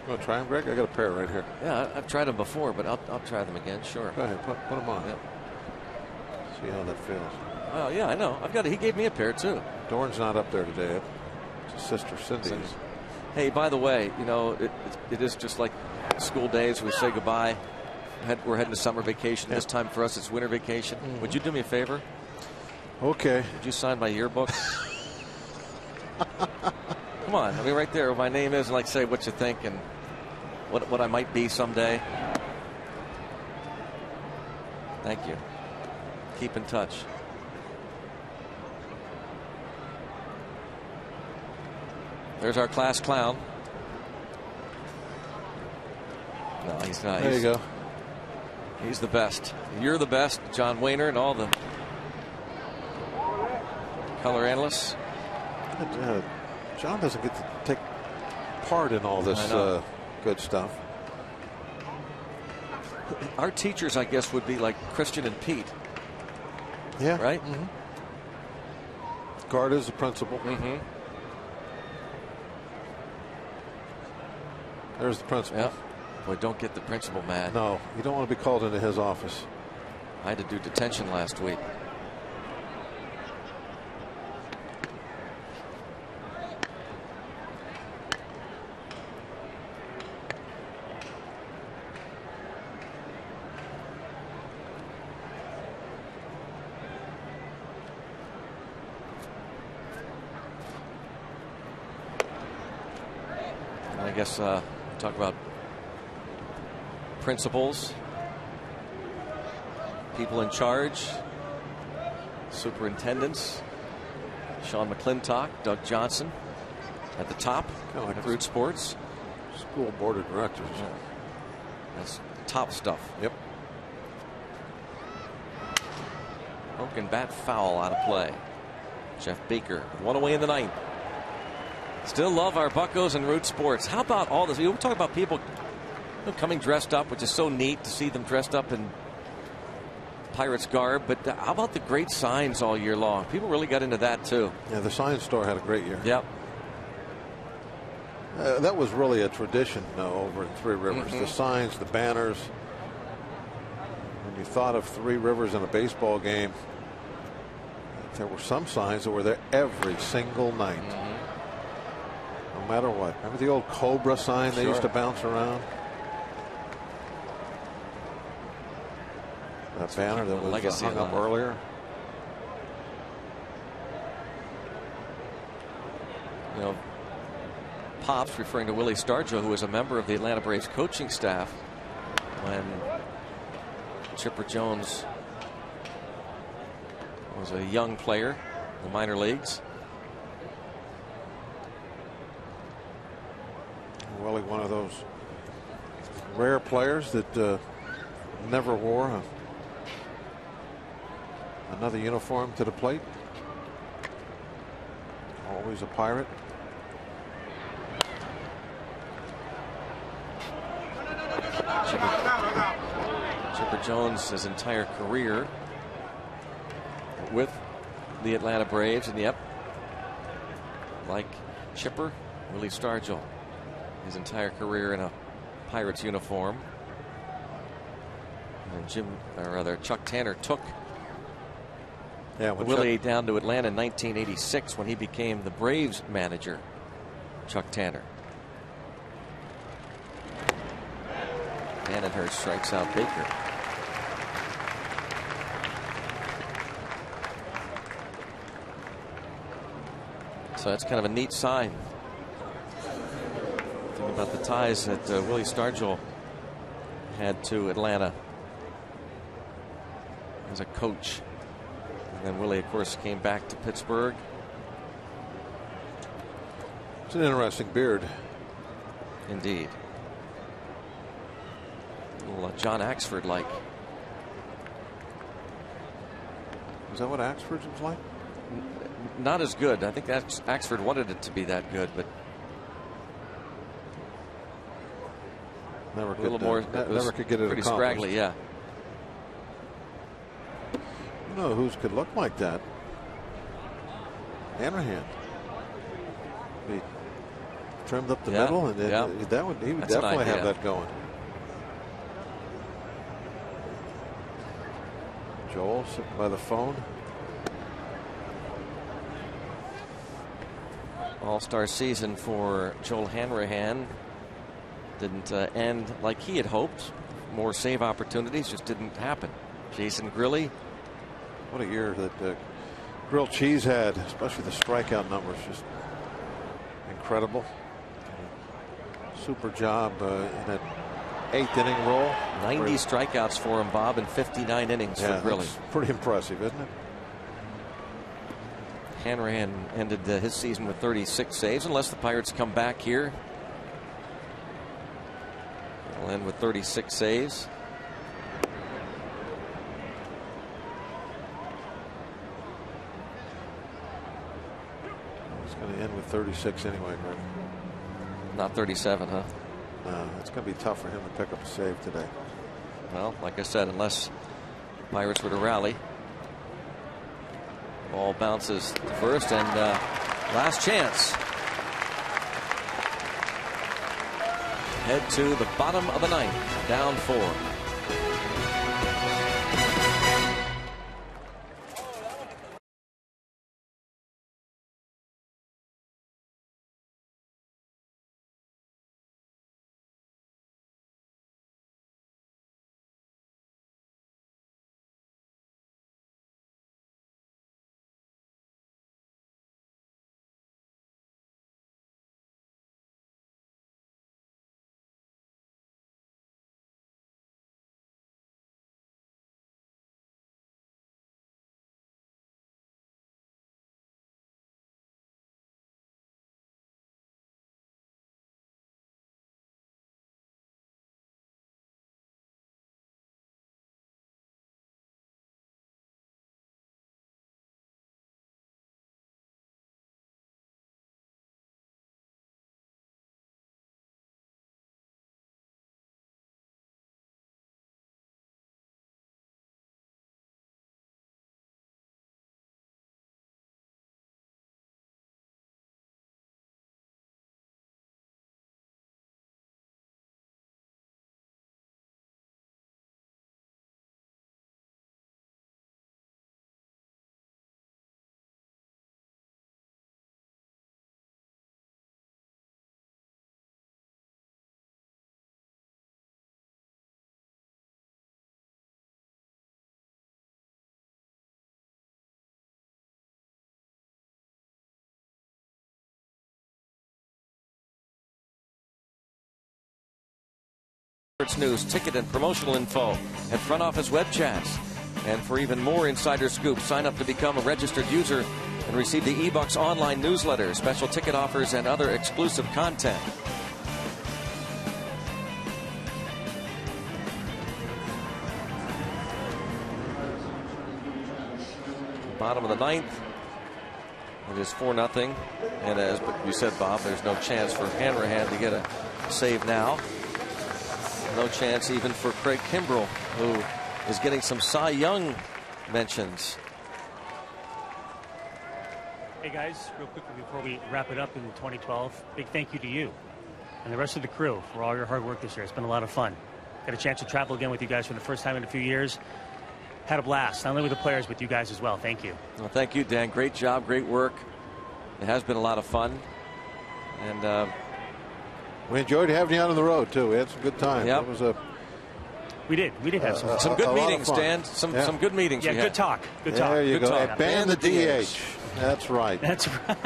You want to try them, Greg? I got a pair right here. Yeah, I've tried them before, but I'll try them again. Sure. Go ahead, put them on. Yep. See how that feels. Oh yeah, I know. He gave me a pair too. Doran's not up there today. It's his sister Cindy's. Hey, by the way, it is just like school days. We say goodbye. We're heading to summer vacation. This time for us, it's winter vacation. Would you do me a favor? Okay. Would you sign my yearbook? Come on, right there where my name is, and say what you think and what I might be someday. Thank you. Keep in touch. There's our class clown. No, he's not. There you go. He's the best. You're the best, John Wayner, and all the color analysts. John doesn't get to take part in all this good stuff. Our teachers, I guess, would be like Christian and Pete. Yeah. Right? Garda's the principal. There's the principal. Yeah. Boy, don't get the principal mad. No, you don't want to be called into his office. I had to do detention last week. I guess talk about principals. people in charge, superintendents, Sean McClintock, Doug Johnson at the top, Kind of like at Root Sports. School board of directors. Yeah. That's top stuff. Yep. Broken bat foul out of play. Jeff Baker, one away in the ninth. Still love our Buccos and Root Sports. How about all this? We talk about people coming dressed up, which is so neat to see them dressed up in Pirates garb. But how about the great signs all year long? People really got into that too. Yeah, the sign store had a great year. Yep. That was really a tradition over in Three Rivers. The signs, the banners. When you thought of Three Rivers in a baseball game, there were some signs that were there every single night. No matter what. Remember the old Cobra sign they used to bounce around? That banner that was hung up earlier. You know, Pops referring to Willie Stargell, who was a member of the Atlanta Braves coaching staff when Chipper Jones was a young player in the minor leagues. Willie, one of those rare players that never wore another uniform to the plate. Always a Pirate. Chipper Jones, his entire career with the Atlanta Braves, and yep, like Chipper, Willie Stargell, his entire career in a Pirates uniform. And Chuck Tanner took Willie down to Atlanta in 1986 when he became the Braves manager. Chuck Tanner. Vandenhurst strikes out Baker. So that's kind of a neat sign. Think about the ties that Willie Stargell had to Atlanta as a coach. And then Willie, of course, came back to Pittsburgh. It's an interesting beard. Indeed. A little John Axford like. Is that what Axford's was like? Not as good. I think Axford wanted it to be that good, but never a little more. Never could get it pretty accomplished. Scraggly, yeah. You know whose could look like that? Hanrahan. He trimmed up the middle, and he would That's definitely have that going. Joel sitting by the phone. All-star season for Joel Hanrahan didn't end like he had hoped. More save opportunities just didn't happen. Jason Grilly. What a year that Grilled Cheese had, especially the strikeout numbers, just incredible. Super job in that 8th inning role. 90 strikeouts for him, Bob, in 59 innings for Grilly. That's pretty impressive, isn't it? Hanrahan ended his season with 36 saves, unless the Pirates come back here. They'll end with 36 saves. It's going to end with 36 anyway, Greg. Not 37, huh? No, it's going to be tough for him to pick up a save today. Well, like I said, unless Pirates were to rally. Ball bounces to first, and last chance. Head to the bottom of the ninth, down 4. News, ticket and promotional info, and front office web chats. And for even more insider scoops, sign up to become a registered user and receive the eBucks online newsletter, special ticket offers, and other exclusive content. Bottom of the ninth. It is 4-0. And as you said, Bob, there's no chance for Hanrahan to get a save now. No chance even for Craig Kimbrell, who is getting some Cy Young mentions. Hey guys, real quickly before we wrap it up in 2012, big thank you to you and the rest of the crew for all your hard work this year. It's been a lot of fun. Got a chance to travel again with you guys for the first time in a few years. Had a blast, not only with the players, but you guys as well. Thank you. Well, thank you, Dan. Great job, great work. It has been a lot of fun. And we enjoyed having you out on the road, too. We had some good times. Yep. It was a We did have some good meetings, Dan. Some good meetings. Yeah, good talk. Good talk. There you good go. talk. Ban the DH. That's right. That's right.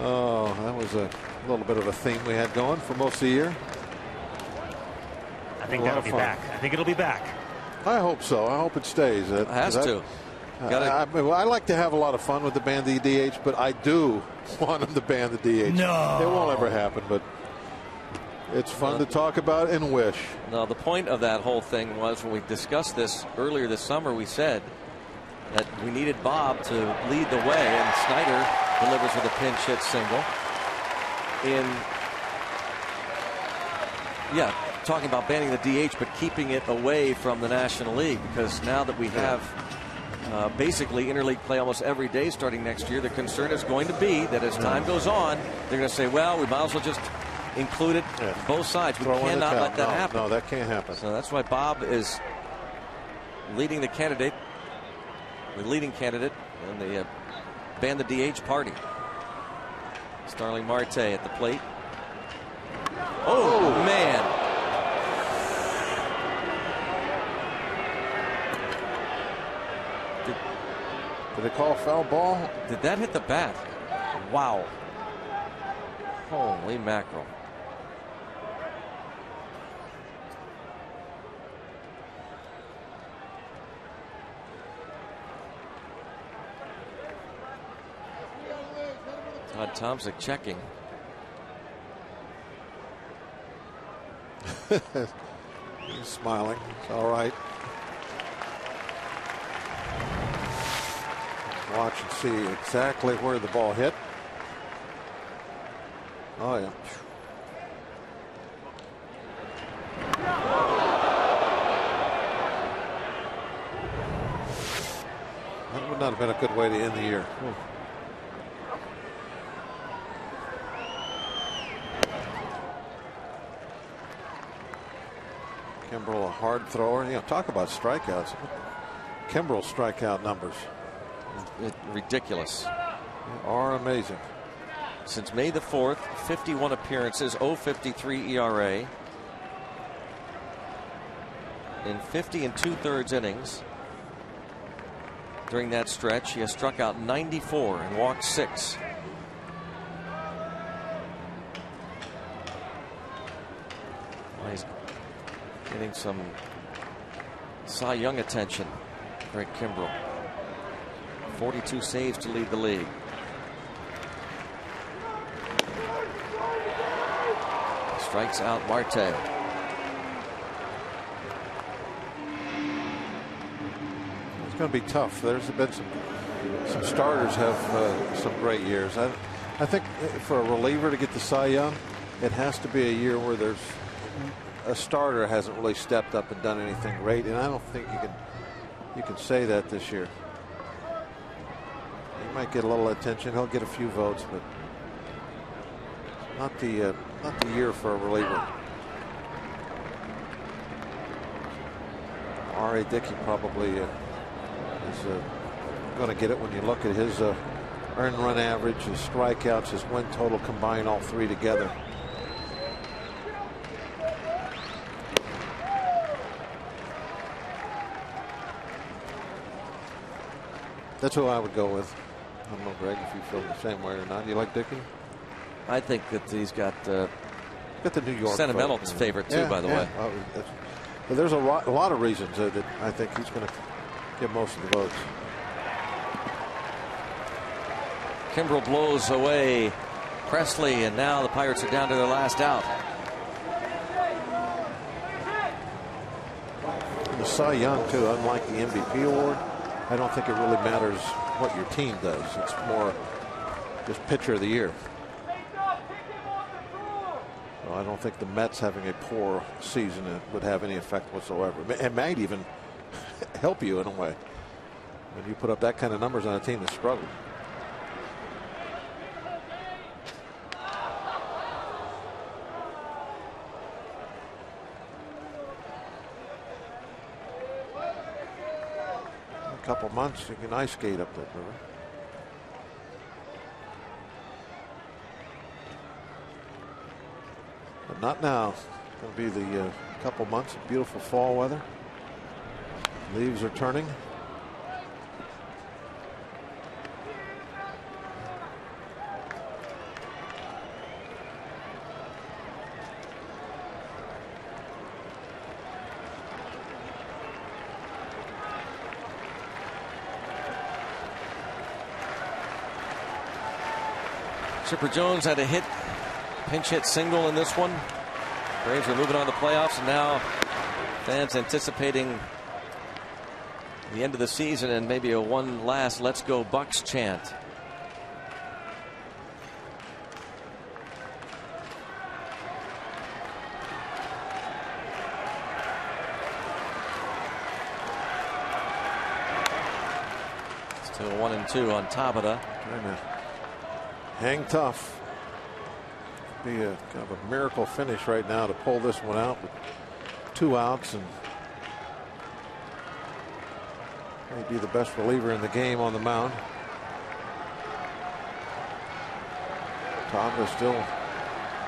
Oh, that was a little bit of a theme we had going for most of the year. I think that'll be back. I think it'll be back. I hope so. I hope it stays. It has to. I like to have a lot of fun with the ban the DH, but I do want them to ban the DH. No. It won't ever happen, but it's fun to talk about and wish. No, the point of that whole thing was when we discussed this earlier this summer, we said that we needed Bob to lead the way, and Snyder delivers with a pinch hit single. Talking about banning the DH, but keeping it away from the National League, because now that we have basically interleague play almost every day starting next year, the concern is going to be that as time goes on, they're going to say, well, we might as well just include it both sides. We cannot let that happen. No, that can't happen. So that's why Bob is leading the candidate, the leading candidate in the ban the DH party. Starling Marte at the plate. Oh, man. Did they call a foul ball? Did that hit the bat? Wow. Holy mackerel. Todd Tomczyk checking. He's smiling. It's all right. Watch and see exactly where the ball hit. Oh, yeah. That would not have been a good way to end the year. Kimbrell, a hard thrower. You know, talk about strikeouts. Kimbrell's strikeout numbers. Ridiculous. They are amazing. Since May the 4th, 51 appearances, 0.53 ERA. In 50 2/3 innings. During that stretch, he has struck out 94 and walked 6. Well, he's getting some Cy Young attention. Craig Kimbrell. 42 saves to lead the league. Strikes out Marte. It's going to be tough. There's been some starters have some great years. I think for a reliever to get the Cy Young, it has to be a year where there's a starter hasn't really stepped up and done anything great, and I don't think you can say that this year. He might get a little attention. He'll get a few votes, but not the year for a reliever. R.A. Dickey probably is going to get it when you look at his earned run average, his strikeouts, his win total, combine all three together. That's who I would go with. I don't know, Greg, if you feel the same way or not. You like Dickey? I think that he's got Got the New York sentimental vote, favorite too, by the way. But there's a lot of reasons that I think he's going to get most of the votes. Kimbrel blows away Presley, and now the Pirates are down to their last out. The Cy Young, too, unlike the MVP award, I don't think it really matters what your team does. It's more just pitcher of the year. Well, I don't think the Mets having a poor season would have any effect whatsoever. It might even help you in a way when you put up that kind of numbers on a team that's struggled. A couple months you can ice skate up that river. But not now. It's going to be the couple months of beautiful fall weather. Leaves are turning. Chipper Jones had a hit, pinch hit single in this one. Braves are moving on to playoffs, and now fans anticipating the end of the season and maybe a one last "Let's Go Bucks" chant. Still 1-2 on Tabata. Hang tough. Be a kind of a miracle finish right now to pull this one out with 2 outs, and maybe the best reliever in the game on the mound. Tabata still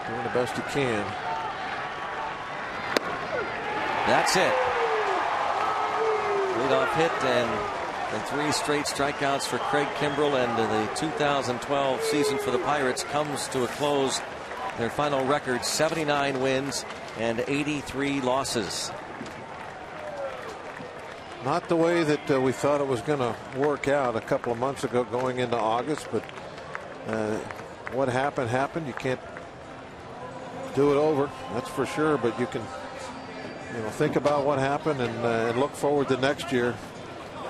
doing the best he can. That's it. Leadoff hit and 3 straight strikeouts for Craig Kimbrel, and the 2012 season for the Pirates comes to a close. Their final record, 79 wins and 83 losses. Not the way that we thought it was going to work out a couple of months ago going into August, but what happened. You can't do it over, that's for sure, but you can think about what happened and look forward to next year.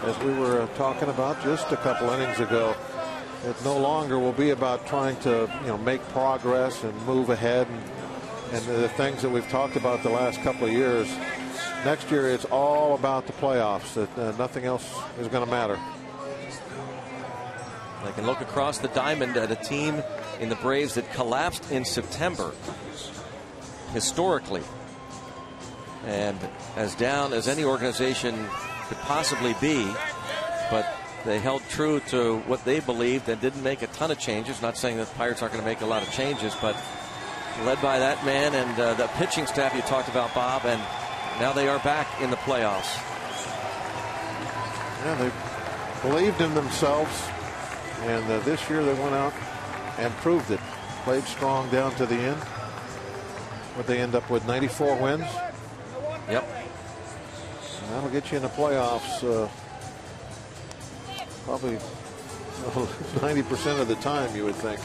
As we were talking about just a couple innings ago, it no longer will be about trying to make progress and move ahead and the things that we've talked about the last couple of years. Next year it's all about the playoffs. That nothing else is going to matter. They can look across the diamond at a team in the Braves that collapsed in September historically, and as down as any organization could possibly be, but they held true to what they believed and didn't make a ton of changes. Not saying that the Pirates aren't going to make a lot of changes, but led by that man and the pitching staff you talked about, Bob, and now they are back in the playoffs. Yeah, they believed in themselves, and this year they went out and proved it. Played strong down to the end. Would they end up with 94 wins? Yep. And that'll get you in the playoffs probably 90% of the time, you would think.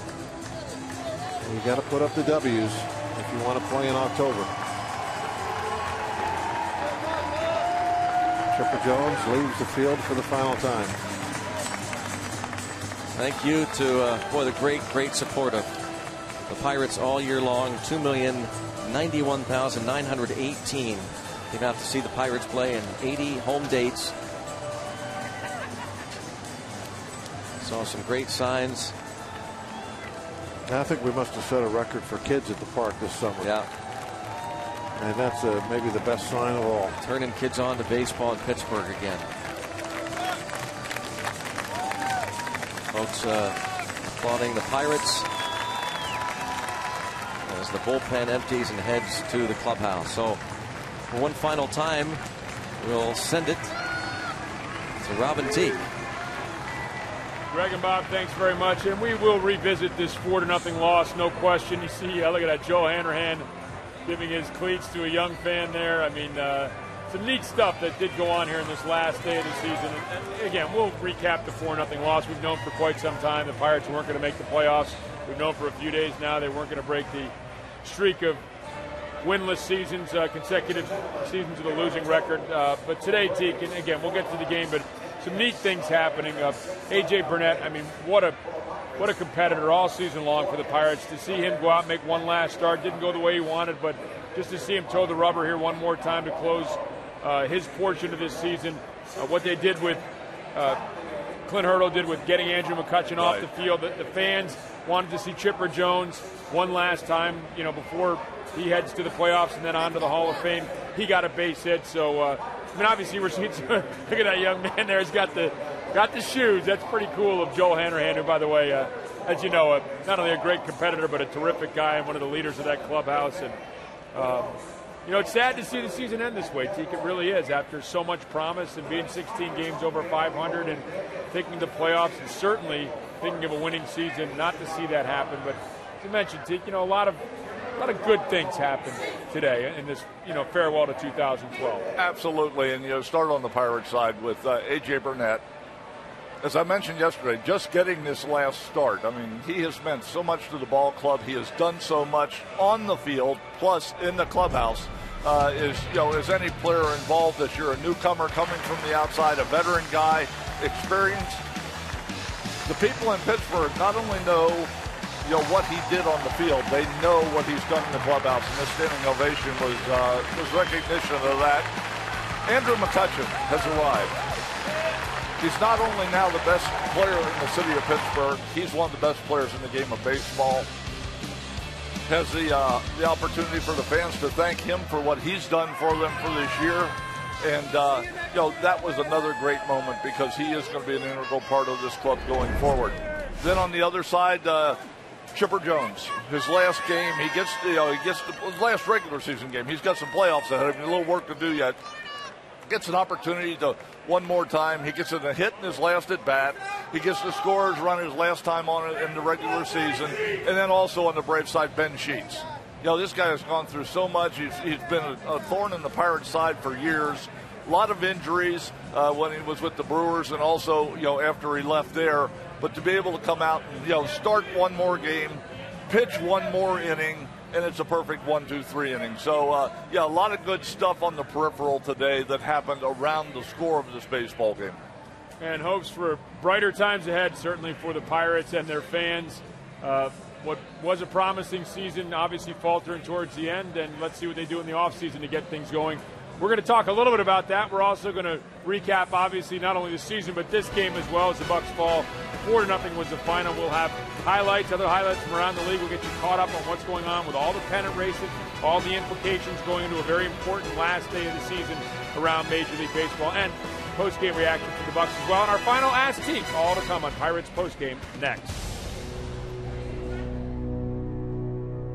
And you got to put up the W's if you want to play in October. Chipper Jones leaves the field for the final time. Thank you to the great support of the Pirates all year long. 2,091,918 came out to see the Pirates play in 80 home dates. Saw some great signs. I think we must have set a record for kids at the park this summer. Yeah. And that's maybe the best sign of all. Turning kids on to baseball in Pittsburgh again. Folks applauding the Pirates as the bullpen empties and heads to the clubhouse. So for one final time, we'll send it to Robin Teague. Greg and Bob, thanks very much. And we will revisit this 4-0 loss, no question. You see, look at that, Joe Hanrahan giving his cleats to a young fan there. I mean, some neat stuff that did go on here in this last day of the season. And again, we'll recap the 4-0 loss. We've known for quite some time the Pirates weren't going to make the playoffs. We've known for a few days now they weren't going to break the streak of winless seasons, consecutive seasons with a losing record. But today, Teak, and again, we'll get to the game, but some neat things happening. A.J. Burnett, I mean, what a competitor all season long for the Pirates. To see him go out and make one last start, didn't go the way he wanted, but just to see him toe the rubber here one more time to close his portion of this season. What they did with Clint Hurdle did with getting Andrew McCutchen off the field. The fans wanted to see Chipper Jones one last time, before he heads to the playoffs and then on to the Hall of Fame. He got a base hit, so I mean, obviously we're seeing. Look at that young man there. He's got the shoes. That's pretty cool of Joel Hanrahan, who, by the way, as you know, not only a great competitor but a terrific guy and one of the leaders of that clubhouse. And it's sad to see the season end this way, Teak. It really is. After so much promise and being 16 games over 500 and thinking the playoffs, and certainly thinking of a winning season, not to see that happen. But as you mentioned, Teak, a lot of good things happened today in this, farewell to 2012. Absolutely, and start on the Pirates side with A.J. Burnett. As I mentioned yesterday, just getting this last start, I mean, he has meant so much to the ball club. He has done so much on the field, plus in the clubhouse. As any player involved, as you're a newcomer coming from the outside, a veteran guy, experienced. The people in Pittsburgh not only know what he did on the field, they know what he's done in the clubhouse, and this standing ovation was recognition of that. Andrew McCutchen has arrived. He's not only now the best player in the city of Pittsburgh, he's one of the best players in the game of baseball. Has the opportunity for the fans to thank him for what he's done for them for this year. And, that was another great moment because he is going to be an integral part of this club going forward. Then on the other side, Chipper Jones, his last game, he gets the last regular season game. He's got some playoffs ahead of him, a little work to do yet. Gets an opportunity to one more time. He gets a hit in his last at bat. He gets the scorer's run his last time on it in the regular season. And then also on the Braves side, Ben Sheets. This guy has gone through so much. He's been a thorn in the Pirates side for years. A lot of injuries when he was with the Brewers and also, after he left there. But to be able to come out and, start one more game, pitch one more inning, and it's a perfect 1-2-3 inning. So, a lot of good stuff on the peripheral today that happened around the score of this baseball game. And hopes for brighter times ahead, certainly for the Pirates and their fans. What was a promising season obviously faltering towards the end, and let's see what they do in the offseason to get things going. We're going to talk a little bit about that. We're also going to recap, obviously, not only the season, but this game as well as the Bucks fall. 4-0 was the final. We'll have highlights, other highlights from around the league. We'll get you caught up on what's going on with all the pennant races, all the implications going into a very important last day of the season around Major League Baseball, and post-game reaction to the Bucks as well. And our final Ask Teak, all to come on Pirates post-game next.